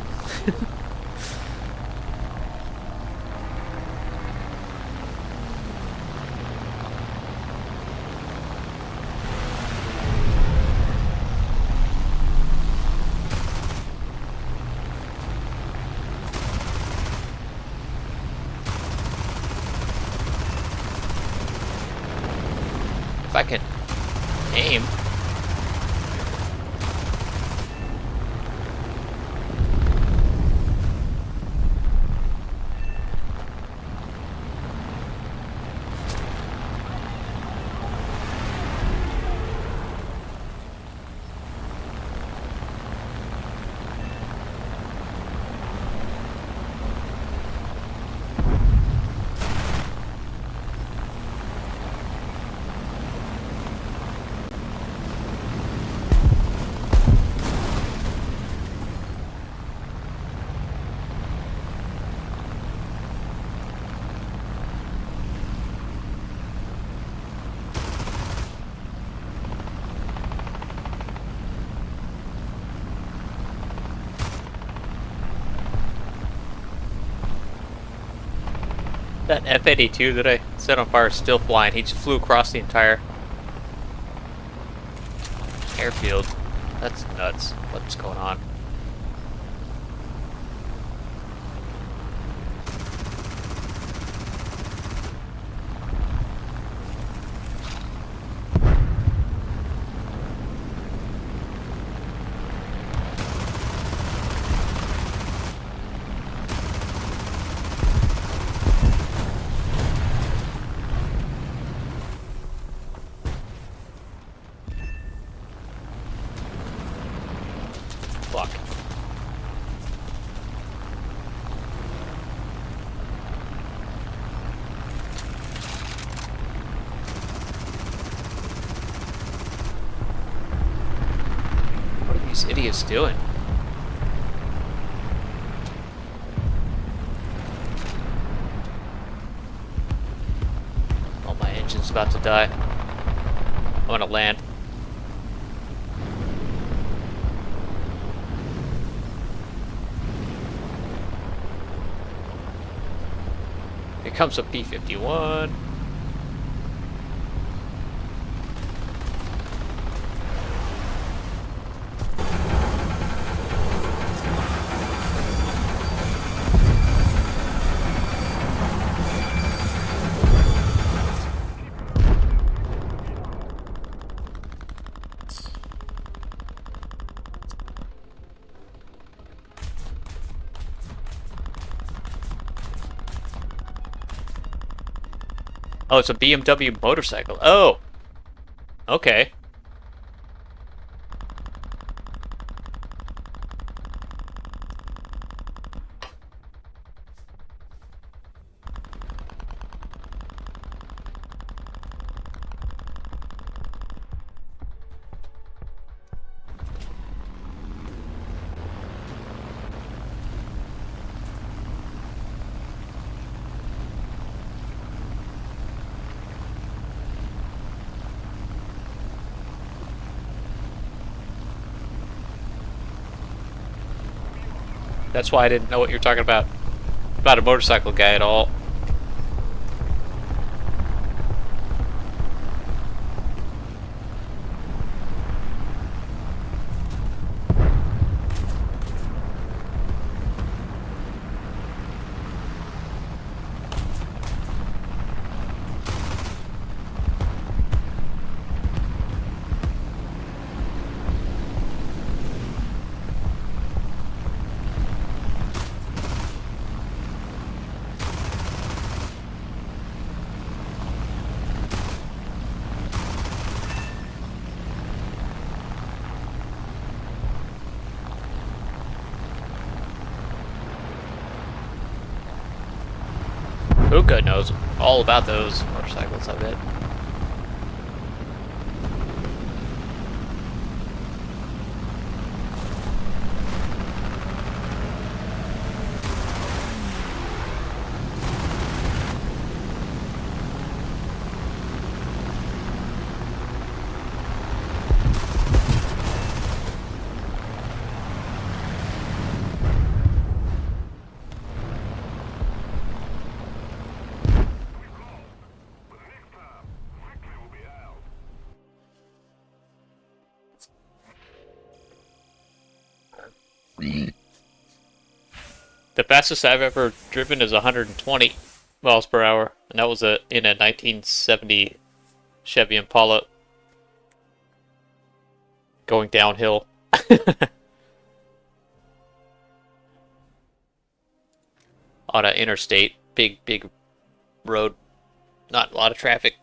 If I can aim. That F-82 that I set on fire is still flying. He just flew across the entire airfield. That's nuts. What's going on? Fuck. What are these idiots doing? Oh, my engine's about to die. I'm gonna land. Here comes a P-51. Oh, it's a BMW motorcycle. Oh! Okay. That's why I didn't know what you're talking about a motorcycle guy at all. Puka knows all about those motorcycles, I bet. The fastest I've ever driven is 120 miles per hour, and that was in a 1970 Chevy Impala going downhill. On an interstate, big road, not a lot of traffic.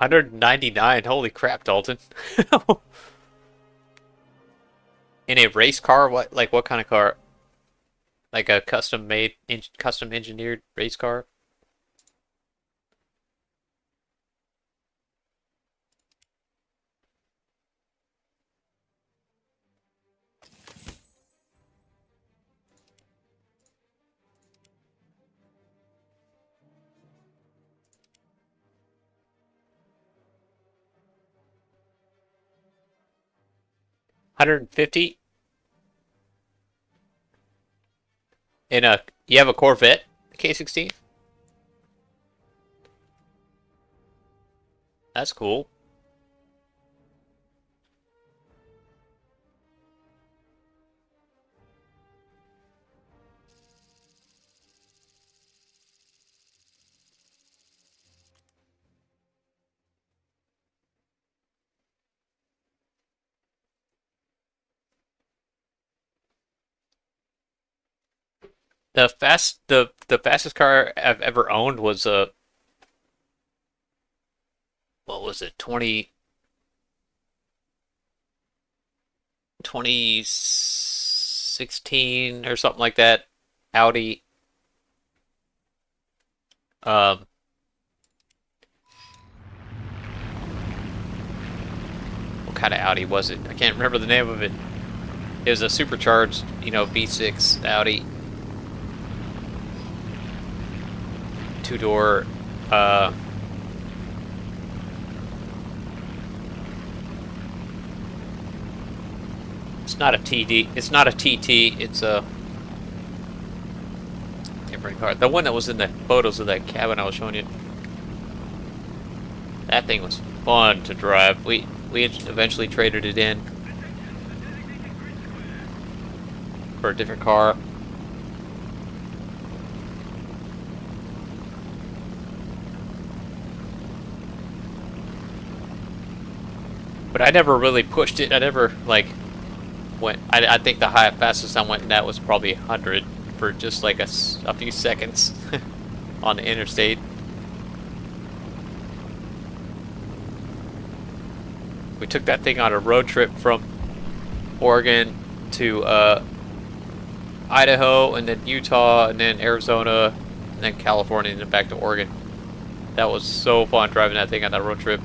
$199. Holy crap, Dalton. In a race car? What kind of car? Like a custom made, custom engineered race car? $150? You have a Corvette K16? That's cool. The fastest car I've ever owned was a what was it, 2016 or something like that. Audi. Um, what kind of Audi was it? I can't remember the name of it. It was a supercharged, V6 Audi. Two-door, it's not a TD, it's not a TT, it's a different car. The one that was in the photos of that cabin I was showing you. That thing was fun to drive. We eventually traded it in for a different car. But I never really pushed it. I never, went... I think the fastest I went in that was probably 100 for just, a few seconds on the interstate. We took that thing on a road trip from Oregon to, Idaho, and then Utah, and then Arizona, and then California, and then back to Oregon. That was so fun driving that thing on that road trip.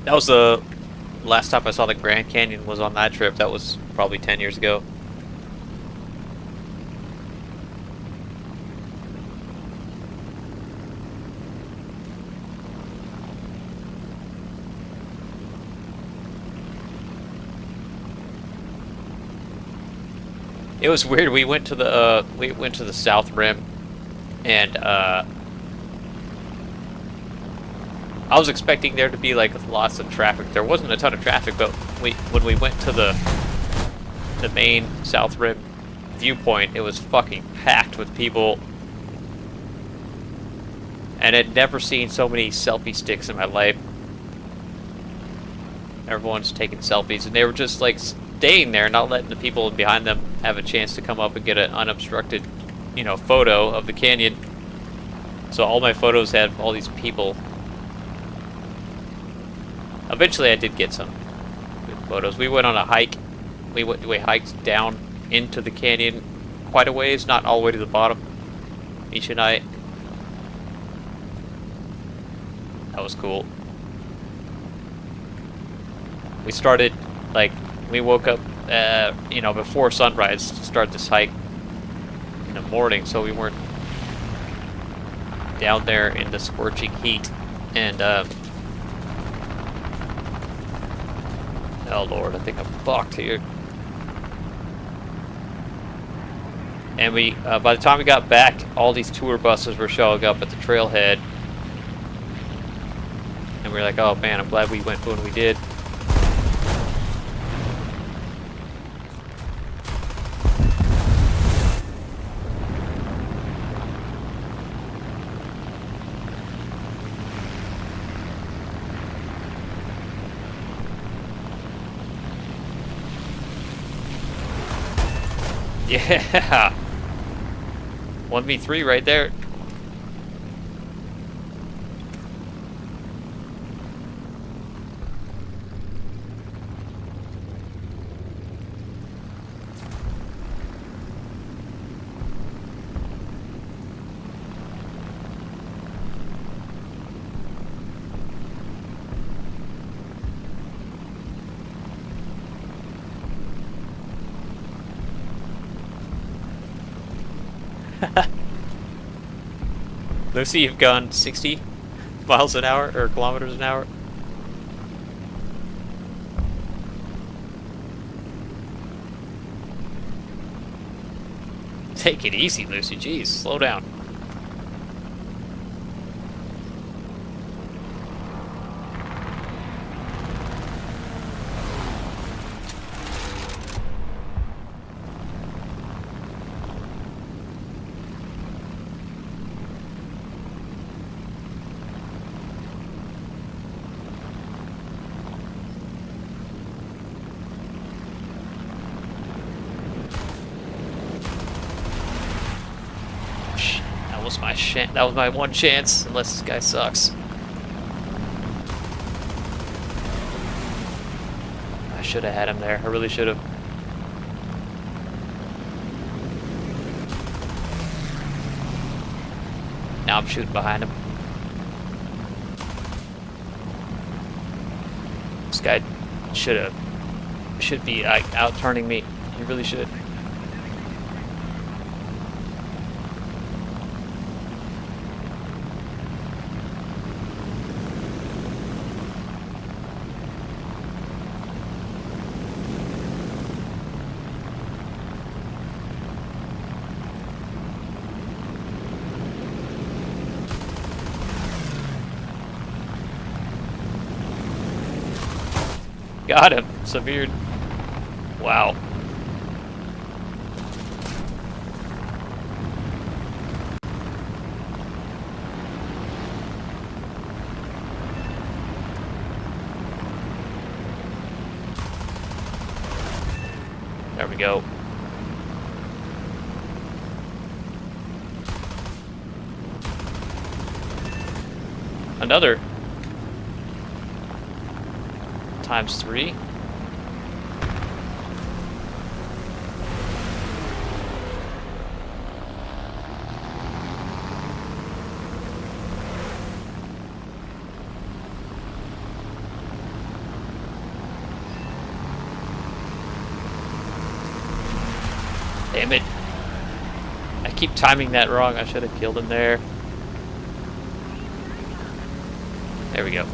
That was the last time I saw the Grand Canyon was on that trip. That was probably 10 years ago. It was weird. We went to the South Rim, and I was expecting there to be lots of traffic. There wasn't a ton of traffic, but when we went to the main South Rim viewpoint, it was fucking packed with people. And I'd never seen so many selfie sticks in my life. Everyone's taking selfies, and they were just staying there, not letting the people behind them have a chance to come up and get an unobstructed, photo of the canyon. So all my photos had all these people. Eventually I did get some good photos. We went on a hike. We hiked down into the canyon quite a ways, not all the way to the bottom each night. That was cool. We started, like, we woke up, you know, before sunrise to start this hike in the morning, so we weren't down there in the scorching heat. And, oh Lord, I think I'm fucked here. And we, by the time we got back, all these tour buses were showing up at the trailhead. And we were like, oh man, I'm glad we went when we did. Yeah! 1v3 right there. Lucy, you've gone 60 miles an hour, or kilometers an hour. Take it easy, Lucy. Jeez, slow down. That was my one chance, unless this guy sucks. I should have had him there. I really should have. Now I'm shooting behind him. This guy should be out turning me. He really should. Got him. Severe. Wow. There we go. Another. ×3. Damn it. I keep timing that wrong. I should have killed him there. There we go.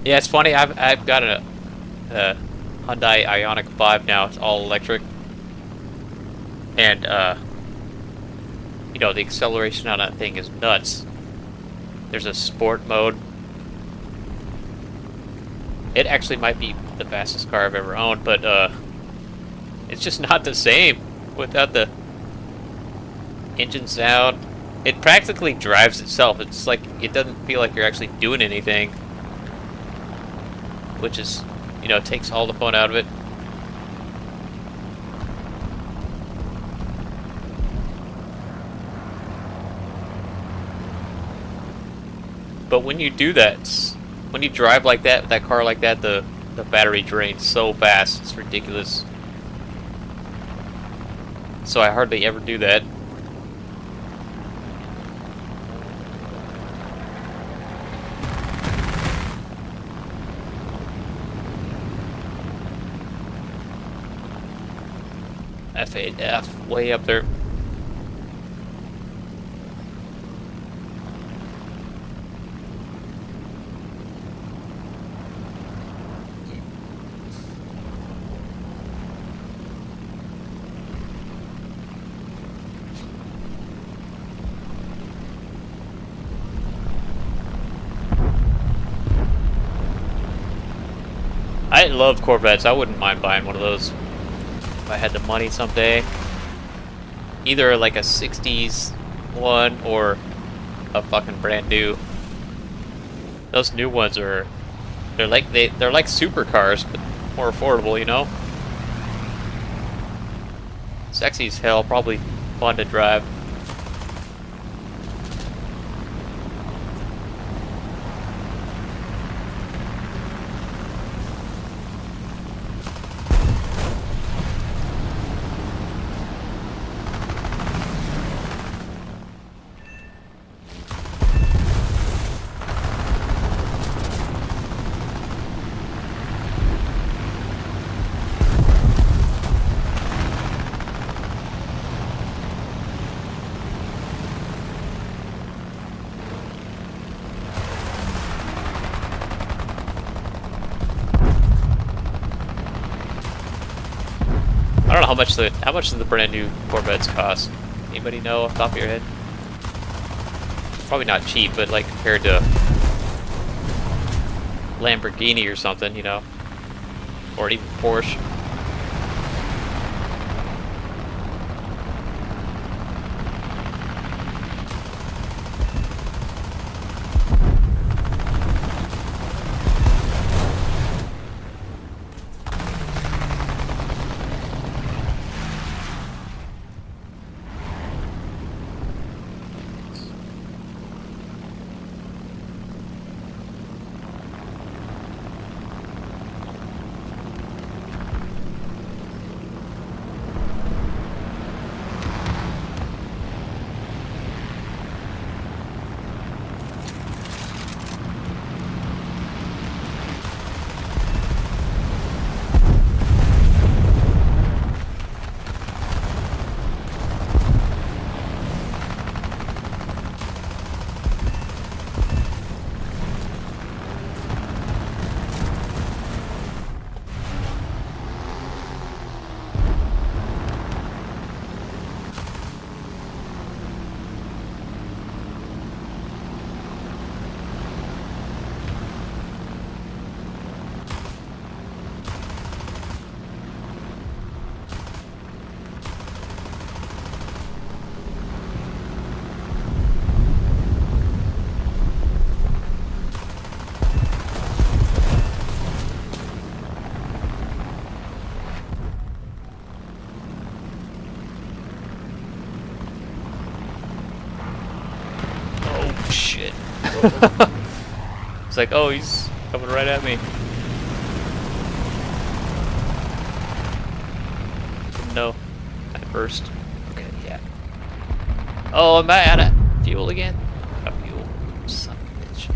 Yeah, it's funny. I've got a Hyundai Ioniq 5 now. It's all electric, and you know, the acceleration on that thing is nuts. There's a sport mode. It actually might be the fastest car I've ever owned, but It's just not the same without the engine sound. It practically drives itself. It's like it doesn't feel like you're actually doing anything, which is, you know, takes all the fun out of it. But when you do that, when you drive like that, with that car like that, the battery drains so fast, it's ridiculous. So I hardly ever do that. F8F, way up there. I love Corvettes. I wouldn't mind buying one of those if I had the money someday. Either like a 60s one or a fucking brand new. Those new ones are they're like supercars, but more affordable, you know? Sexy as hell, probably fun to drive. I don't know how much do the brand new Corvettes cost? Anybody know off the top of your head? Probably not cheap, but like compared to Lamborghini or something, you know, or even Porsche. Shit. It's like, oh, he's coming right at me. No. At first. Okay, yeah. Oh, am I out of fuel again? Out of fuel. Son of a bitch.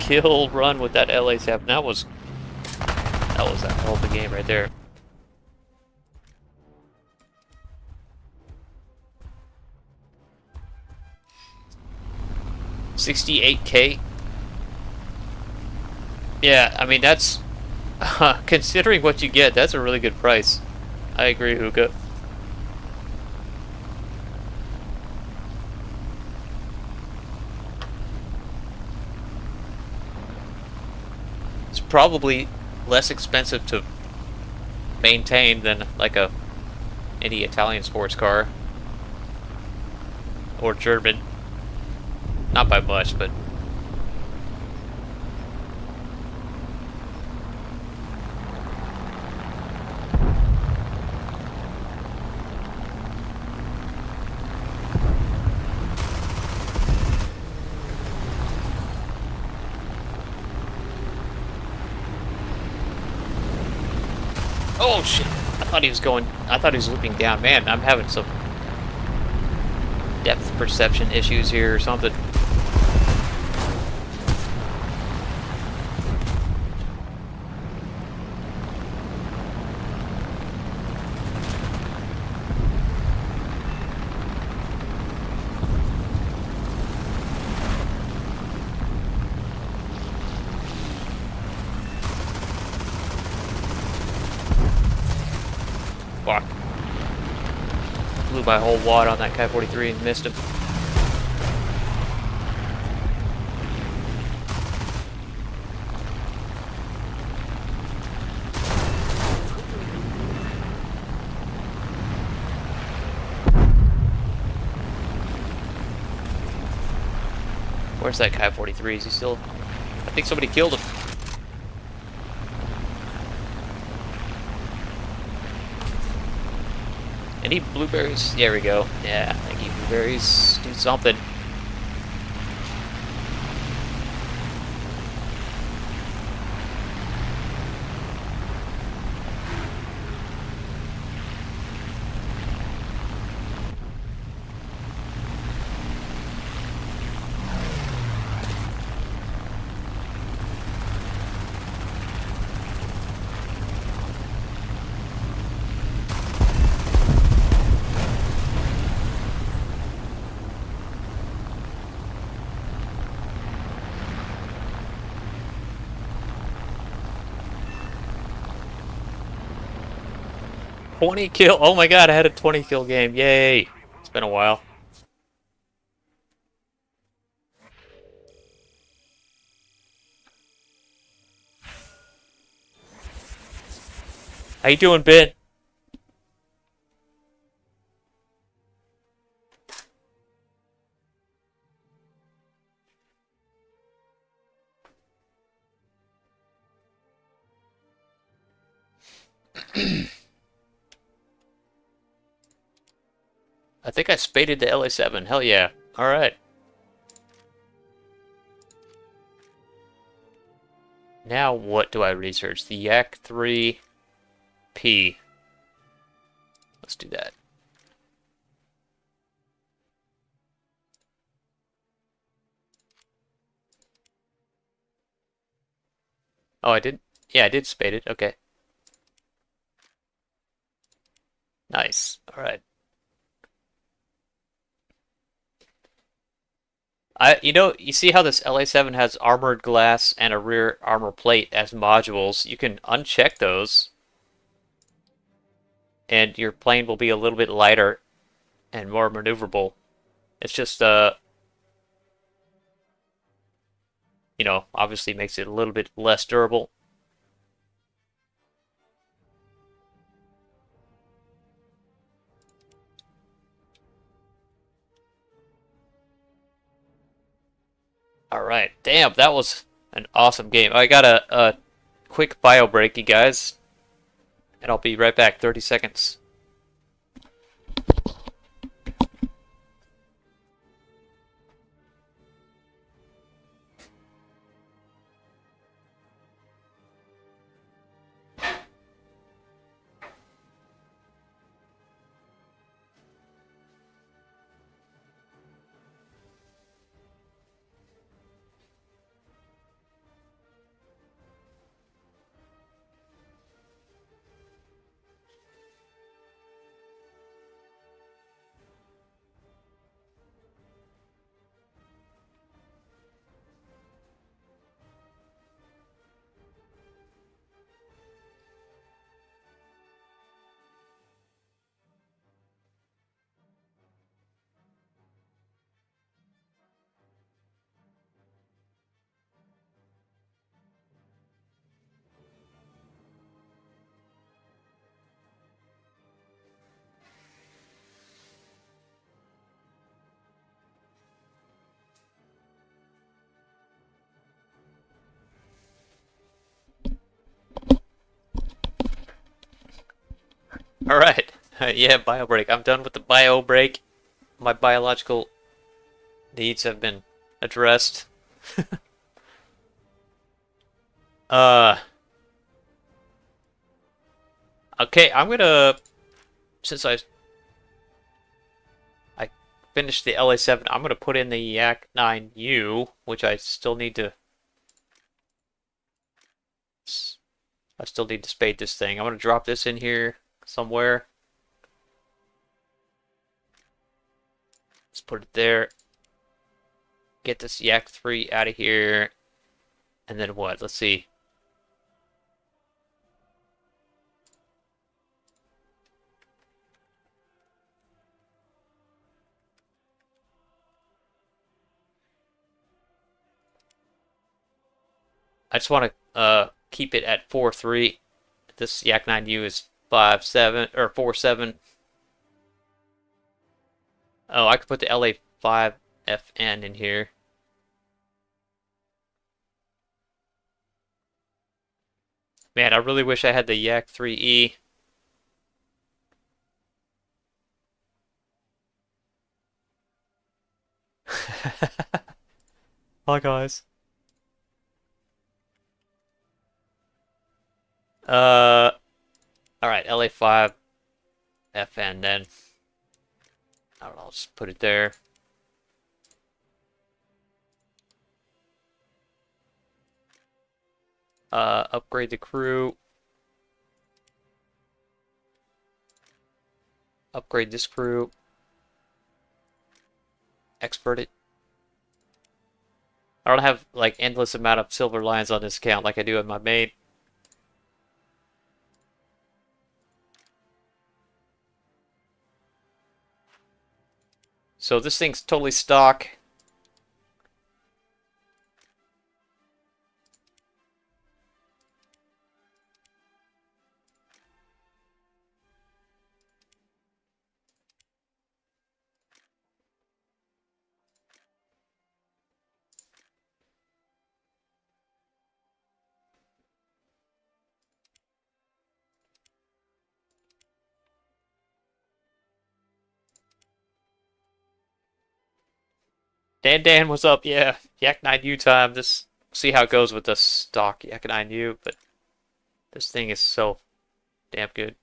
Kill run with that LA7. That was a hell of a game right there. 68K Yeah, I mean that's considering what you get, that's a really good price. I agree, Hookah. It's probably less expensive to maintain than like any Italian sports car or German. Not by much, but oh shit! I thought he was looping down. Man, I'm having some depth perception issues here or something. Fuck. Blew my whole wad on that Ki-43 and missed him. Where's that Ki-43? Is he still... I think somebody killed him. Any blueberries? There we go. Yeah, thank you, blueberries. Do something. $20 kill. Oh my god, I had a 20 kill game. Yay. It's been a while. How you doing, Ben? I think I spaded the LA7. Hell yeah. Alright. Now what do I research? The Yak 3P. Let's do that. Oh, I did? Yeah, I did spade it. Okay. Nice. Alright. You see how this LA7 has armored glass and a rear armor plate as modules? You can uncheck those, and your plane will be a little bit lighter and more maneuverable. It's just, obviously makes it a little bit less durable. All right, damn, that was an awesome game. I got a quick bio break, you guys, and I'll be right back. 30 seconds. All right. Yeah, bio break. I'm done with the bio break. My biological needs have been addressed. Uh, okay, I'm gonna since I finished the LA7, I'm gonna put in the Yak 9U, which I still need to spade this thing. I'm gonna drop this in here somewhere. Let's put it there. Get this Yak 3 out of here. And then what? Let's see. I just want to keep it at 4.3. This Yak 9U is 5.7 or 4.7. Oh, I could put the LA5FN in here. Man, I really wish I had the Yak 3E. Hi guys. Uh, all right, LA5FN then. I don't know, I'll just put it there. Upgrade the crew. Upgrade this crew. Expert it. I don't have like endless amount of silver lions on this account like I do in my main. So this thing's totally stock. Dan, what's up? Yeah, Yak 9U time. This see how it goes with the stock Yak 9U, but this thing is so damn good.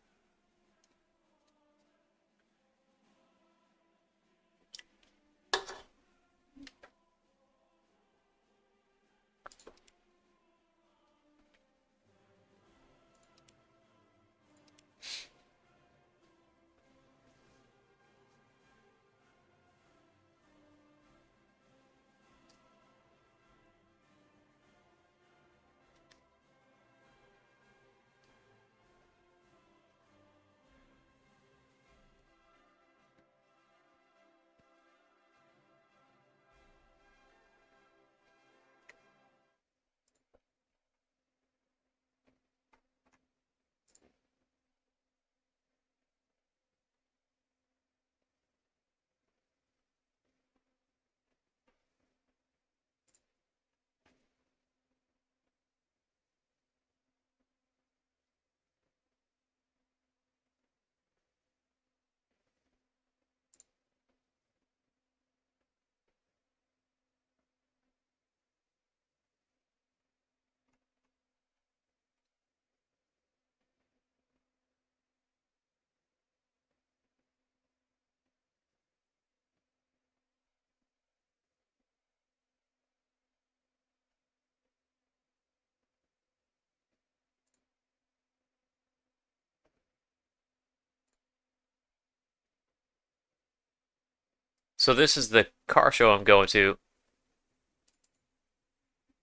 So this is the car show I'm going to.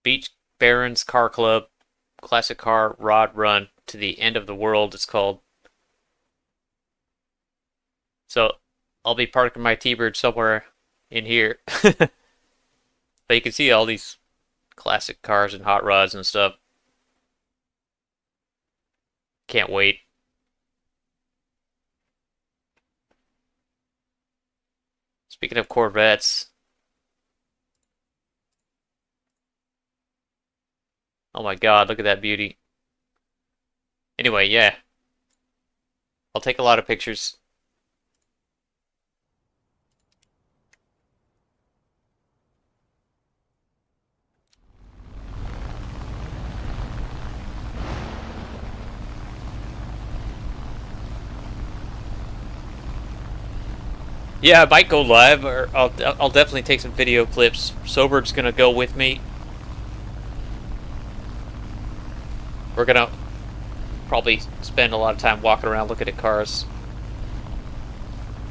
Beach Barons Car Club, classic car rod run to the end of the world. It's called. So I'll be parking my T-Bird somewhere in here, but you can see all these classic cars and hot rods and stuff. Can't wait. Speaking of Corvettes, oh my God, look at that beauty. Anyway, yeah. I'll take a lot of pictures. Yeah, I might go live, or I'll definitely take some video clips. Sober's gonna go with me. We're gonna probably spend a lot of time walking around looking at cars.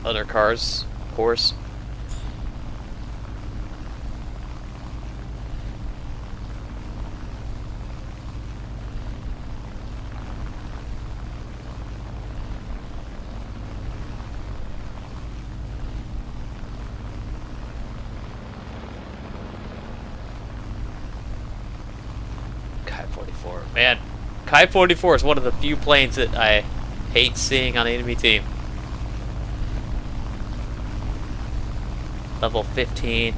Other cars, of course. Kai-44. Man, Kai-44 is one of the few planes that I hate seeing on the enemy team. Level 15.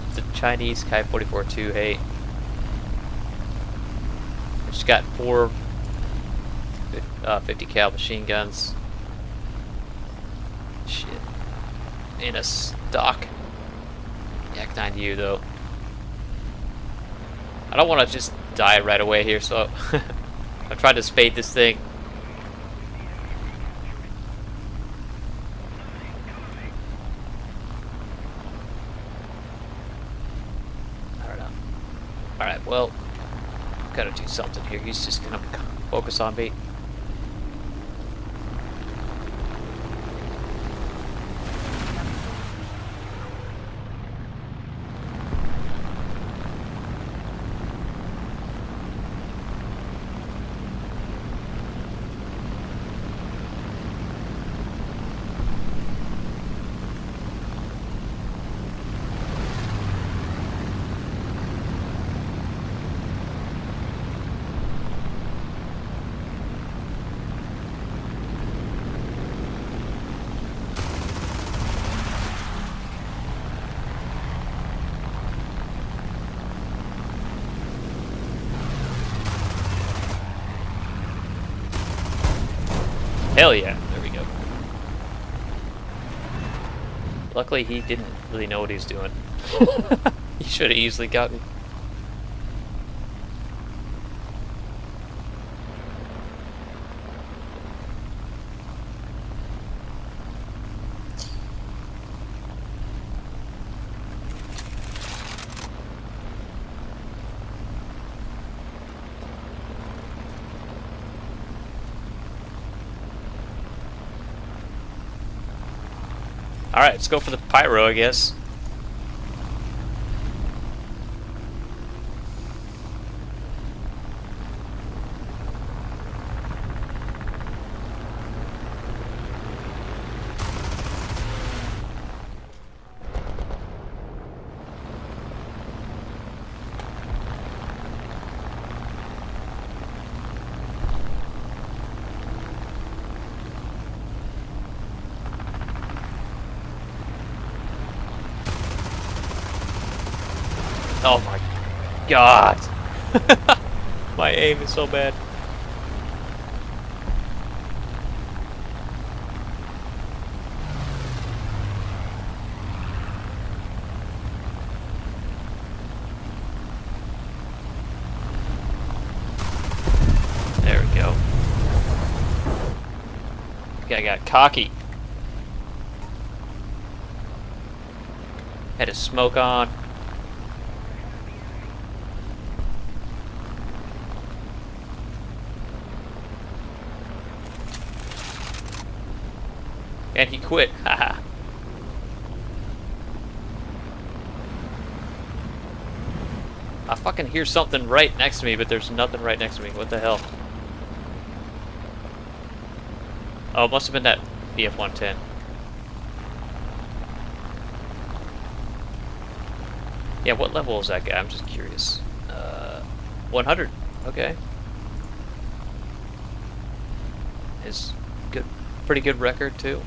It's a Chinese Kai-44 2-8. It's got 4 50 cal machine guns. Shit. In a stock Yak-9U though. I don't want to just die right away here, so I'm trying to spade this thing. Alright, well, gotta do something here. He's just gonna focus on me. Hell yeah, there we go. Luckily he didn't really know what he was doing. He should have easily got me. Alright, let's go for the pyro, I guess. Oh my god. My aim is so bad. There we go. Guy got cocky. Had his smoke on. And he quit. Haha. I fucking hear something right next to me, but there's nothing right next to me. What the hell? Oh, it must have been that BF-110. Yeah, what level is that guy? I'm just curious. 100. Okay. His good, pretty good record too.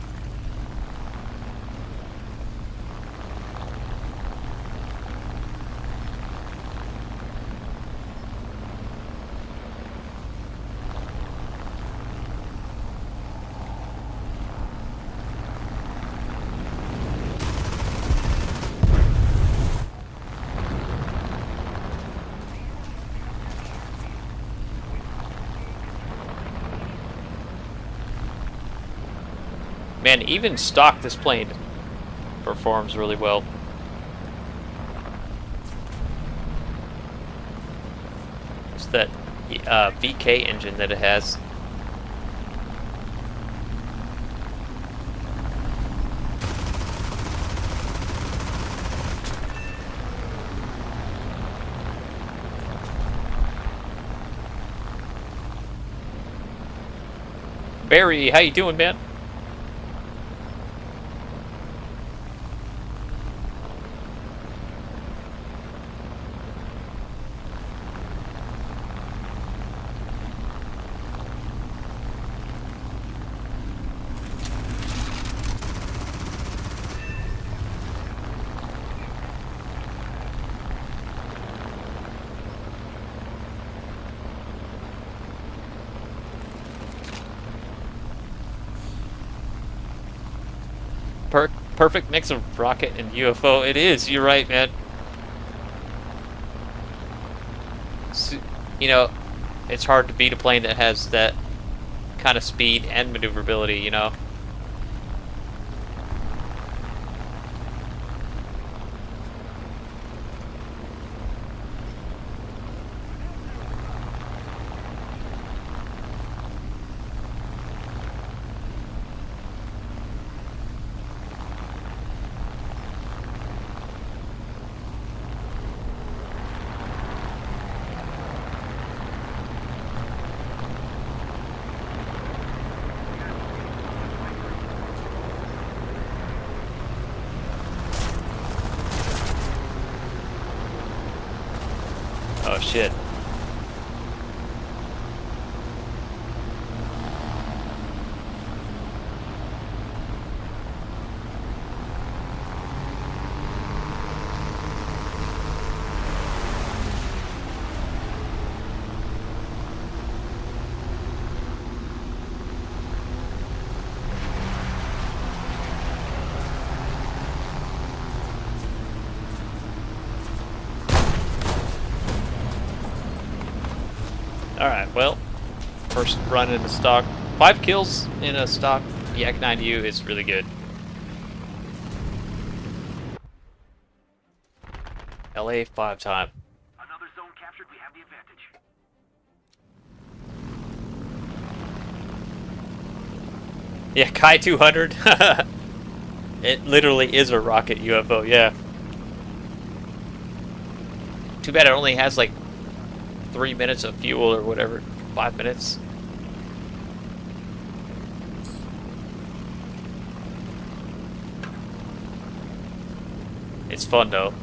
Man, even stock this plane performs really well. It's that VK engine that it has. Barry, how you doing, man? Perfect mix of rocket and UFO. It is. You're right, man. So, you know, it's hard to beat a plane that has that kind of speed and maneuverability, you know. Oh shit. Alright, well, first run in the stock. 5 kills in a stock Yak 9U is really good. LA 5 time. Another zone captured, we have the advantage. Yeah, Kai 200. It literally is a rocket UFO, yeah. Too bad it only has like 3 minutes of fuel or whatever. 5 minutes. It's fun though.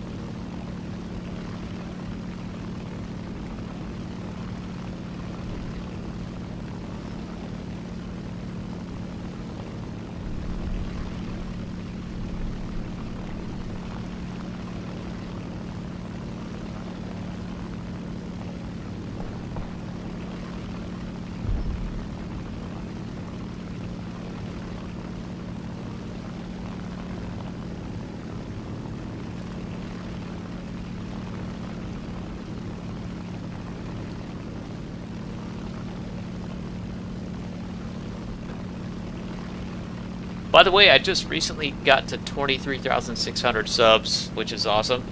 By the way, I just recently got to 23,600 subs, which is awesome.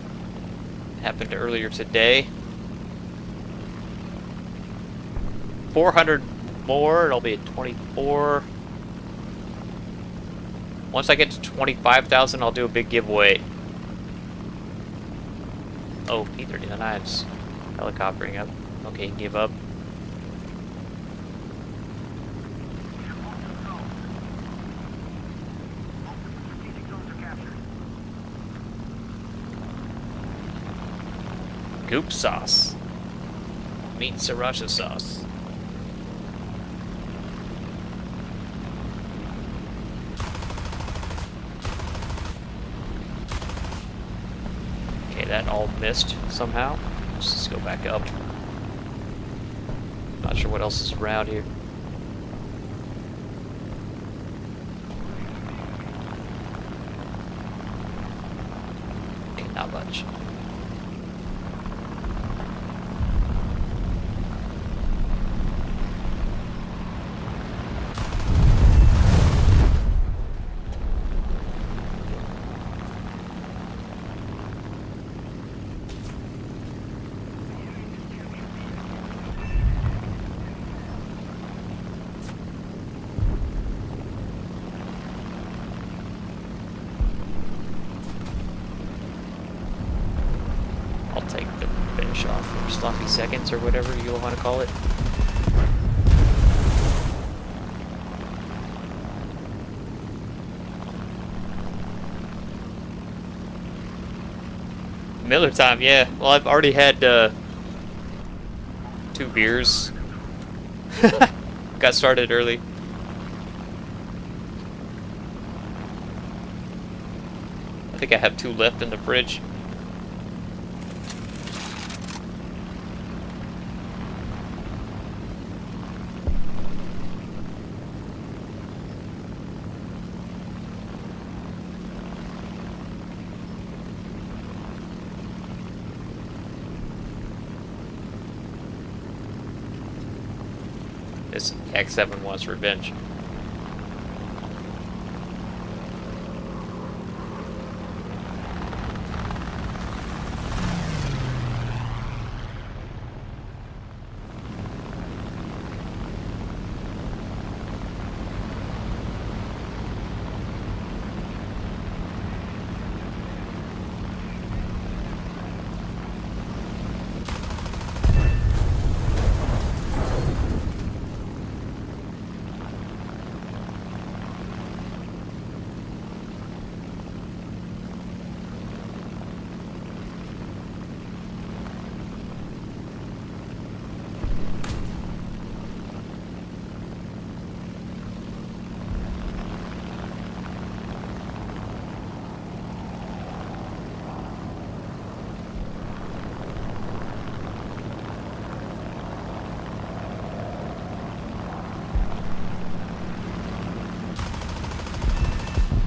Happened earlier today. 400 more, and I'll be at 24. Once I get to 25,000, I'll do a big giveaway. Oh, P-39's helicoptering up. Okay, give up. Goop sauce. Meat sriracha sauce. Okay, that all missed somehow. Let's just go back up. Not sure what else is around here. Okay, not much. sloppy seconds or whatever you want to call it. Miller time, yeah. Well, I've already had 2 beers. Got started early. I think I have 2 left in the fridge. This X7 wants revenge.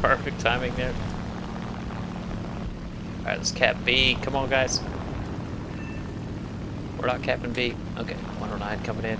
Perfect timing there. Alright, let's cap B. Come on, guys. We're not capping B. Okay, 109 coming in.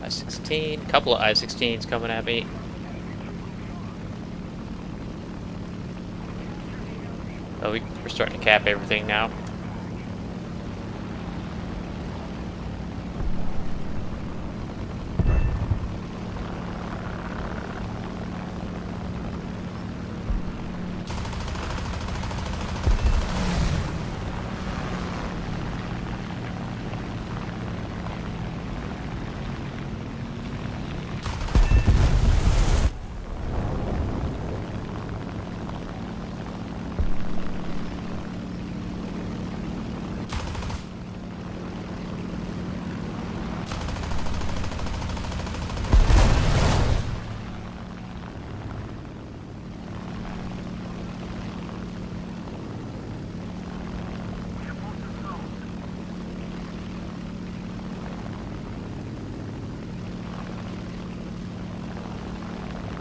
I-16, couple of I-16s coming at me. Oh, we're starting to cap everything now.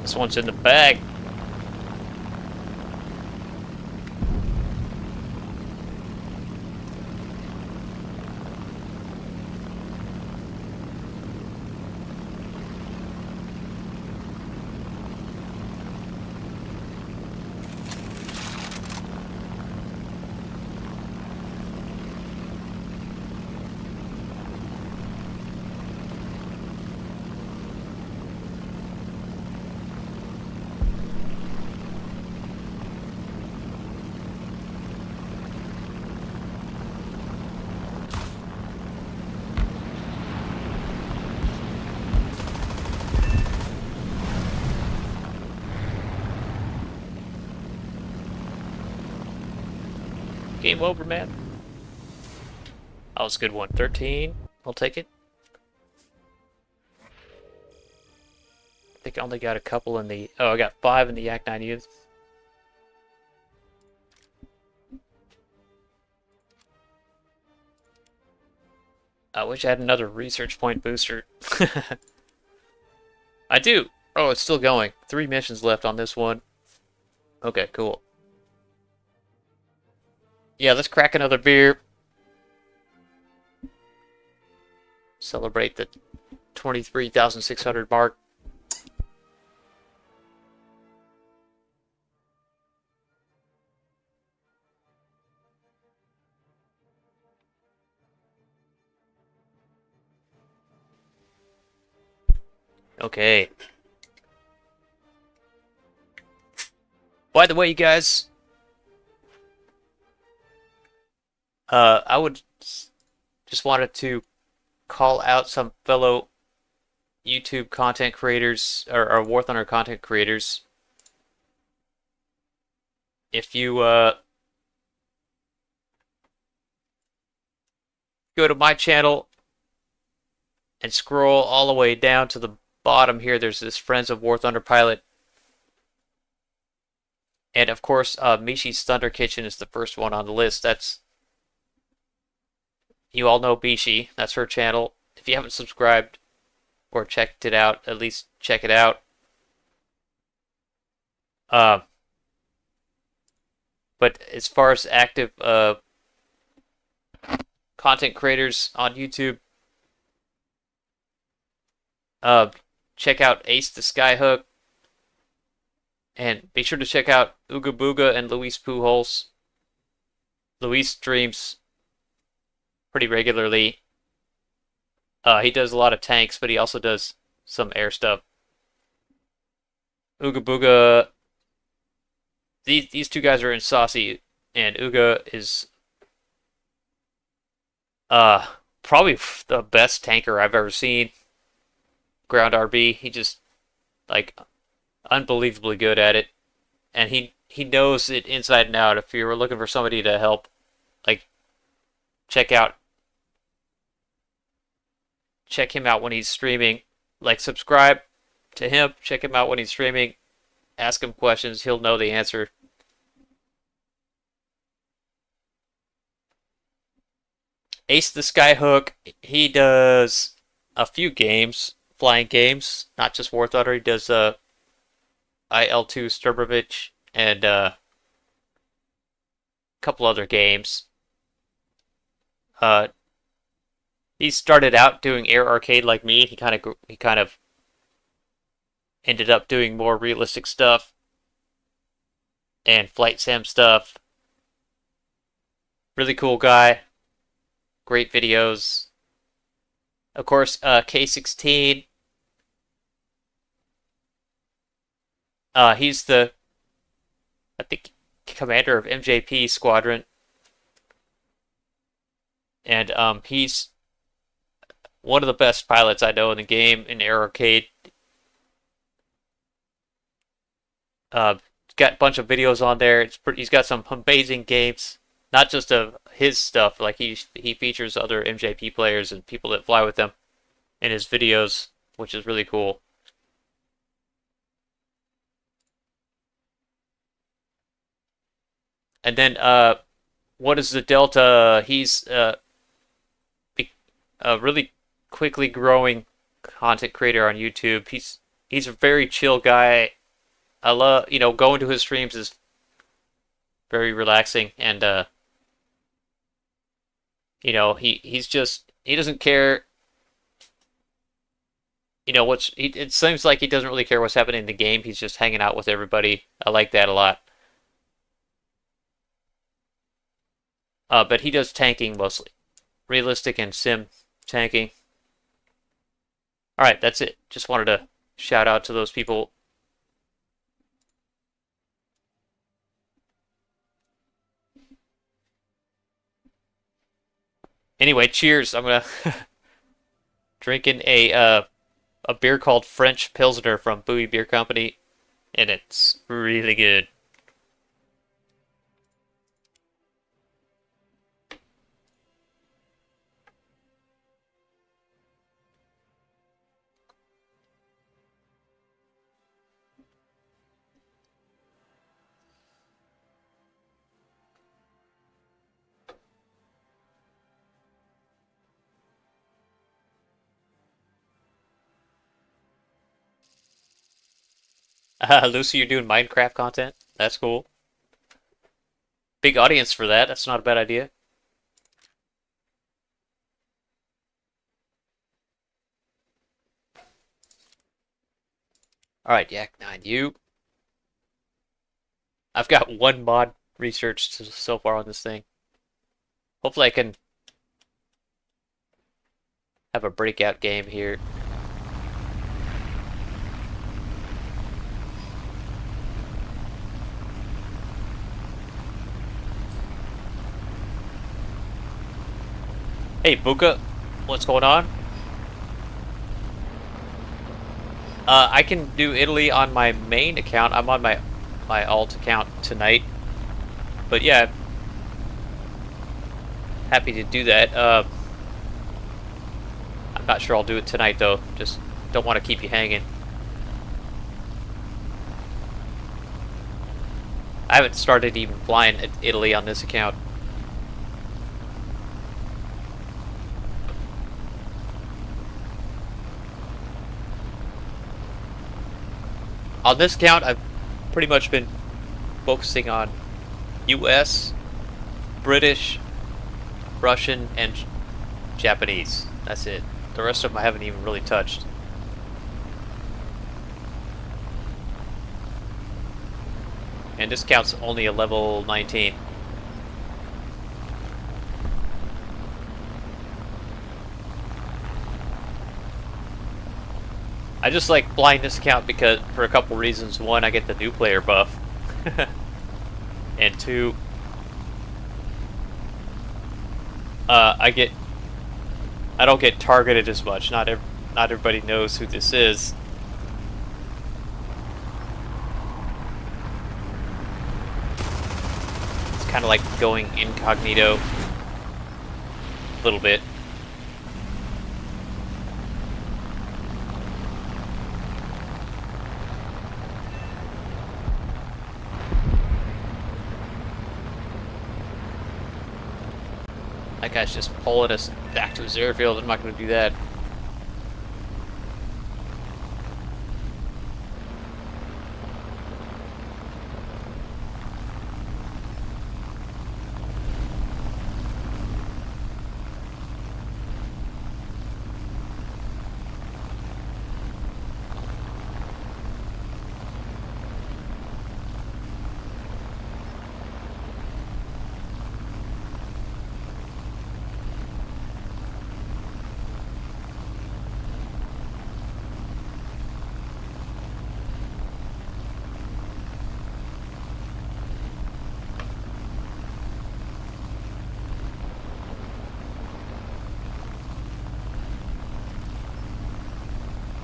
This one's in the bag. Game over, man. That was a good one. 13. I'll take it. think I only got a couple in the... Oh, I got 5 in the Yak 9 youth. I wish I had another research point booster. I do! Oh, it's still going. 3 missions left on this one. Okay, cool. Yeah, let's crack another beer. Celebrate the 23,600 mark. Okay. By the way, you guys, I would just wanted to call out some fellow YouTube content creators or WarThunder content creators. If you go to my channel and scroll all the way down to the bottom here, there's this Friends of WarThunder pilot. And of course, Mishi's Thunder Kitchen is the first one on the list. That's, you all know Mishi. That's her channel. If you haven't subscribed or checked it out, at least check it out. But as far as active content creators on YouTube, check out Ace the Skyhook. And be sure to check out Ooga Booga and Luis Pujols. Luis streams pretty regularly. He does a lot of tanks, but he also does some air stuff. Ooga Booga, these two guys are in Saucy, and Ooga is probably the best tanker I've ever seen. Ground RB, he just like unbelievably good at it, and he knows it inside and out. If you were looking for somebody to help, like check him out when he's streaming. Like subscribe to him, check him out when he's streaming, ask him questions, he'll know the answer. Ace the Skyhook, he does a few games, flying games, not just WarThunder. He does IL2 Sturbovich and a couple other games. He started out doing air arcade like me. He kind of ended up doing more realistic stuff and flight sim stuff. Really cool guy. Great videos. Of course, K16. He's the, I think, commander of MJP Squadron. And he's one of the best pilots I know in the game in Air Arcade. Got a bunch of videos on there. He's got some amazing games, not just of his stuff. Like he features other MJP players and people that fly with him in his videos, which is really cool. And then what is the Delta? He's a really quickly growing content creator on YouTube. He's a very chill guy. I love, going to his streams is very relaxing, and he's just, he doesn't care. It seems like he doesn't really care what's happening in the game. He's just hanging out with everybody. I like that a lot. But he does tanking mostly, realistic and sim tanking. All right, that's it. Just wanted to shout out to those people. Anyway, cheers. I'm gonna drinking a beer called French Pilsner from Bowie Beer Company, and it's really good. Lucy, you're doing Minecraft content? That's cool. Big audience for that. That's not a bad idea. Alright, Yak9, you. I've got one mod researched so far on this thing. Hopefully I can have a breakout game here. Hey, Buka, what's going on? I can do Italy on my main account. I'm on my alt account tonight. But yeah, happy to do that. I'm not sure I'll do it tonight though. Just don't want to keep you hanging. I haven't started even flying at Italy on this account. On this account, I've pretty much been focusing on US, British, Russian, and Japanese. That's it. The rest of them I haven't even really touched. And this account's only a level 19. I just like flying this account because for a couple reasons. One, I get the new player buff. And two, I don't get targeted as much. Not everybody knows who this is. It's kind of like going incognito a little bit. That guy's just pulling us back to his airfield. I'm not going to do that.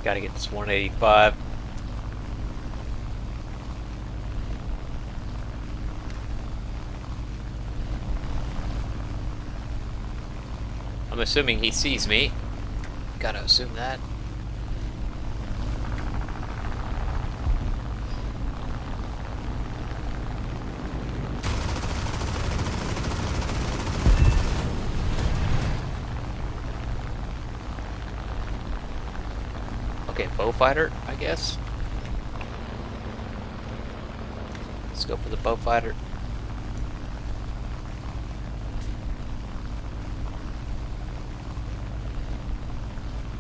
Gotta get this 185. I'm assuming he sees me. Gotta assume that. Okay, bow fighter, I guess. Let's go for the bow fighter.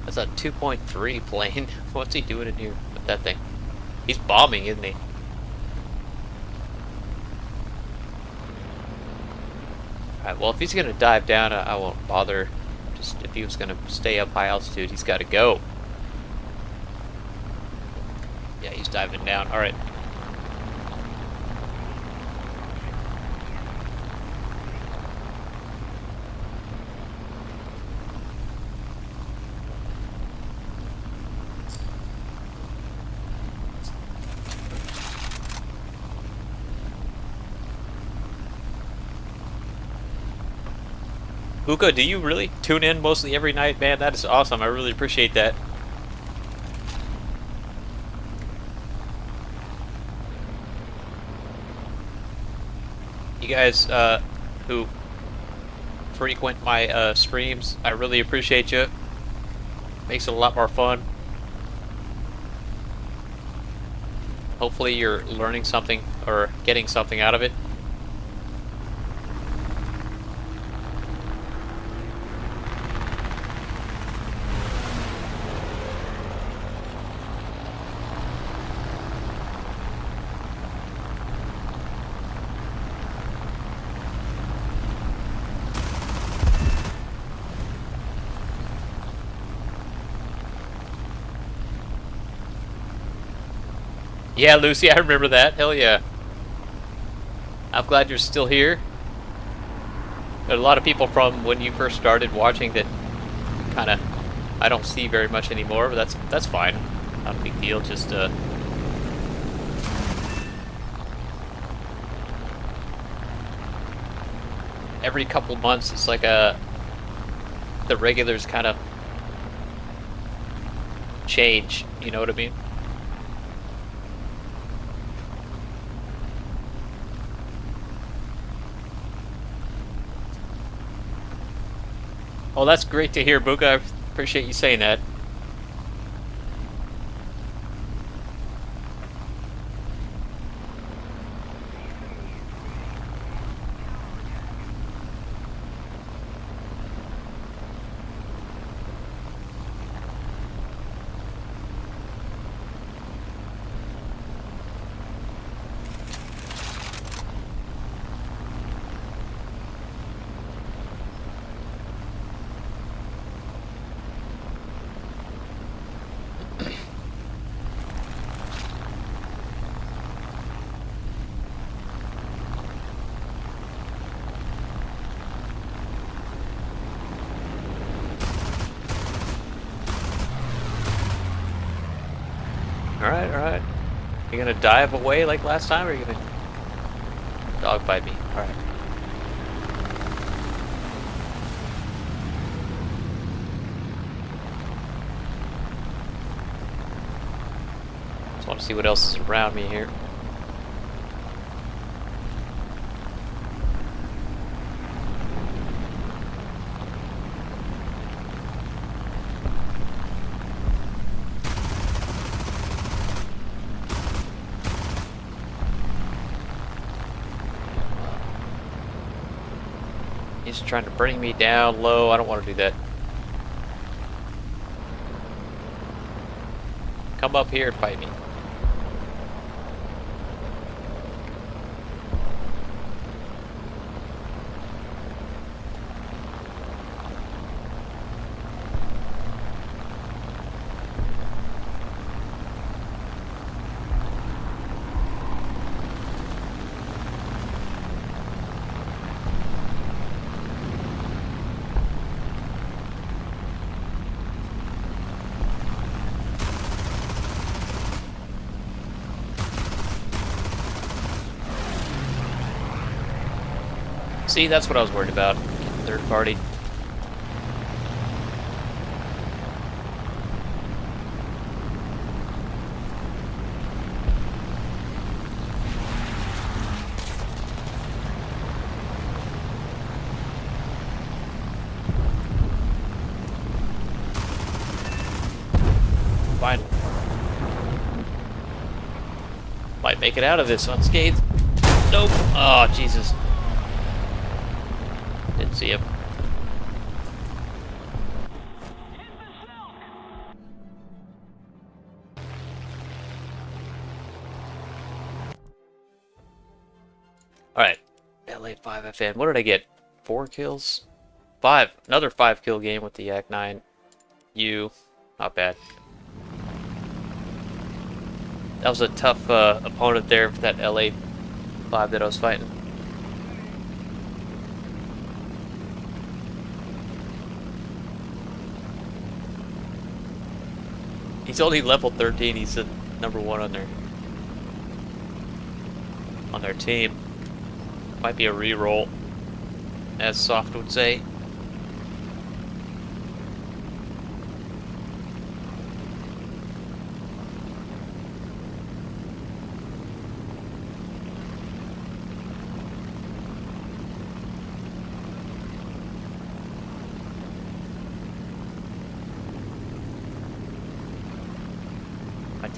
That's a 2.3 plane. What's he doing in here with that thing? He's bombing, isn't he? Alright, well, if he's gonna dive down, I won't bother. Just if he was gonna stay up high altitude, he's gotta go. Yeah, he's diving down. Alright. Luca, do you really tune in mostly every night? Man, that is awesome. I really appreciate that. You guys who frequent my streams, I really appreciate you. Makes it a lot more fun. Hopefully you're learning something or getting something out of it. Yeah, Lucy, I remember that. Hell yeah. I'm glad you're still here. There are a lot of people from when you first started watching that kind of I don't see very much anymore, but that's fine. Not a big deal. Just every couple months, it's like the regulars kind of change. You know what I mean? Oh, that's great to hear, Buka. I appreciate you saying that. Alright, alright. You gonna dive away like last time, or are you gonna dog bite me? Alright. Just want to see what else is around me here. He's trying to bring me down low. I don't want to do that. Come up here and fight me. See, that's what I was worried about. Third party. Fine. Might make it out of this unscathed. Nope. Oh, Jesus. Didn't see him. Alright. LA5FN. What did I get? 4 kills? 5. Another 5 kill game with the Yak-9. Not bad. That was a tough opponent there for that LA5 that I was fighting. He's only level 13. He's the number 1 on their team. Might be a reroll, as Soft would say.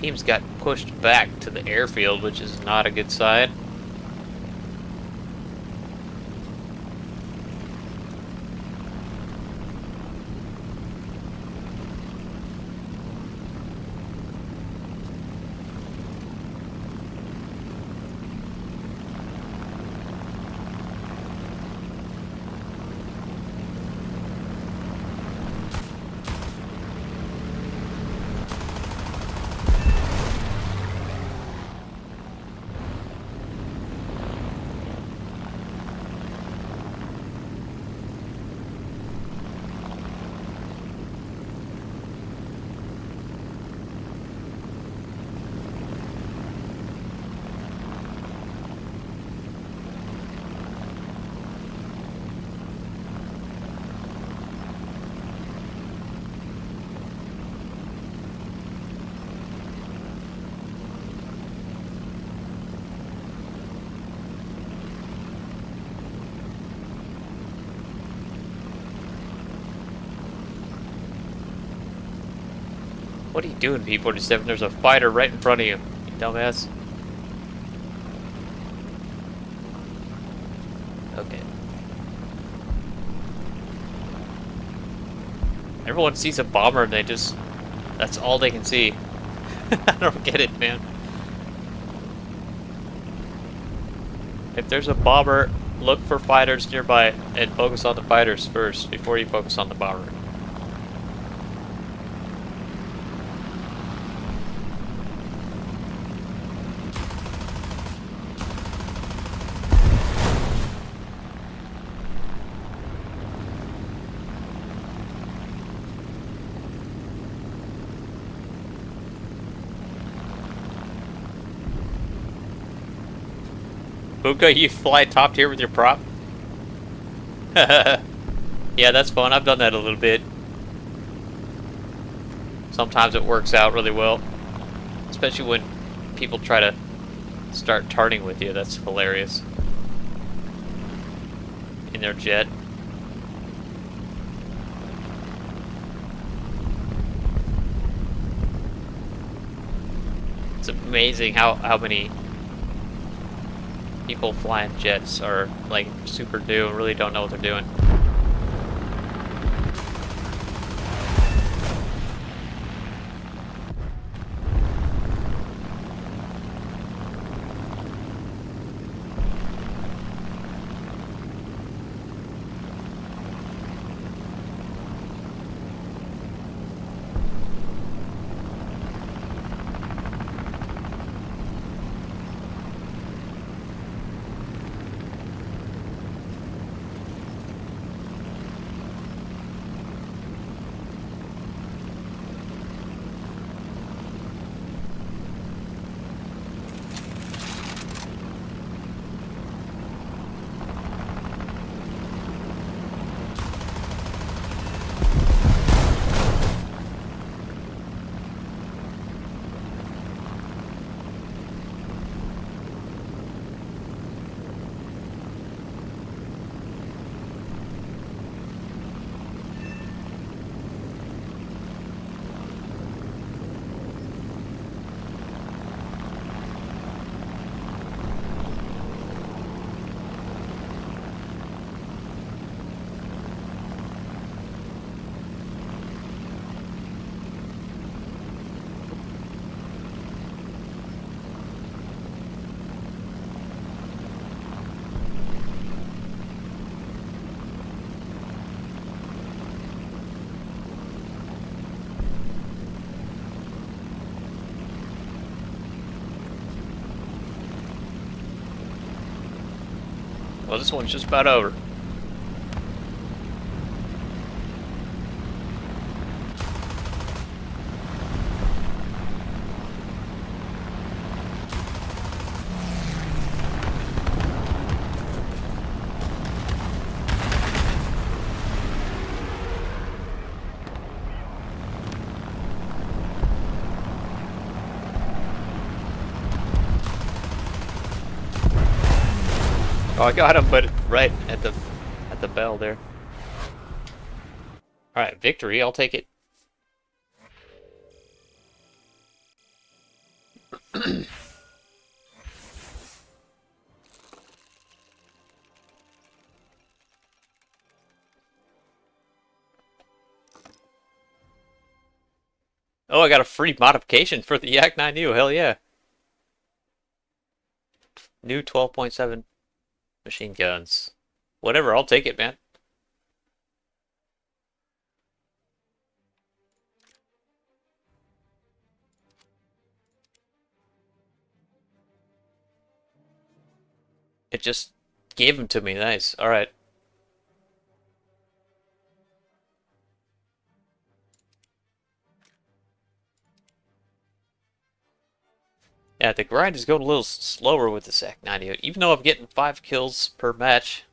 Teams got pushed back to the airfield, which is not a good sign. What are you doing, P-47? There's a fighter right in front of you, you dumbass. Okay. Everyone sees a bomber and they just... that's all they can see. I don't get it, man. If there's a bomber, look for fighters nearby and focus on the fighters first before you focus on the bomber. Buka, you fly top tier with your prop? Yeah, that's fun. I've done that a little bit. Sometimes it works out really well. Especially when people try to start turning with you. That's hilarious. In their jet. It's amazing how many people flying jets are like super new and really don't know what they're doing. Well, this one's just about over. Oh, I got him, but right at the bell there. All right, victory. I'll take it. Oh, I got a free modification for the Yak 9U. Hell yeah. New 12.7 machine guns. Whatever, I'll take it, man. It just gave them to me. Nice. Alright. Yeah, the grind is going a little slower with the SAC 90, even though I'm getting 5 kills per match.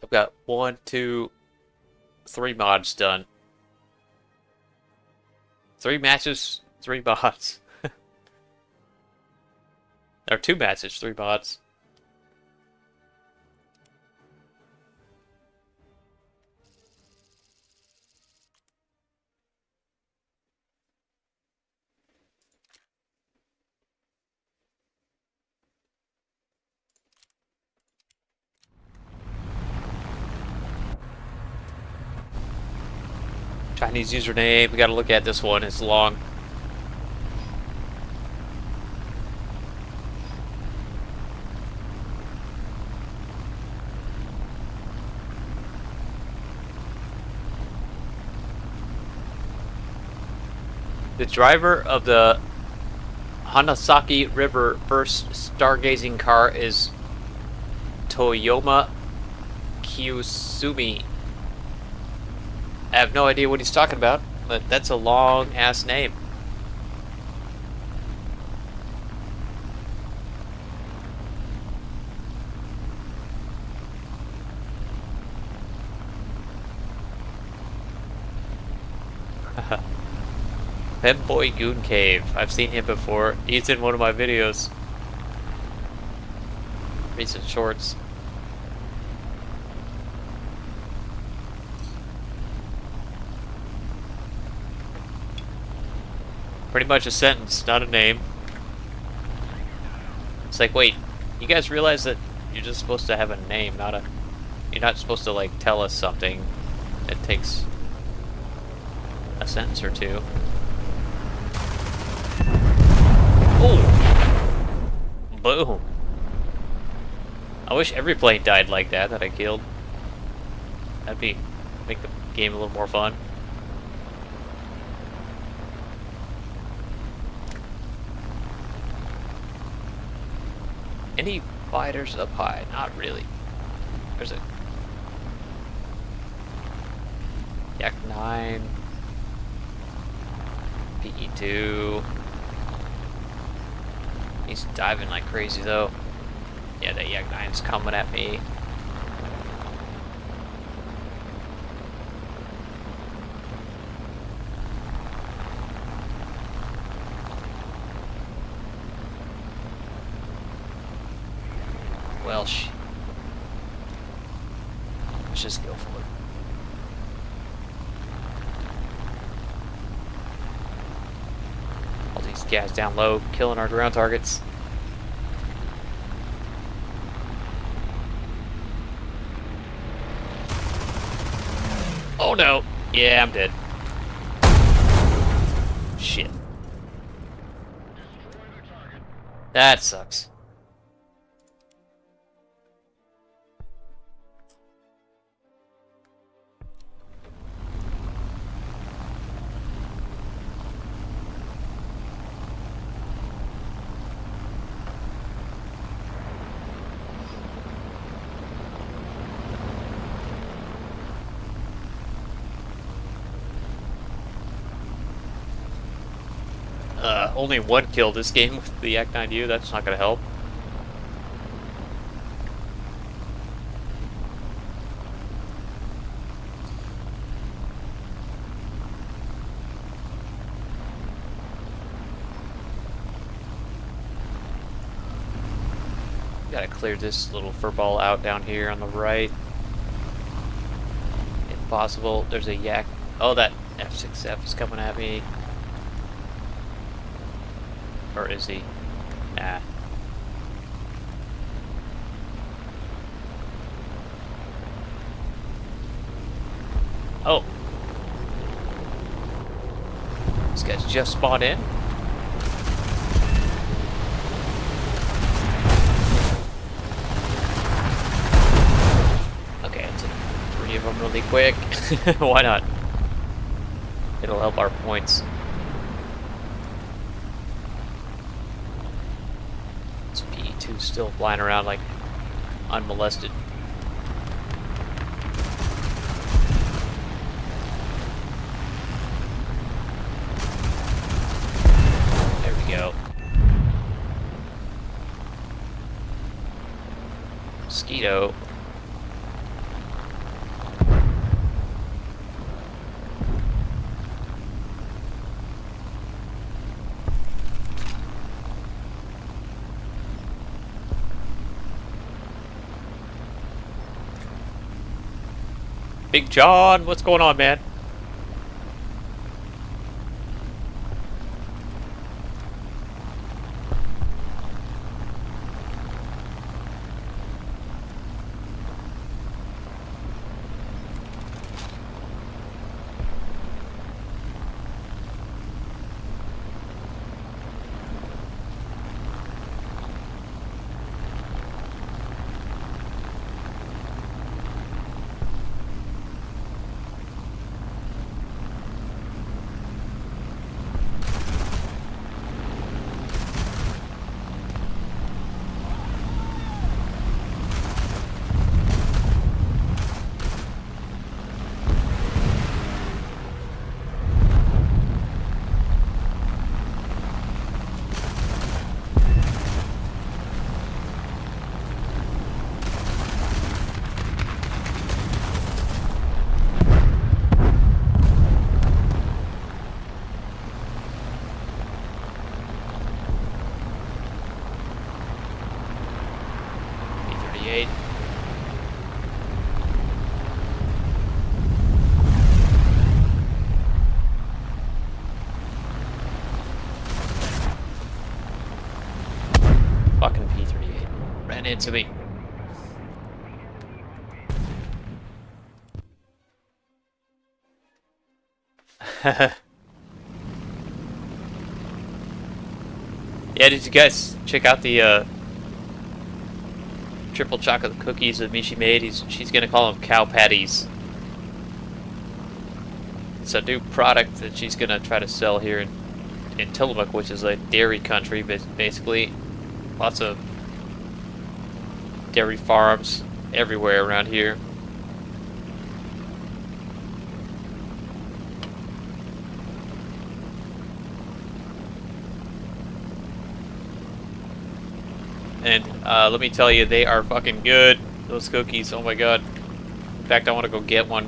I've got 1, 2, 3 mods done. 3 matches, 3 mods. Or 2 matches, 3 mods. Chinese username, we gotta look at this one, it's long. The driver of the Hanasaki River first stargazing car is Toyoma Kiyosumi. I have no idea what he's talking about, but that's a long ass name. Femboy Goon Cave. I've seen him before. He's in one of my videos. Recent shorts. Pretty much a sentence, not a name. It's like, wait, you guys realize that you're just supposed to have a name, not a... You're not supposed to, like, tell us something. It takes a sentence or two. Oh! Boom. I wish every plane died like that I killed. That'd be... make the game a little more fun. Any fighters up high? Not really. There's a... Yak 9. PE2. He's diving like crazy though. Yeah, that Yak 9's coming at me. Well, let's just go for it. All these guys down low, killing our ground targets. Oh no! Yeah, I'm dead. Shit. That sucks. Only 1 kill this game with the Yak 9U, that's not gonna help. Gotta clear this little furball out down here on the right. If possible. There's a yak. Oh, that F6F is coming at me. Or is he? Nah. Oh. This guy's just spawned in. Okay, let's hit 3 of them really quick. Why not? It'll help our points. This P2's still flying around like unmolested. There we go. Mosquito. Big John, what's going on, man? P38. Fucking P38. Ran into me. Yeah, did you guys check out the triple chocolate cookies that Mishi made? She's gonna call them cow patties. It's a new product that she's gonna try to sell here in Tillamook, which is a dairy country, but basically lots of dairy farms everywhere around here. And let me tell you, they are fucking good. Those cookies, oh my god. In fact, I want to go get one.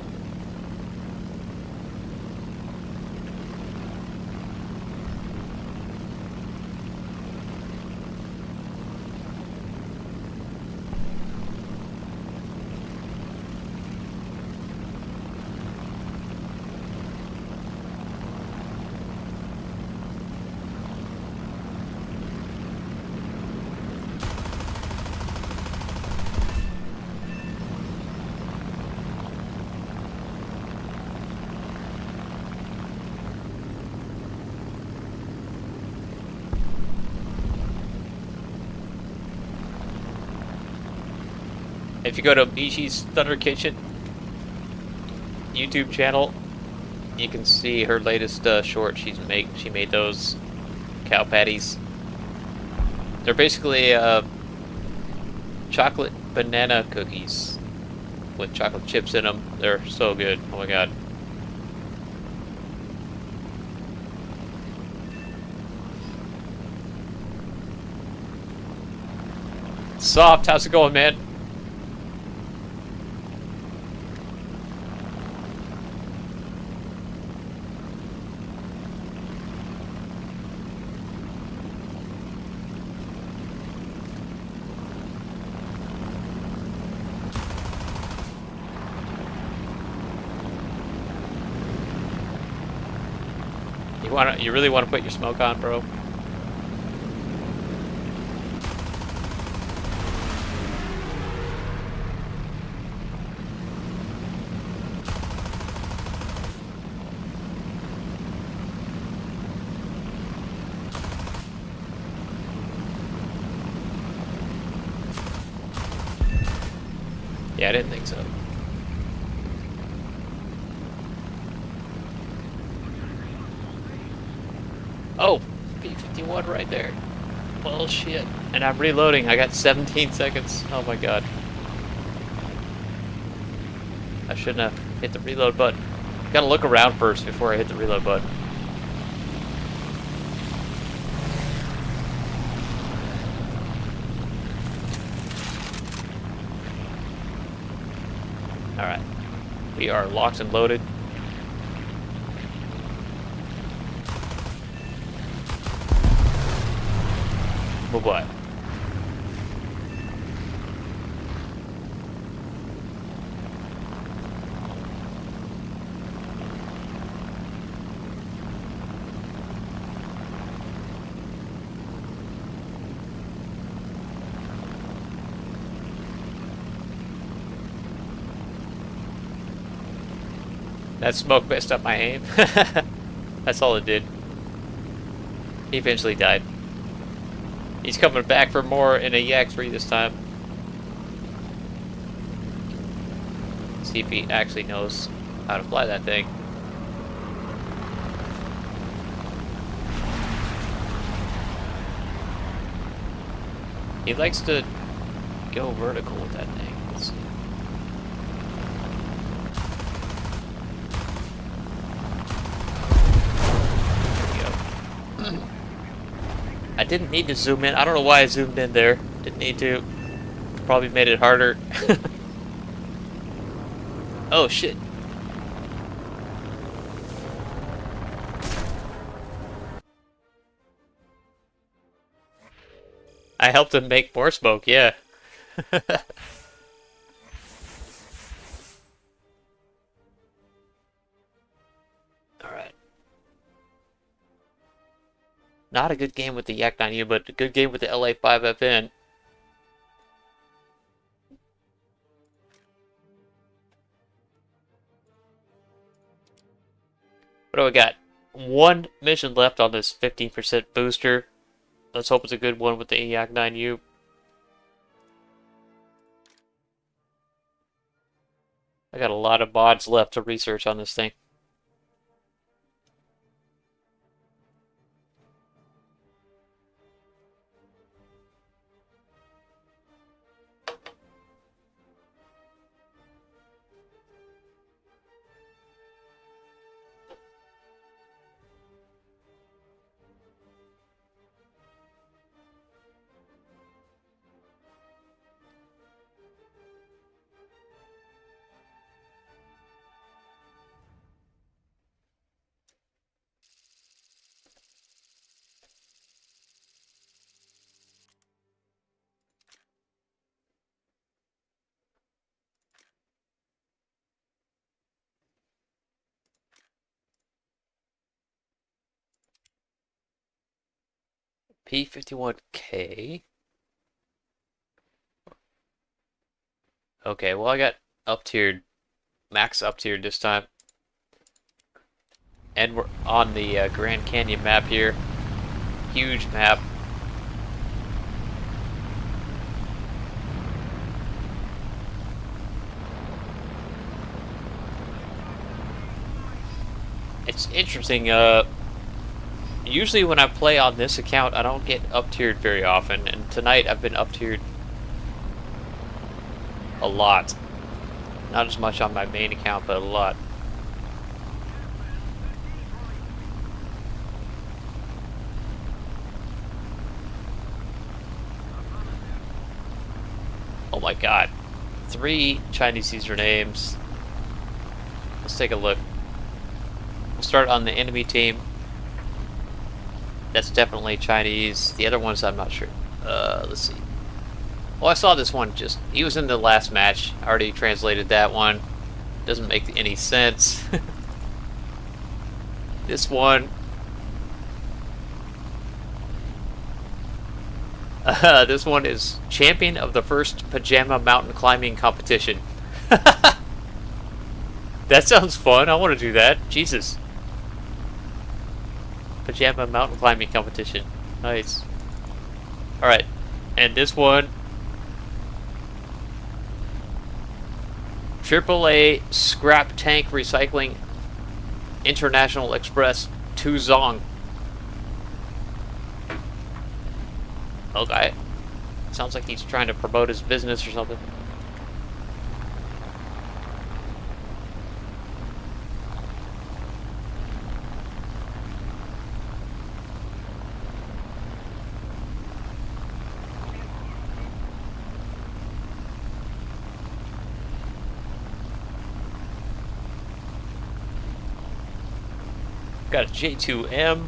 If you go to Mishi's Thunder Kitchen YouTube channel, you can see her latest short. She made those cow patties. They're basically chocolate banana cookies with chocolate chips in them. They're so good. Oh my god. Soft, how's it going, man? You really wanna put your smoke on, bro? Yeah, I didn't think so. Oh, P-51 right there. Well, shit. And I'm reloading. I got 17 seconds. Oh my god. I shouldn't have hit the reload button. Gotta look around first before I hit the reload button. Alright. We are locked and loaded. Bye-bye. That smoke messed up my aim. That's all it did. He eventually died. He's coming back for more in a Yak-3 this time. See if he actually knows how to fly that thing. He likes to go vertical with that thing. Let's see. I didn't need to zoom in. I don't know why I zoomed in there. Didn't need to. Probably made it harder. Oh shit. I helped him make more smoke, yeah. Alright. Not a good game with the Yak-9U, but a good game with the LA-5FN. What do we got? One mission left on this 15% booster. Let's hope it's a good one with the Yak-9U. I got a lot of mods left to research on this thing. P-51K. Okay, well I got up-tiered, max up-tiered this time. And we're on the Grand Canyon map here. Huge map. It's interesting, usually when I play on this account, I don't get up-tiered very often, and tonight I've been up-tiered a lot. Not as much on my main account, but a lot. Oh my god. 3 Chinese usernames. Let's take a look. We'll start on the enemy team. That's definitely Chinese. The other ones I'm not sure. Let's see. Well, I saw this one just... He was in the last match. I already translated that one. Doesn't make any sense. This one This one is champion of the first pajama mountain climbing competition. That sounds fun. I want to do that. Jesus. Pajama mountain climbing competition. Nice. Alright. And this one. AAA Scrap Tank Recycling International Express Tuzong. Okay. Sounds like he's trying to promote his business or something. Got a J2M.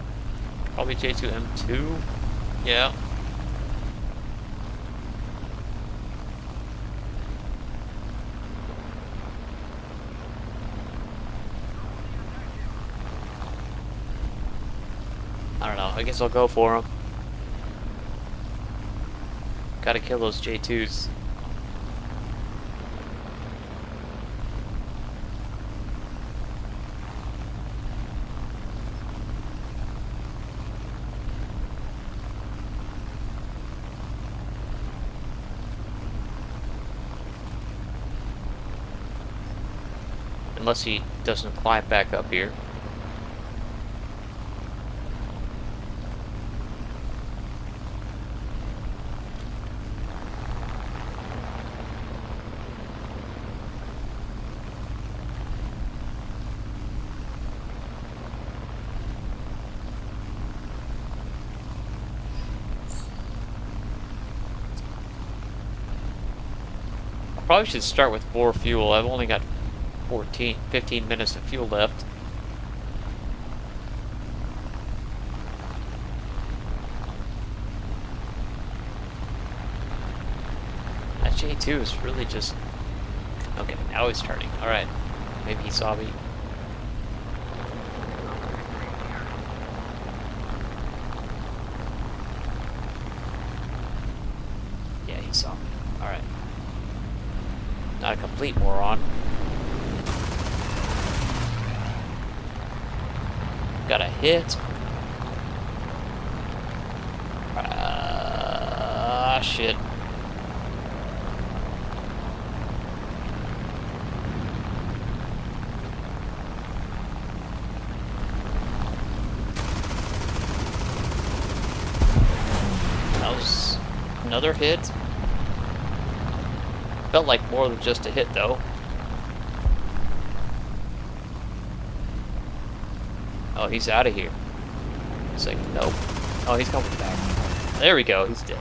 Probably J2M2. Yeah. I don't know. I guess I'll go for him. Gotta kill those J2s. Unless he doesn't climb back up here. I probably should start with more fuel. I've only got 15 minutes of fuel left. That J2 is really just... Okay, now he's turning. Alright. Maybe he saw me. Yeah, he saw me. Alright. Not a complete moron. Got a hit. Shit. That was another hit. Felt like more than just a hit, though. Oh, he's out of here. It's like, nope. Oh, he's coming back. There we go, he's dead.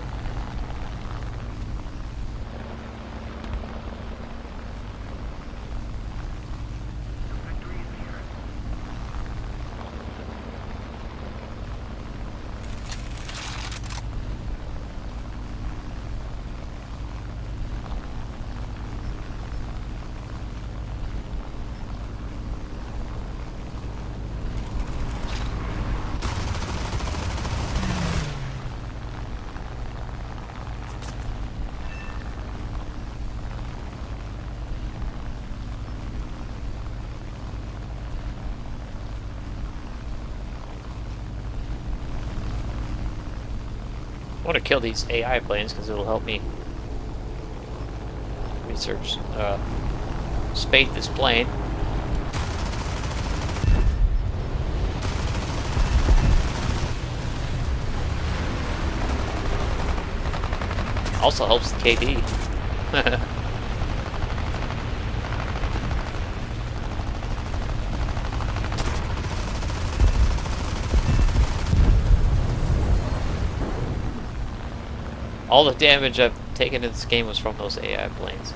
I want to kill these AI planes because it'll help me research, spate this plane. Also helps the KD. All the damage I've taken in this game was from those AI planes.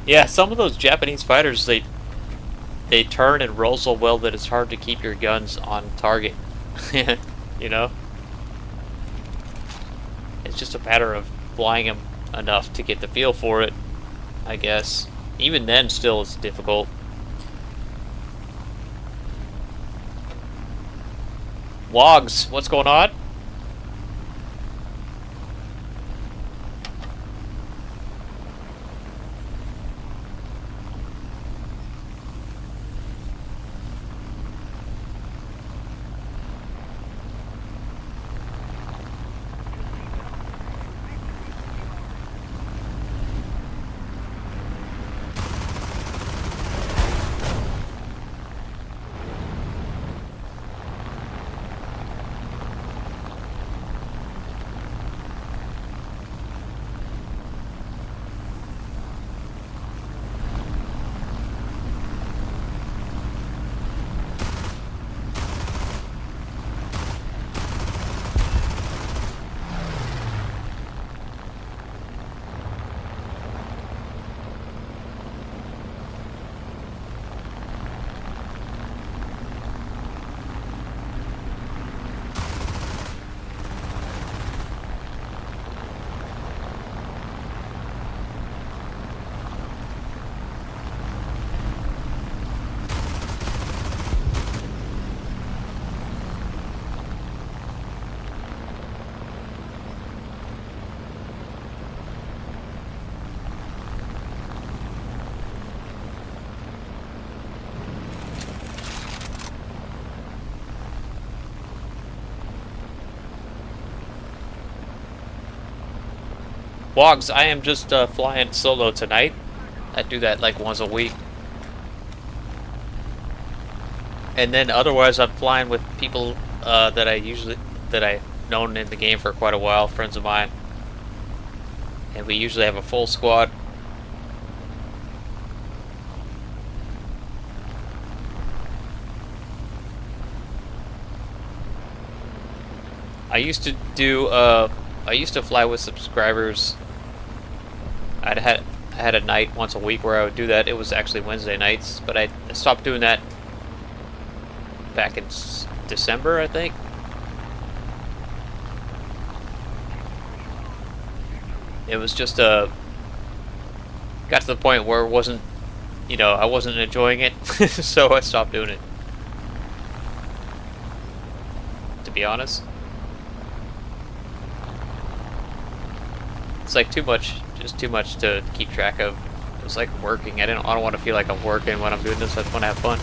Yeah, some of those Japanese fighters, they turn and roll so well that it's hard to keep your guns on target. You know? It's just a matter of flying them enough to get the feel for it, I guess. Even then, still, it's difficult. Wogs, what's going on? Wogs, I am just flying solo tonight. I do that like once a week. And then otherwise I'm flying with people that I've known in the game for quite a while, friends of mine. And we usually have a full squad. I used to fly with subscribers. I had a night once a week where I would do that. It was actually Wednesday nights, but I stopped doing that back in December, I think. It was just got to the point where it wasn't, I wasn't enjoying it, so I stopped doing it. To be honest, it's like just too much to keep track of. It's like working. I don't want to feel like I'm working when I'm doing this. I just want to have fun.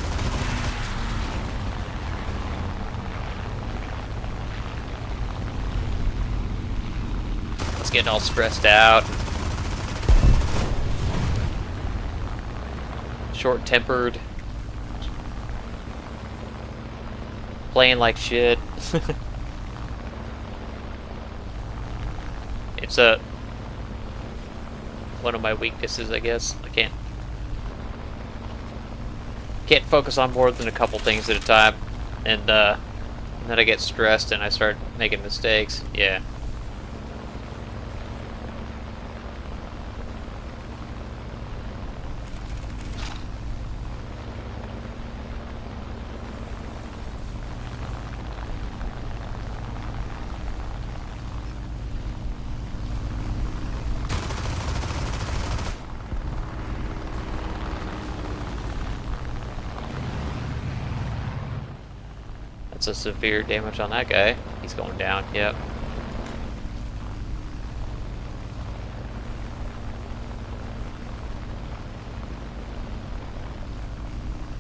I was getting all stressed out, short-tempered, playing like shit. It's one of my weaknesses, I guess. I can't focus on more than a couple things at a time, and then I get stressed and I start making mistakes. Yeah. That's a severe damage on that guy. He's going down, yep.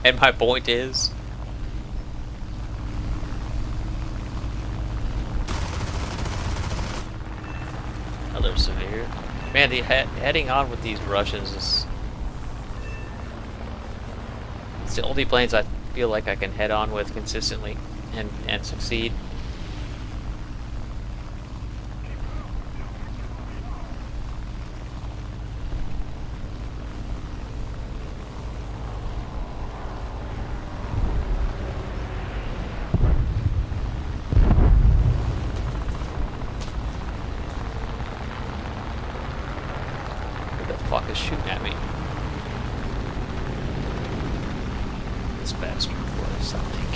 And my point is, another severe. Man, heading on with these Russians is... It's the only planes I feel like I can head on with consistently and succeed. Who the fuck is shooting at me? This bastard was, I think.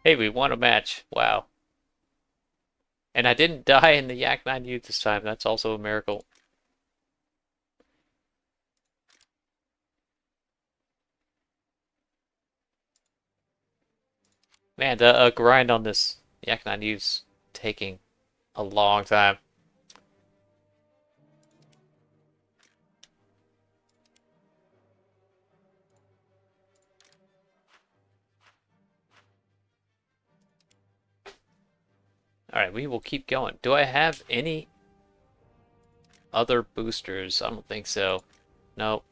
Hey, we won a match. Wow. And I didn't die in the Yak 9U this time. That's also a miracle. Man, the grind on this Yak 9U's taking a long time. Alright, we will keep going. Do I have any other boosters? I don't think so. Nope.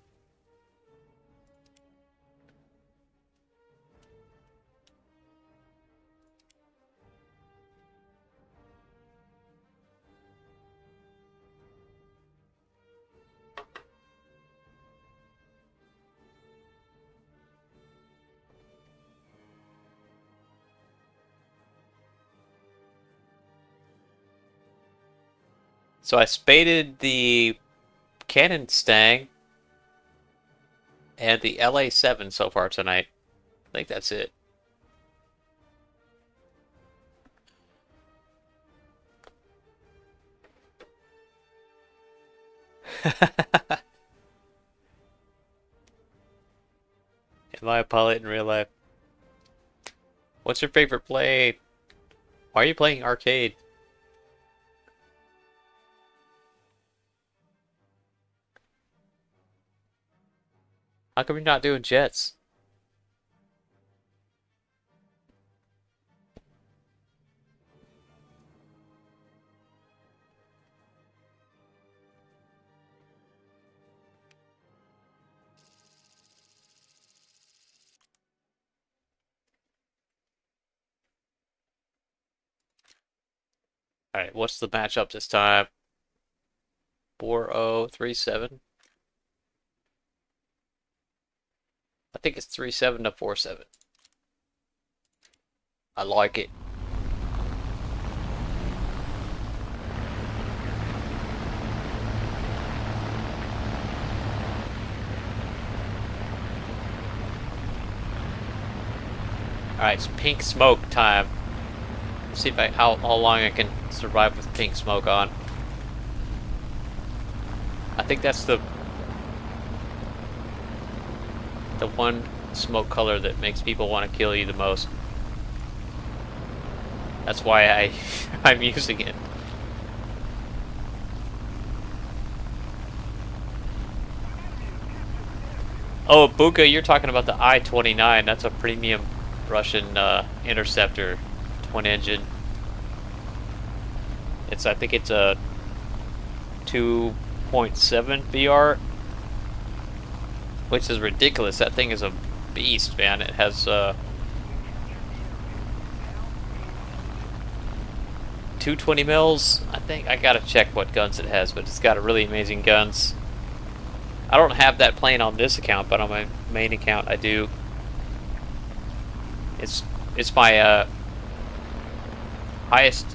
So I spaded the Cannon Stang and the LA7 so far tonight. I think that's it. Am I a pilot in real life? What's your favorite play? Why are you playing arcade? How come you're not doing jets? Alright, what's the matchup this time? 4037. I think it's 37 to 47. I like it. Alright, it's pink smoke time. Let's see if how long I can survive with pink smoke on. I think that's the one smoke color that makes people want to kill you the most. That's why I'm using it. Oh, Buka, you're talking about the I-29. That's a premium Russian interceptor, twin engine. I think it's a 2.7 VR, which is ridiculous. That thing is a beast, man. It has 220 mils. I think I gotta check what guns it has, but it's got a really amazing guns. I don't have that plane on this account, but on my main account I do. It's my highest.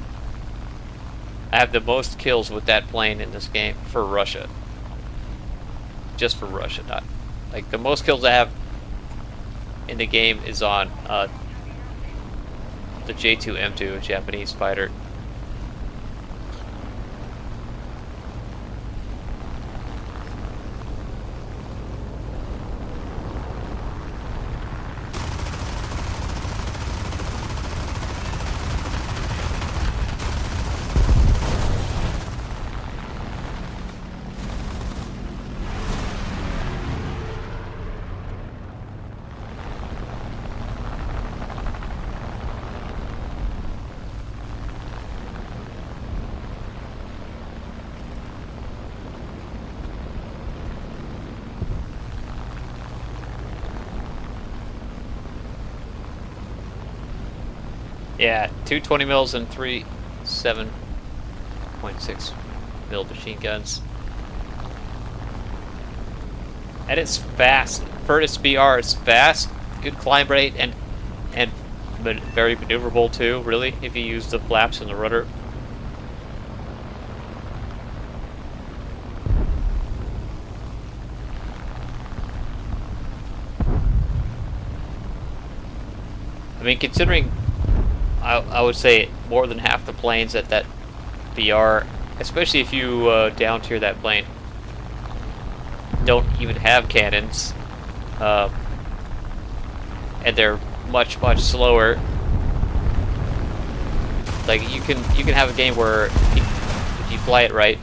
I have the most kills with that plane in this game for Russia. Just for Russia, not like the most kills I have in the game is on the J2M2, a Japanese fighter. Yeah, 220 mils and 3 7.6 mil machine guns. And it's fast. Furnace BR is fast, good climb rate, and very maneuverable too, really, if you use the flaps and the rudder. I mean, considering I would say more than half the planes at that BR, especially if you down tier that plane, don't even have cannons, and they're much slower. Like you can have a game where if you fly it right,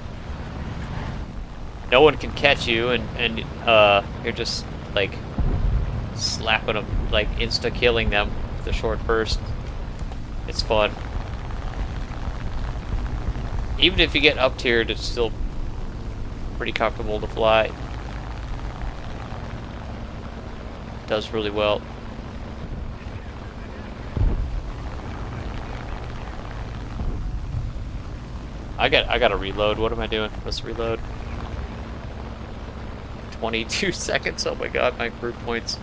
no one can catch you, and you're just like slapping them, like insta killing them with a short burst. It's fun. Even if you get up tiered, it's still pretty comfortable to fly. Does really well. I gotta reload. What am I doing? Let's reload. 22 seconds. Oh my god, my group points.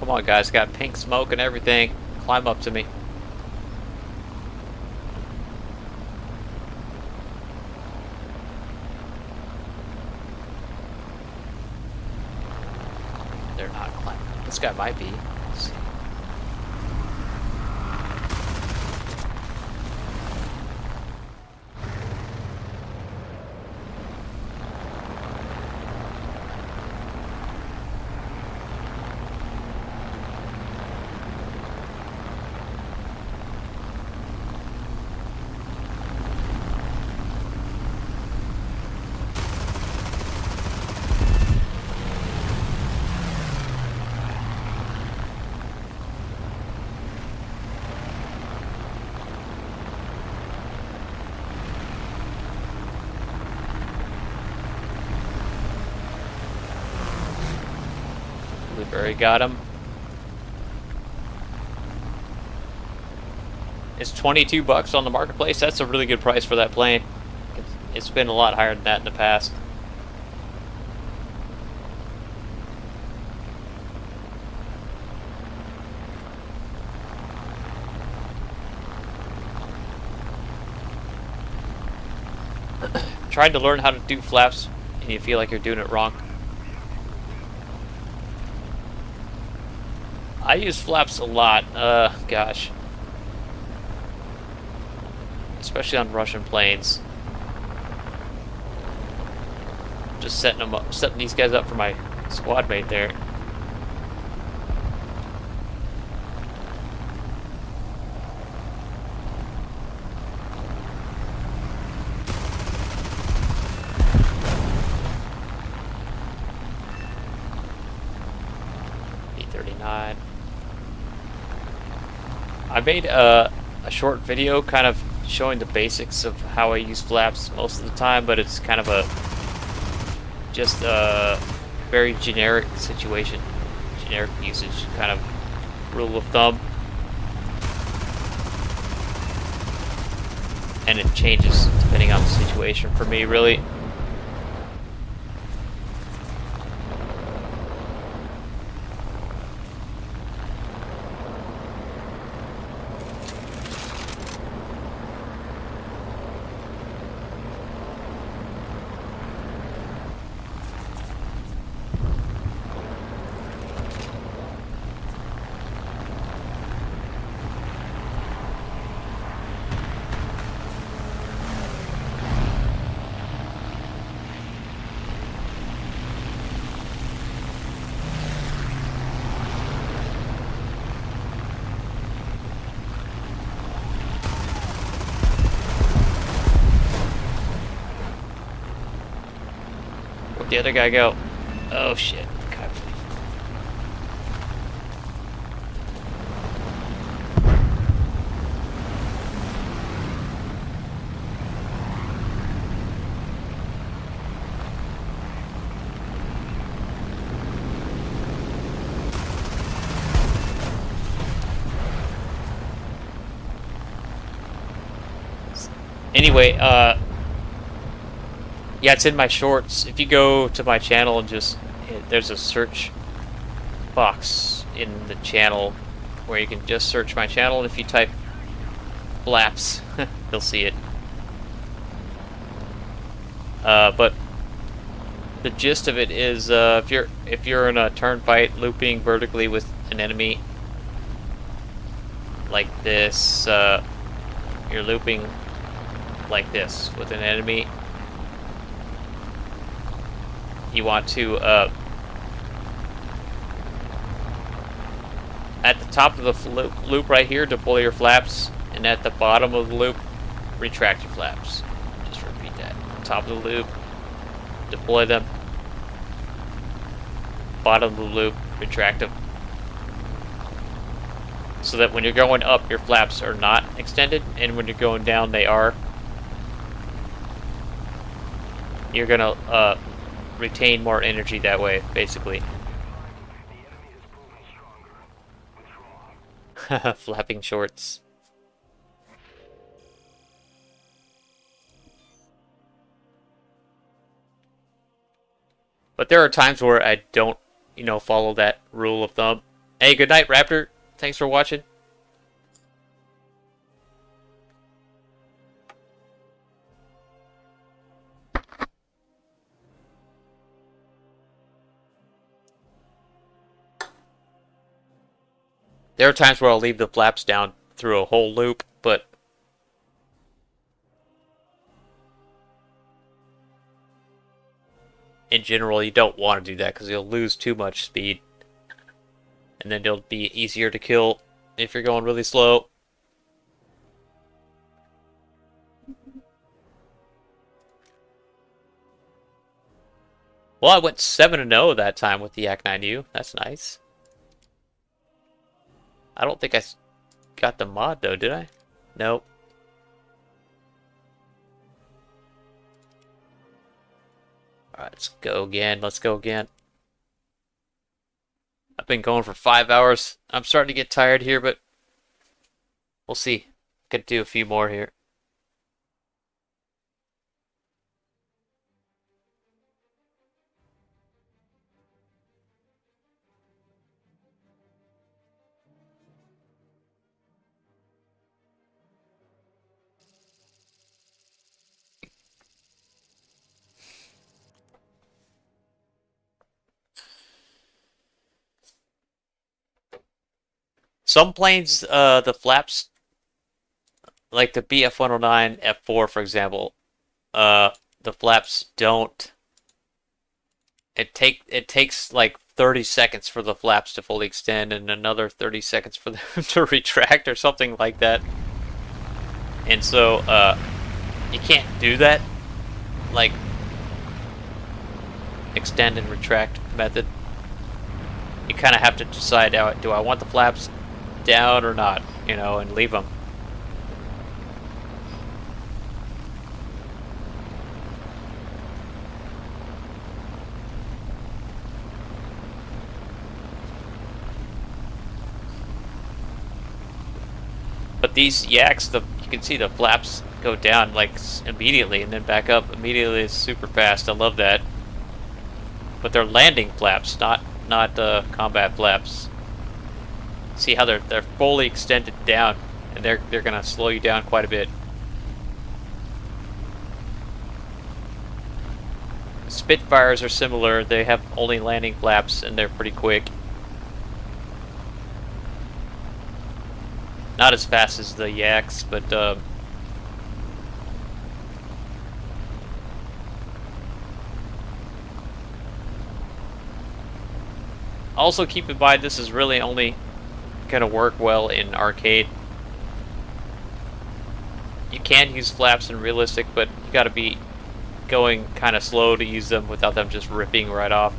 Come on, guys. Got pink smoke and everything. Climb up to me. They're not climbing. This guy might be. Let's see. Blueberry got him. It's 22 bucks on the marketplace. That's a really good price for that plane. It's been a lot higher than that in the past. Tried to learn how to do flaps and you feel like you're doing it wrong. I use flaps a lot, gosh. Especially on Russian planes. Just setting these guys up for my squad mate there. B-39. I made a short video kind of showing the basics of how I use flaps most of the time, but it's kind of just a very generic situation, generic usage kind of rule of thumb, and it changes depending on the situation for me, really. Where'd the other guy go? Oh shit. God. Anyway, yeah, it's in my shorts. If you go to my channel and just there's a search box in the channel where you can just search my channel, and if you type flaps, you'll see it. But the gist of it is, if you're in a turn fight looping vertically with an enemy like this, you're looping like this with an enemy. You want to at the top of the loop right here, deploy your flaps, and at the bottom of the loop, retract your flaps. Just repeat that. Top of the loop, deploy them. Bottom of the loop, retract them. So that when you're going up, your flaps are not extended, and when you're going down, they are. You're gonna retain more energy that way, basically. Flapping shorts. But there are times where I don't, follow that rule of thumb. Hey, good night, Raptor. Thanks for watching. There are times where I'll leave the flaps down through a whole loop, but in general, you don't want to do that because you'll lose too much speed. And then it'll be easier to kill if you're going really slow. Well, I went 7-0 that time with the Yak-9U. That's nice. I don't think I got the mod, though, did I? Nope. Alright, let's go again. Let's go again. I've been going for 5 hours. I'm starting to get tired here, but we'll see. Could do a few more here. Some planes, the flaps, like the BF-109 F4, for example, the flaps don't. It takes like 30 seconds for the flaps to fully extend, and another 30 seconds for them to retract, or something like that. And so, you can't do that, like extend and retract method. You kind of have to decide, do I want the flaps down or not, and leave them. But these Yaks, you can see the flaps go down like immediately and then back up immediately. It's super fast. I love that. But they're landing flaps, not combat flaps. See how they're fully extended down, and they're gonna slow you down quite a bit. Spitfires are similar. They have only landing flaps, and they're pretty quick. Not as fast as the Yaks, but also keep in mind this is really only gonna work well in arcade. You can use flaps in realistic, but you gotta be going kind of slow to use them without them just ripping right off.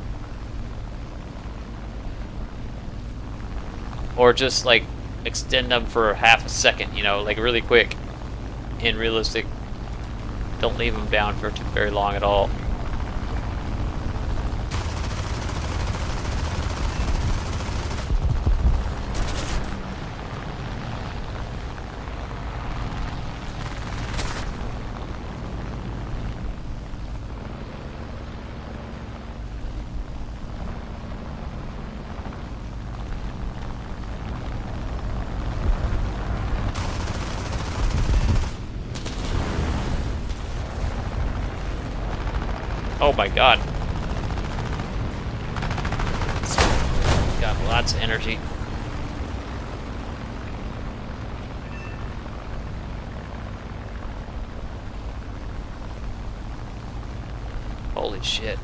Or just like extend them for half a second, like really quick. In realistic, don't leave them down for very long at all. Oh my god. It's got lots of energy. Holy shit.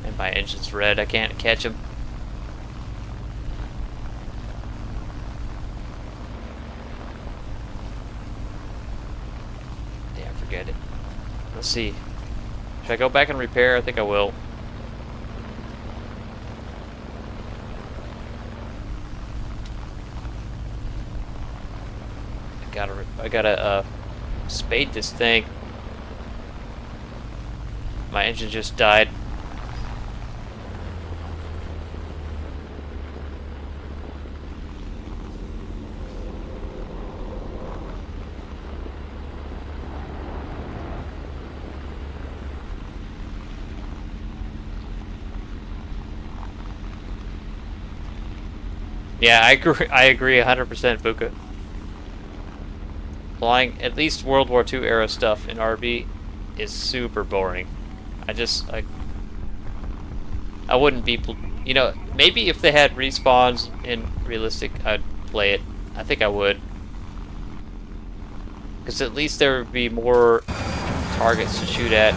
And my engine's red, I can't catch him. Yeah, forget it. Let's see. Should I go back and repair? I think I will. I gotta spade this thing. My engine just died. Yeah, I agree 100%, Buka. Flying at least World War II era stuff in RB is super boring. I wouldn't be, you know, maybe if they had respawns in realistic, I'd play it. I think I would. Because at least there would be more targets to shoot at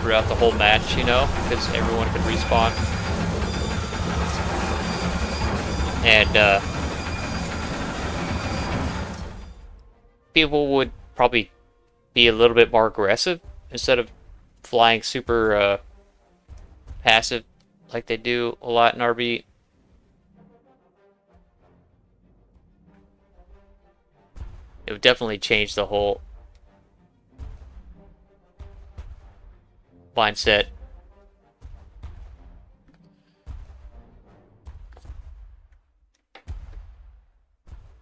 throughout the whole match, you know, because everyone could respawn. And, people would probably be a little bit more aggressive instead of flying super passive like they do a lot in RB. It would definitely change the whole mindset.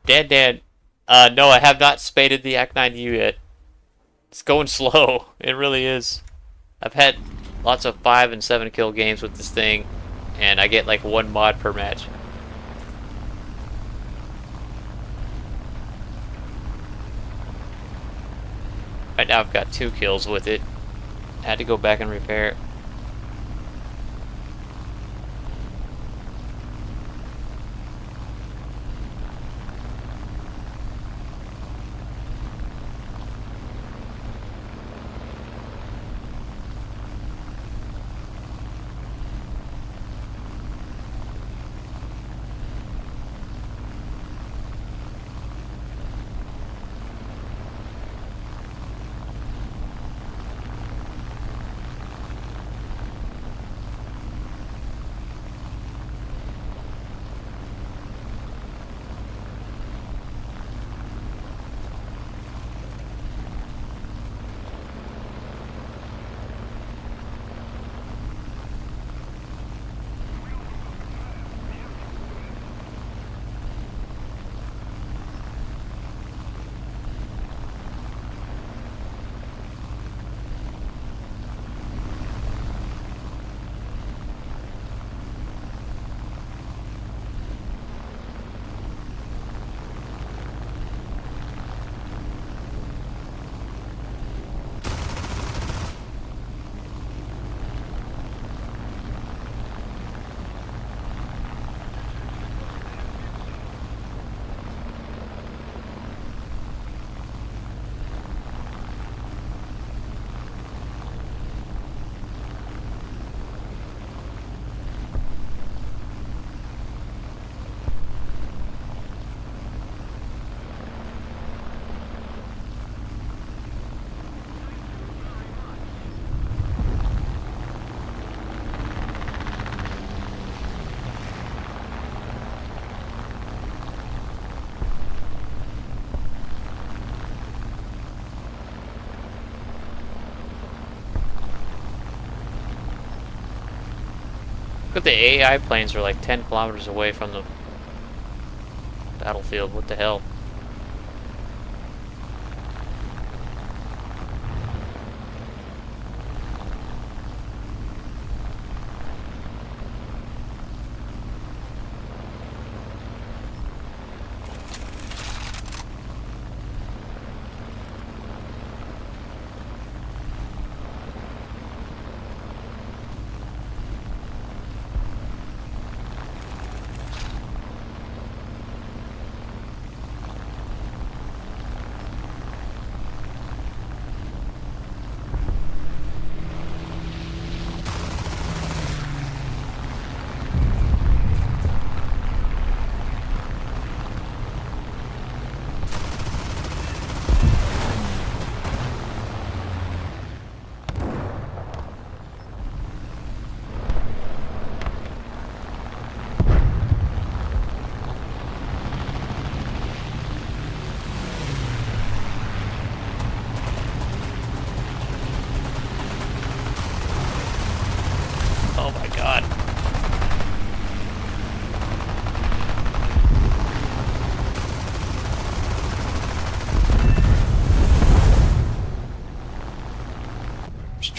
Dan, no, I have not spaded the Ac-9U yet. It's going slow. It really is. I've had lots of 5 and 7 kill games with this thing, and I get like 1 mod per match. Right now I've got 2 kills with it. I had to go back and repair it. But the AI planes are like 10 kilometers away from the battlefield. What the hell?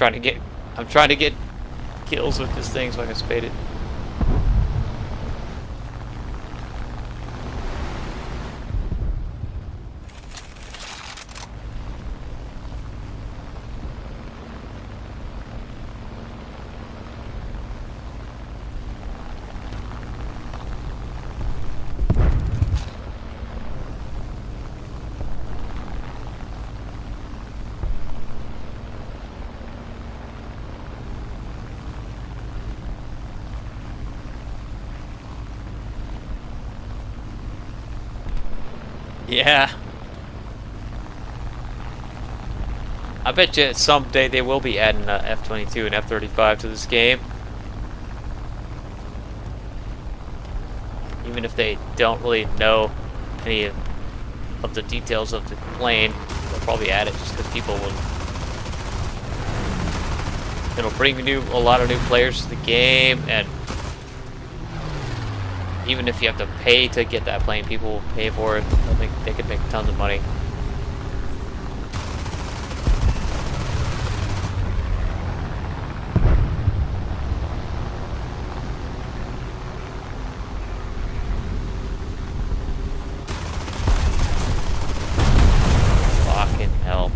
I'm trying to get kills with this thing so I can spade it. Yeah. I bet you someday they will be adding F-22 and F-35 to this game. Even if they don't really know any of the details of the plane, they'll probably add it just because people will. It'll bring a lot of new players to the game, and even if you have to pay to get that plane, people will pay for it. I think they could make tons of money. Fucking hell.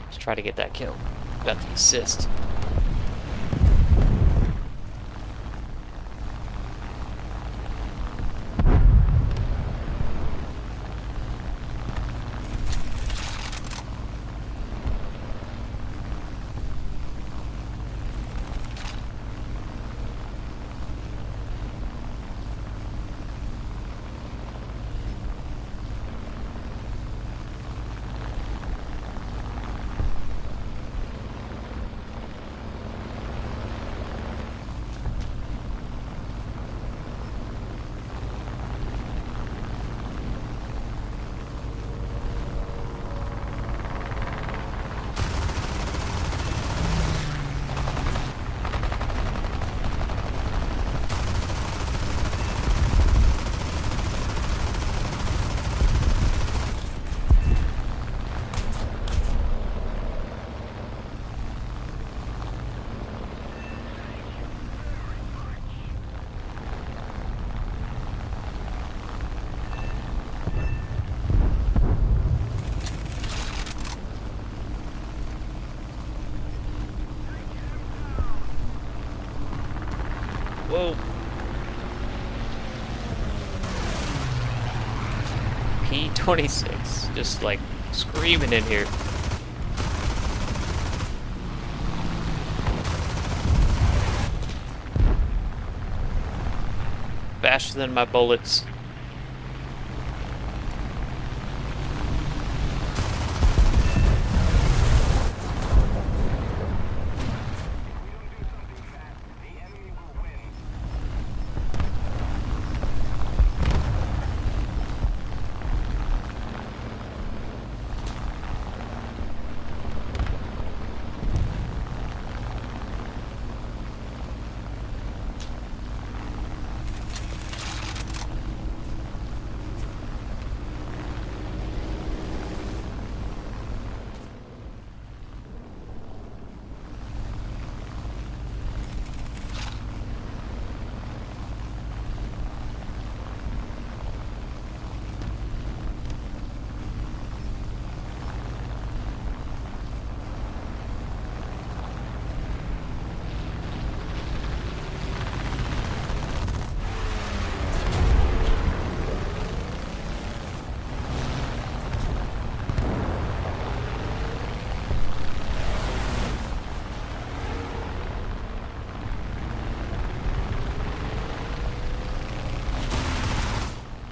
Let's try to get that kill. Got the assist. Whoa. P-26, just like screaming in here. Faster than my bullets.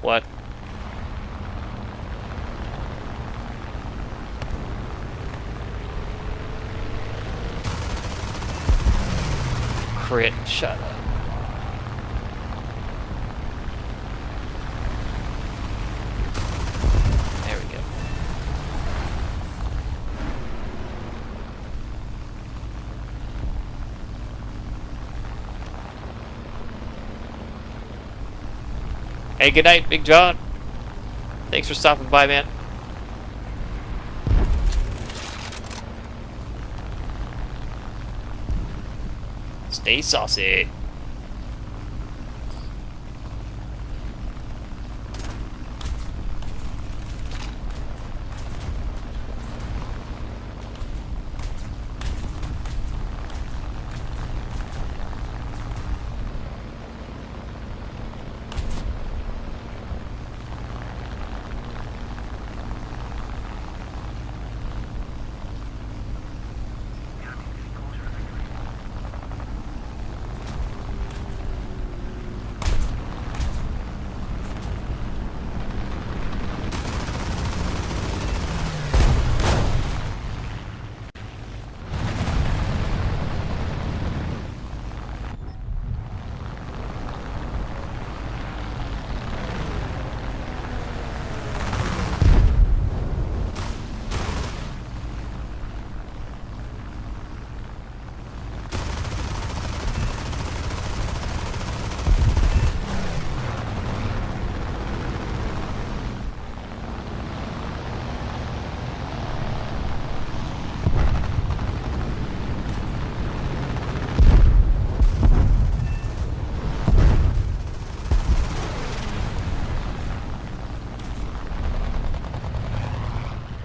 What? Crit, shut up. There we go. Hey, good night, Big John. Thanks for stopping by, man. Stay saucy.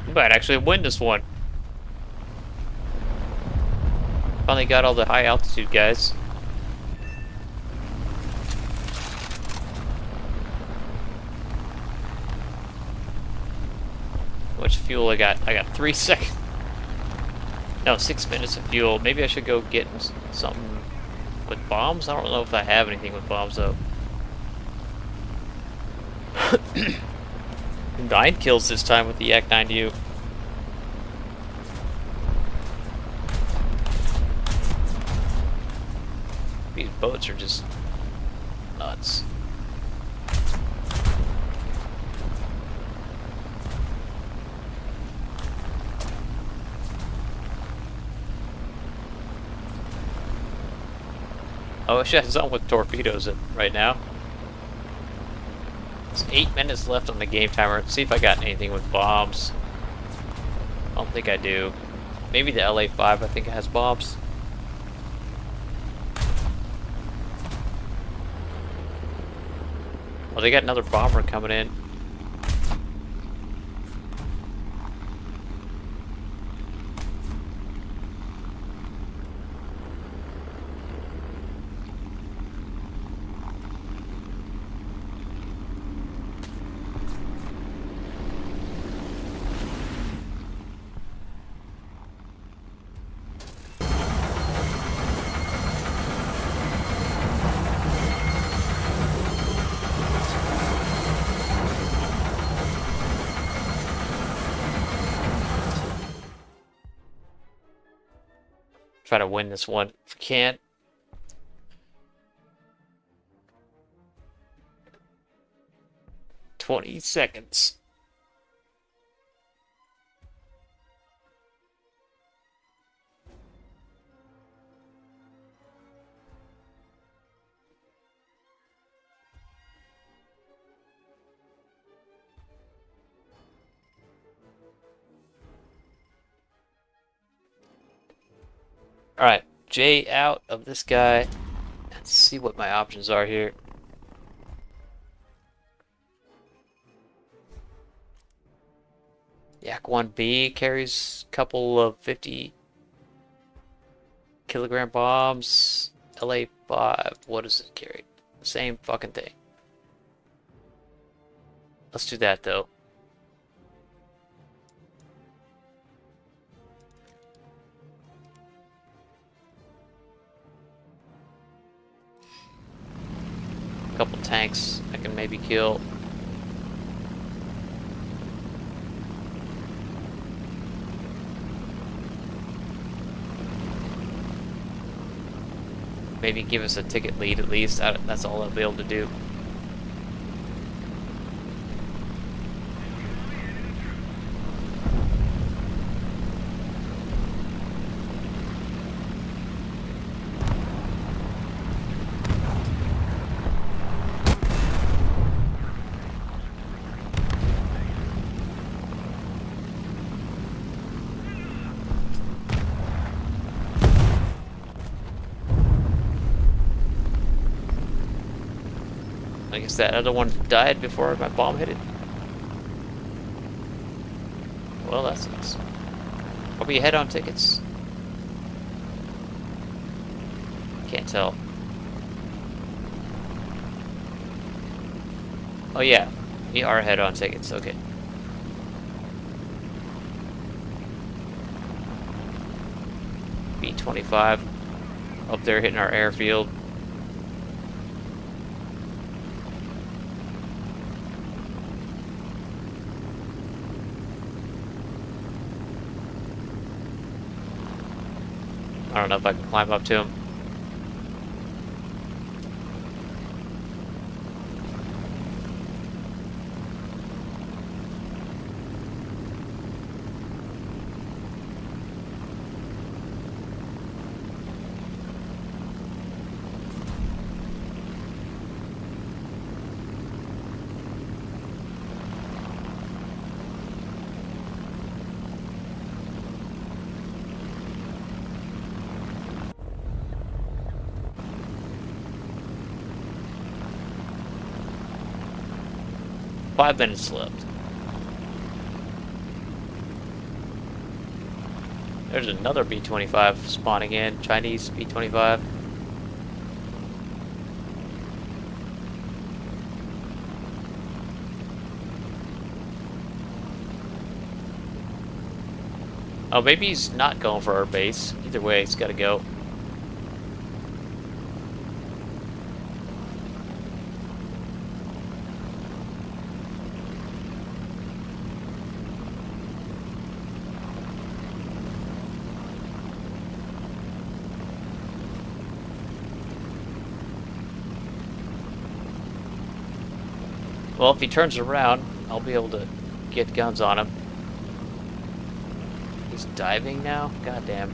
We might actually win this one. Finally got all the high altitude guys. How much fuel I got? I got 3 seconds. No, 6 minutes of fuel. Maybe I should go get something with bombs. I don't know if I have anything with bombs though. 9 kills this time with the Yak 9U. These boats are just nuts. I wish I had something with torpedoes right now. It's 8 minutes left on the game timer. Let's see if I got anything with bombs. I don't think I do. Maybe the LA-5 I think it has bombs. Well, they got another bomber coming in. Try to win this one. If we can't. "20 seconds. Alright, J out of this guy. Let's see what my options are here. Yak 1B carries a couple of 50-kilogram bombs. LA-5, what does it carry? Same fucking thing. Let's do that though. Couple tanks I can maybe kill. Maybe give us a ticket lead at least. That's all I'll be able to do. I guess that other one died before my bomb hit it. Well, that sucks. Probably head-on tickets. Can't tell. Oh yeah, we are head-on tickets. Okay. B-25 up there hitting our airfield. I don't know if I can climb up to him. Five minutes left. There's another B-25 spawning in. Chinese B-25. Oh, maybe he's not going for our base. Either way, he's got to go. Well, if he turns around, I'll be able to get guns on him. He's diving now? God damn.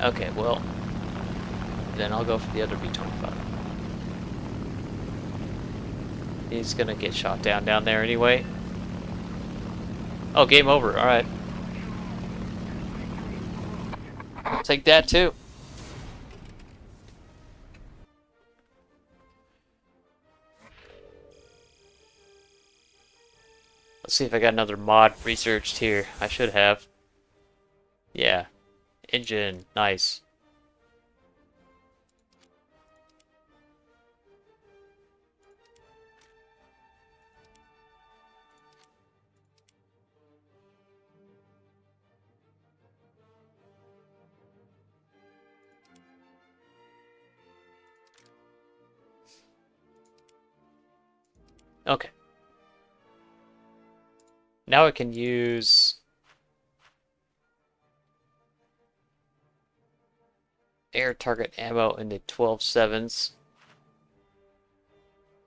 Okay, well, then I'll go for the other B-25. He's gonna get shot down there anyway. Oh, game over. Alright. Take that too. Let's see if I got another mod researched here. I should have. Yeah. Engine. Nice. Okay. Now I can use air target ammo in the 12-7s.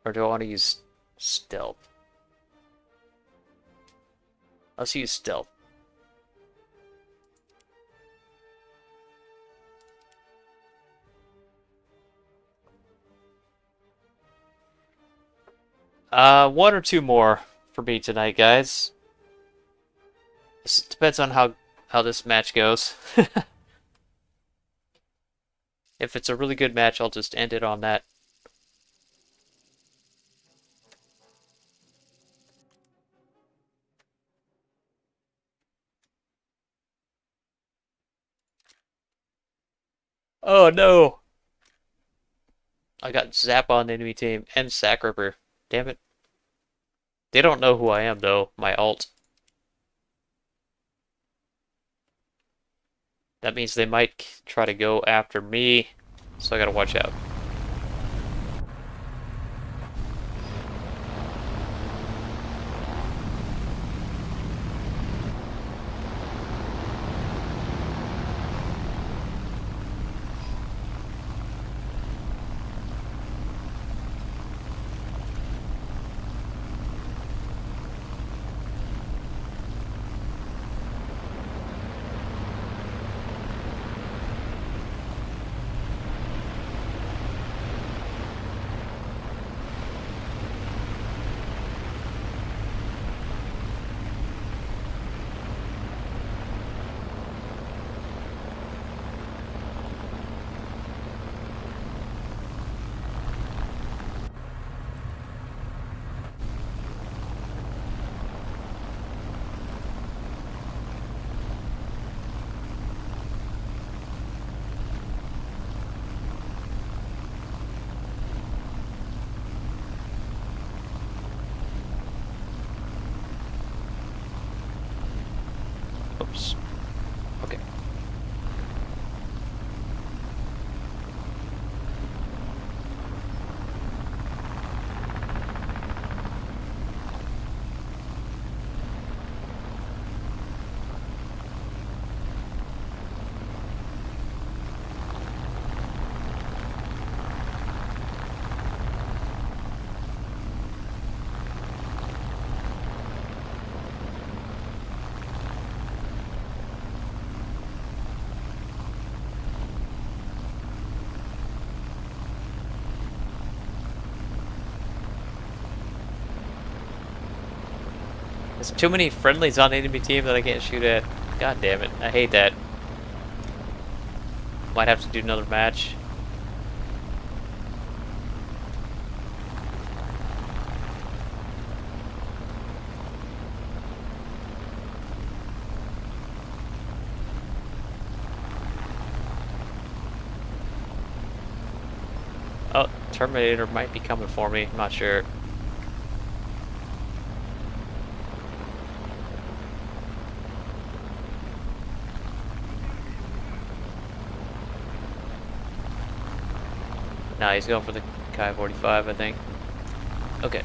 Or do I want to use stealth? Let's use stealth. One or two more for me tonight, guys. This depends on how this match goes. If it's a really good match, I'll just end it on that. Oh no! I got Zap on the enemy team and Sack Ripper. Damn it. They don't know who I am though, my alt. That means they might try to go after me, so I gotta watch out. Oops. Okay. There's too many friendlies on the enemy team that I can't shoot at. God damn it. I hate that. Might have to do another match. Oh, Terminator might be coming for me. I'm not sure. Nah, he's going for the Kai 45, I think. Okay.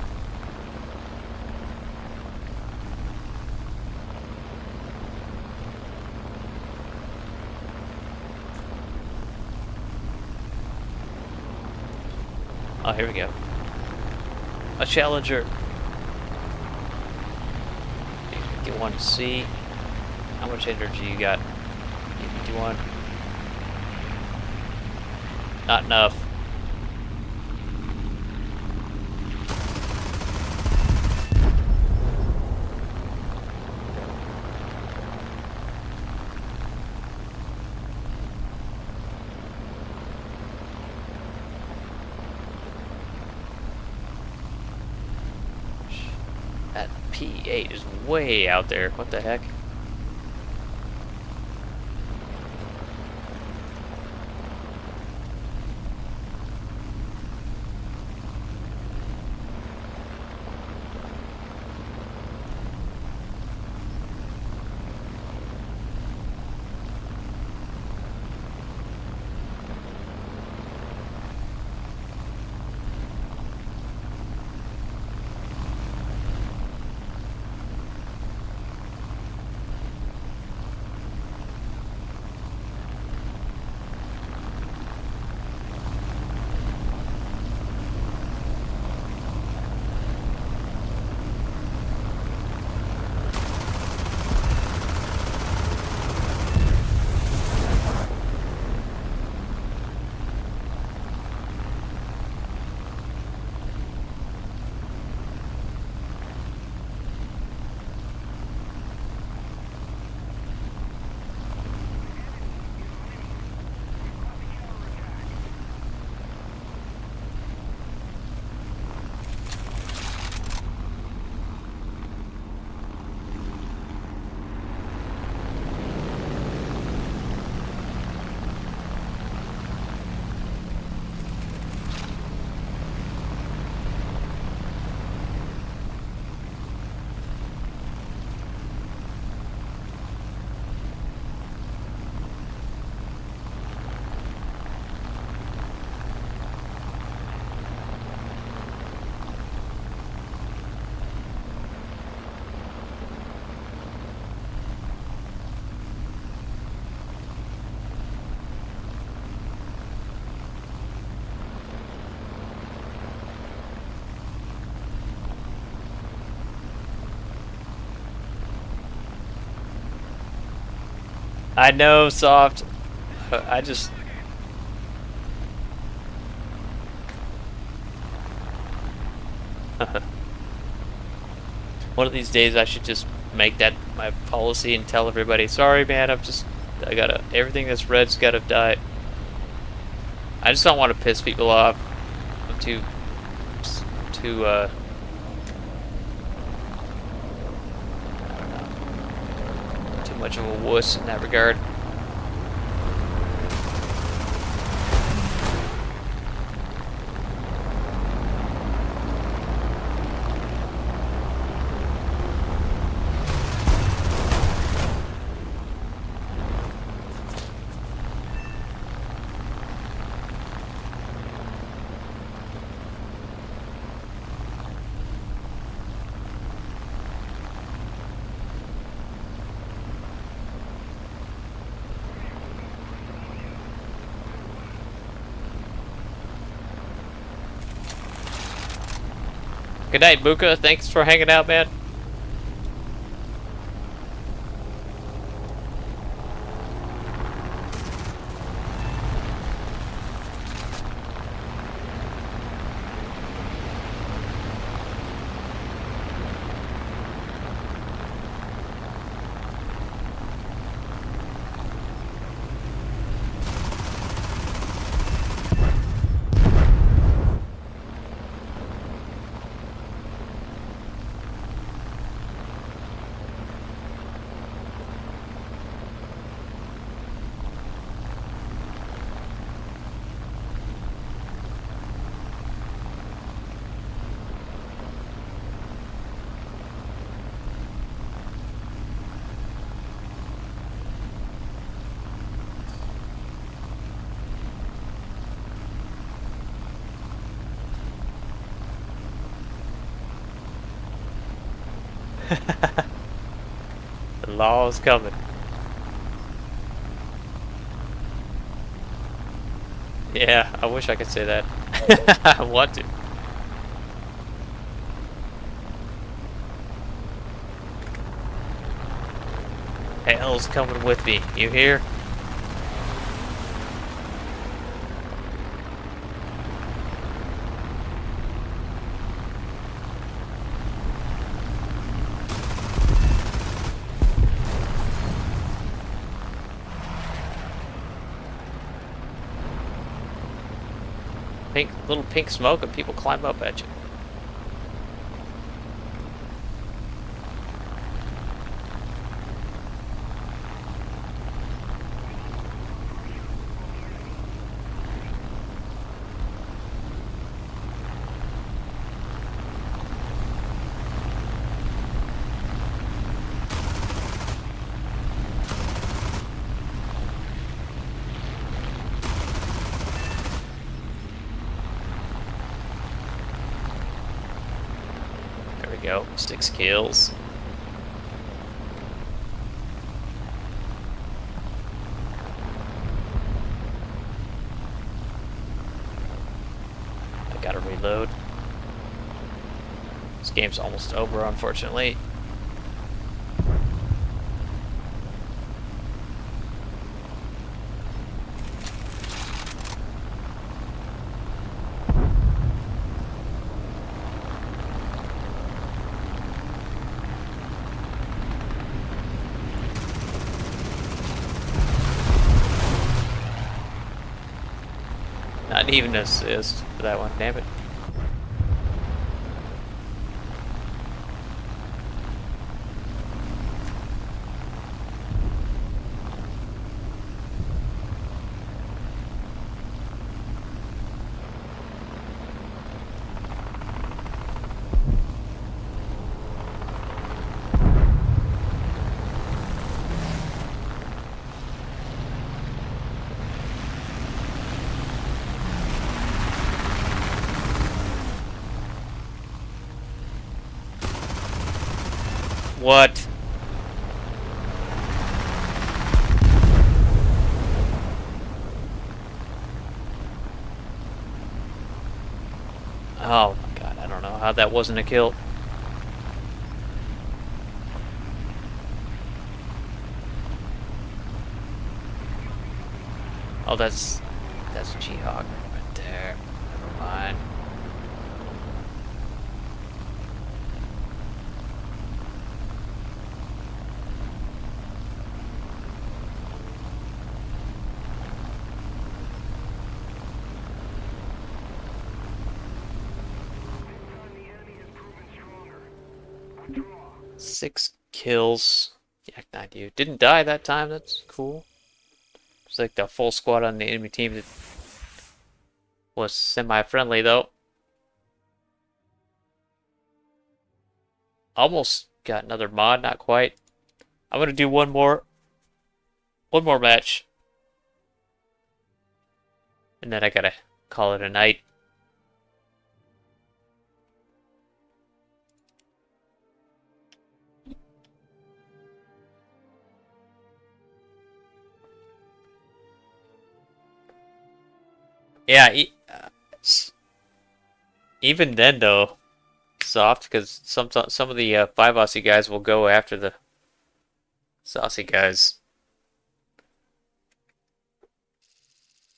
Oh, here we go. A Challenger. Get one to see. How much energy you got? 51. Not enough. That P8 is way out there. What the heck? I know, Soft. I just... One of these days I should just make that my policy and tell everybody, sorry man, I gotta, everything that's red's gotta die. I just don't want to piss people off. I'm too much of a wuss in that regard. Good night, Buka. Thanks for hanging out, man. The law is coming. Yeah, I wish I could say that. I want to. Hell's coming with me. You hear? Little pink smoke and people climb up at you. There we go. 6 kills. I gotta reload. This game's almost over, unfortunately. Not even an assist for that one, damn it. What? Oh my god, I don't know how that wasn't a kill. Oh, that's G-Hawk right there. Never mind. Six kills. Yak 9 you. Didn't die that time, that's cool. It's like the full squad on the enemy team that was semi-friendly though. Almost got another mod, not quite. I'm gonna do one more match. And then I gotta call it a night. Yeah, even then though, soft because some of the 5 Aussie guys will go after the saucy guys.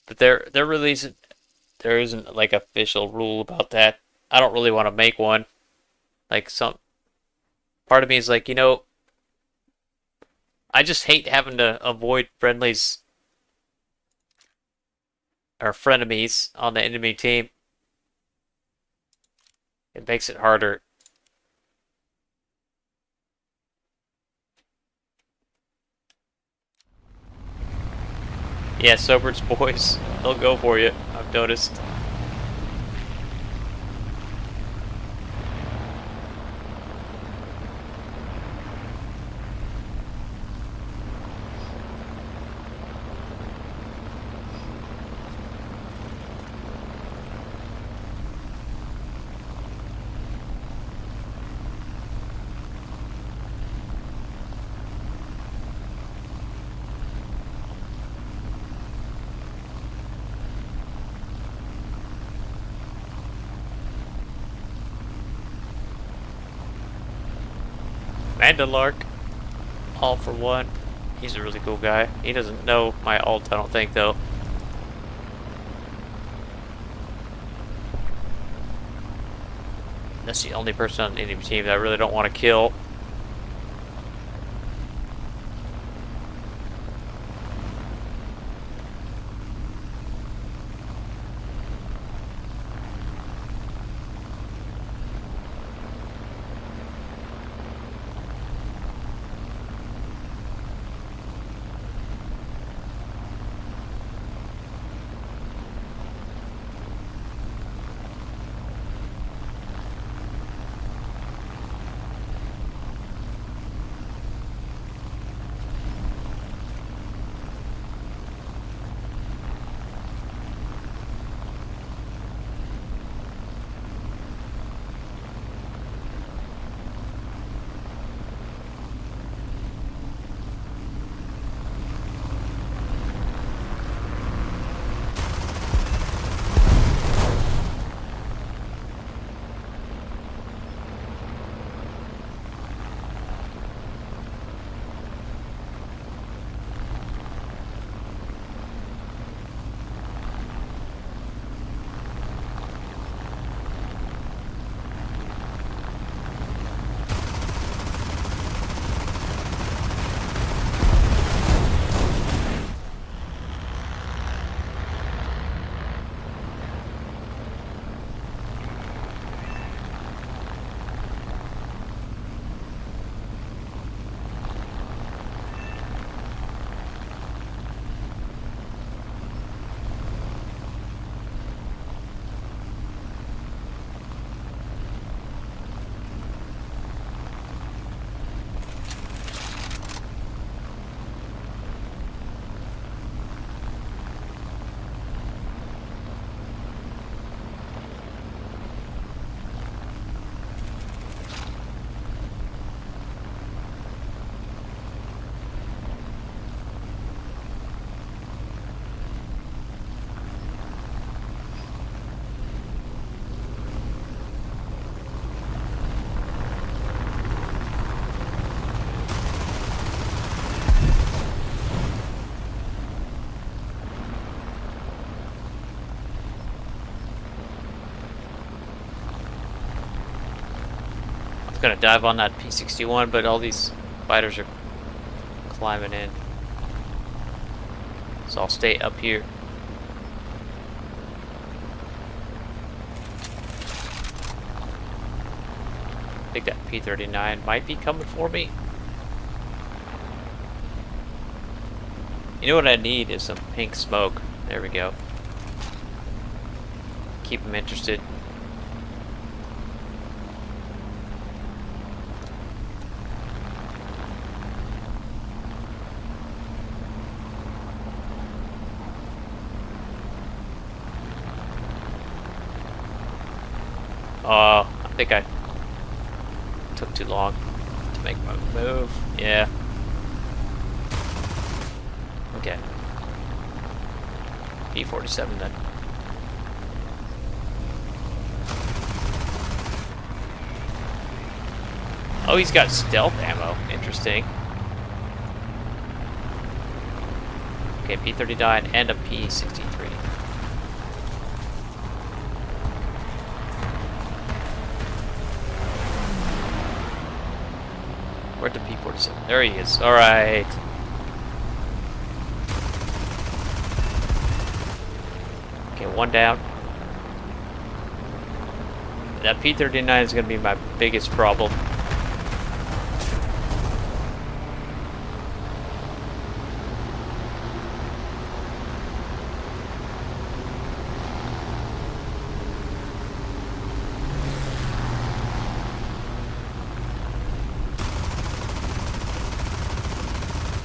But there really isn't like official rule about that. I don't really want to make one. Like some part of me is like, I just hate having to avoid friendlies or frenemies on the enemy team. It makes it harder. Yeah, Sobert's boys, they'll go for you, I've noticed. Mandalark, all for one. He's a really cool guy. He doesn't know my ult, I don't think, though. That's the only person on the enemy team that I really don't want to kill. Gonna dive on that P61, but all these fighters are climbing in. So I'll stay up here. I think that P39 might be coming for me. You know what I need is some pink smoke. There we go. Keep them interested. I think I took too long to make my move. Yeah. Okay. P47 then. Oh, he's got stealth ammo. Interesting. Okay, P-39 and a P-63. Where'd the P-47? There he is. Alright. Okay, one down. That P-39 is going to be my biggest problem.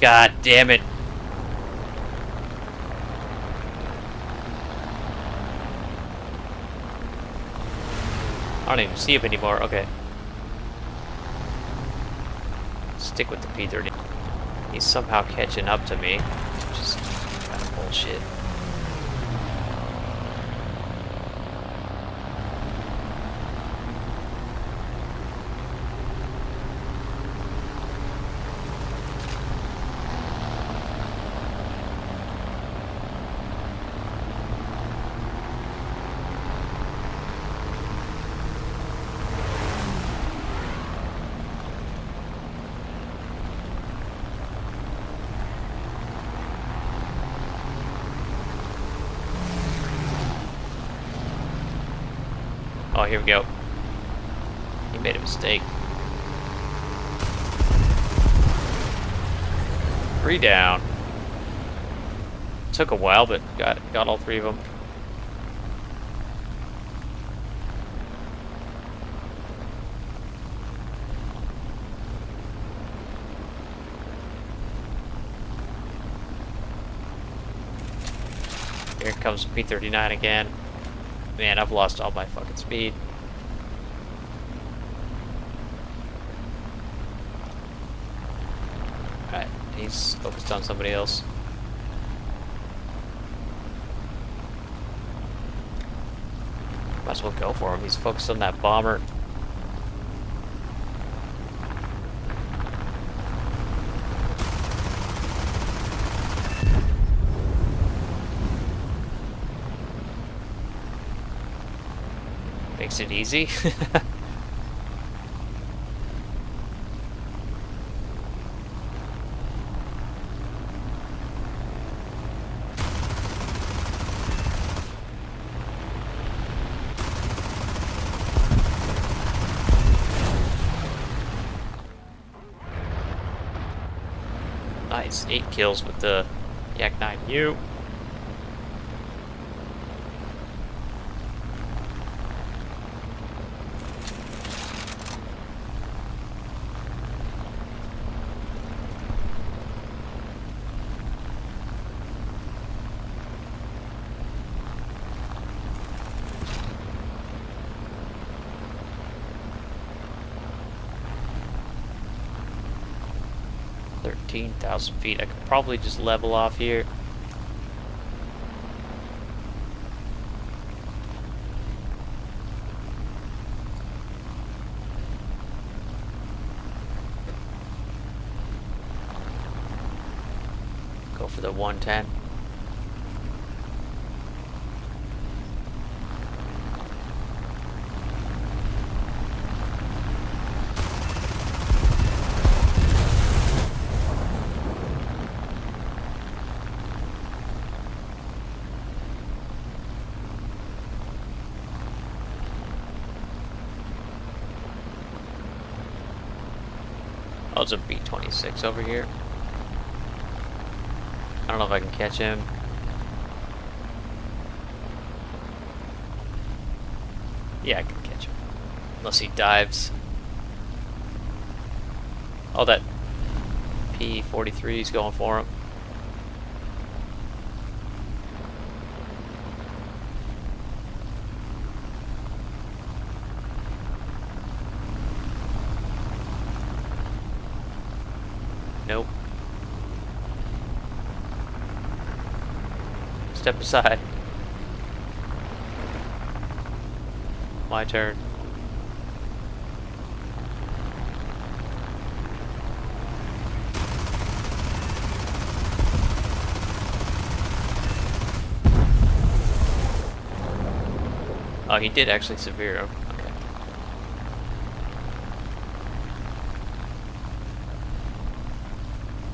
God damn it. I don't even see him anymore. Okay. Stick with the P-30. He's somehow catching up to me. Which is kind of bullshit. Oh, here we go. He made a mistake. 3 down. Took a while, but got all 3 of them. Here comes P-39 again. Man, I've lost all my fucking speed. Alright, he's focused on somebody else. Might as well go for him. He's focused on that bomber. Makes it easy. Nice, 8 kills with the Yak 9U. $13,000 feet. I could probably just level off here. Go for the 110. Oh, it's a B-26 over here. I don't know if I can catch him. Yeah, I can catch him. Unless he dives. Oh, that P-43 is going for him. Nope. Step aside. My turn. Oh, he did actually severe. Okay.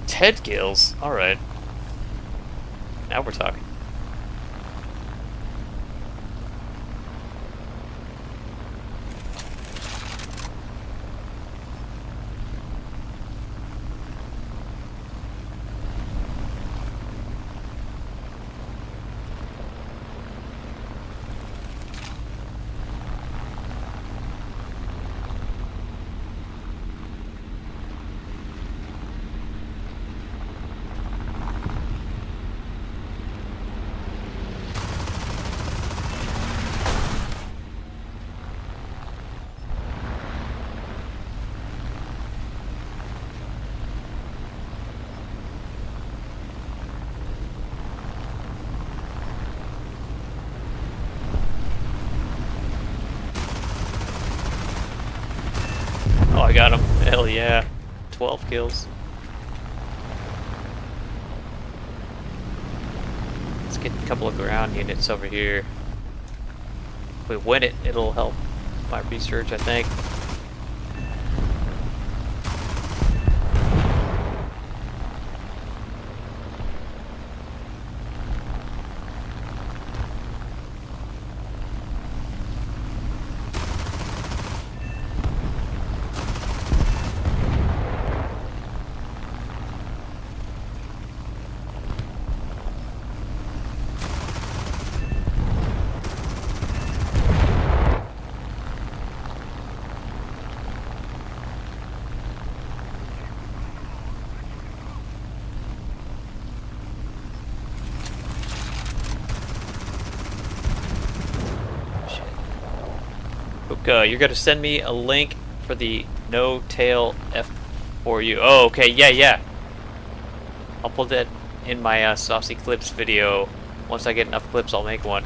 Ted kills. All right. Now we're talking. Oh, I got him. Hell yeah. 12 kills. Let's get a couple of ground units over here. If we win it, it'll help my research, I think. Hookah, you're gonna send me a link for the no-tail F4U. Oh, okay, yeah. I'll put that in my Saucy Clips video. Once I get enough clips, I'll make one.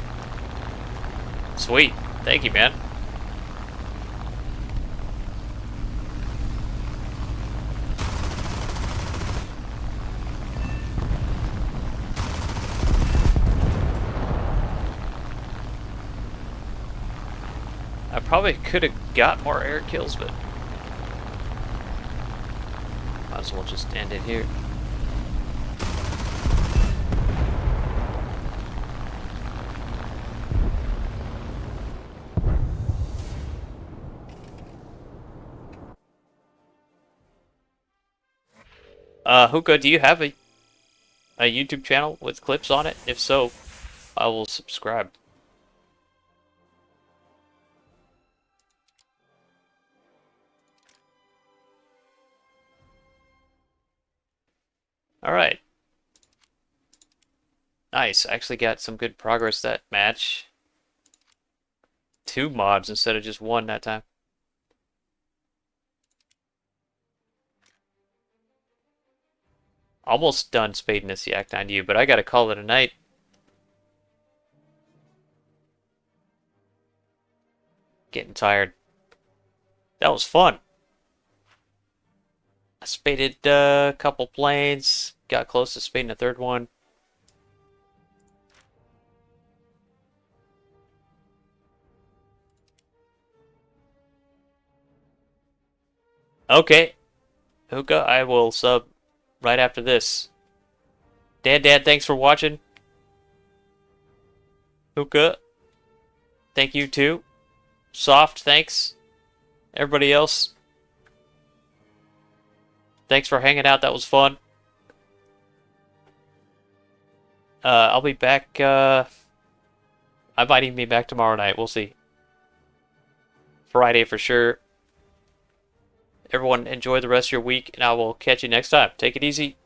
Sweet. Thank you, man. I probably could have got more air kills, but might as well just end it here. Hookah, do you have a YouTube channel with clips on it? If so, I will subscribe. Alright. Nice. I actually got some good progress that match. 2 mobs instead of just 1 that time. Almost done spading this yak 9U, but I gotta call it a night. Getting tired. That was fun. I spaded a couple planes, got close to spading a 3rd one. Okay, Hookah, I will sub right after this. Dad, thanks for watching. Hookah, thank you too. Soft, thanks. Everybody else, thanks for hanging out. That was fun. I'll be back. I might even be back tomorrow night. We'll see. Friday for sure. Everyone, enjoy the rest of your week, and I will catch you next time. Take it easy.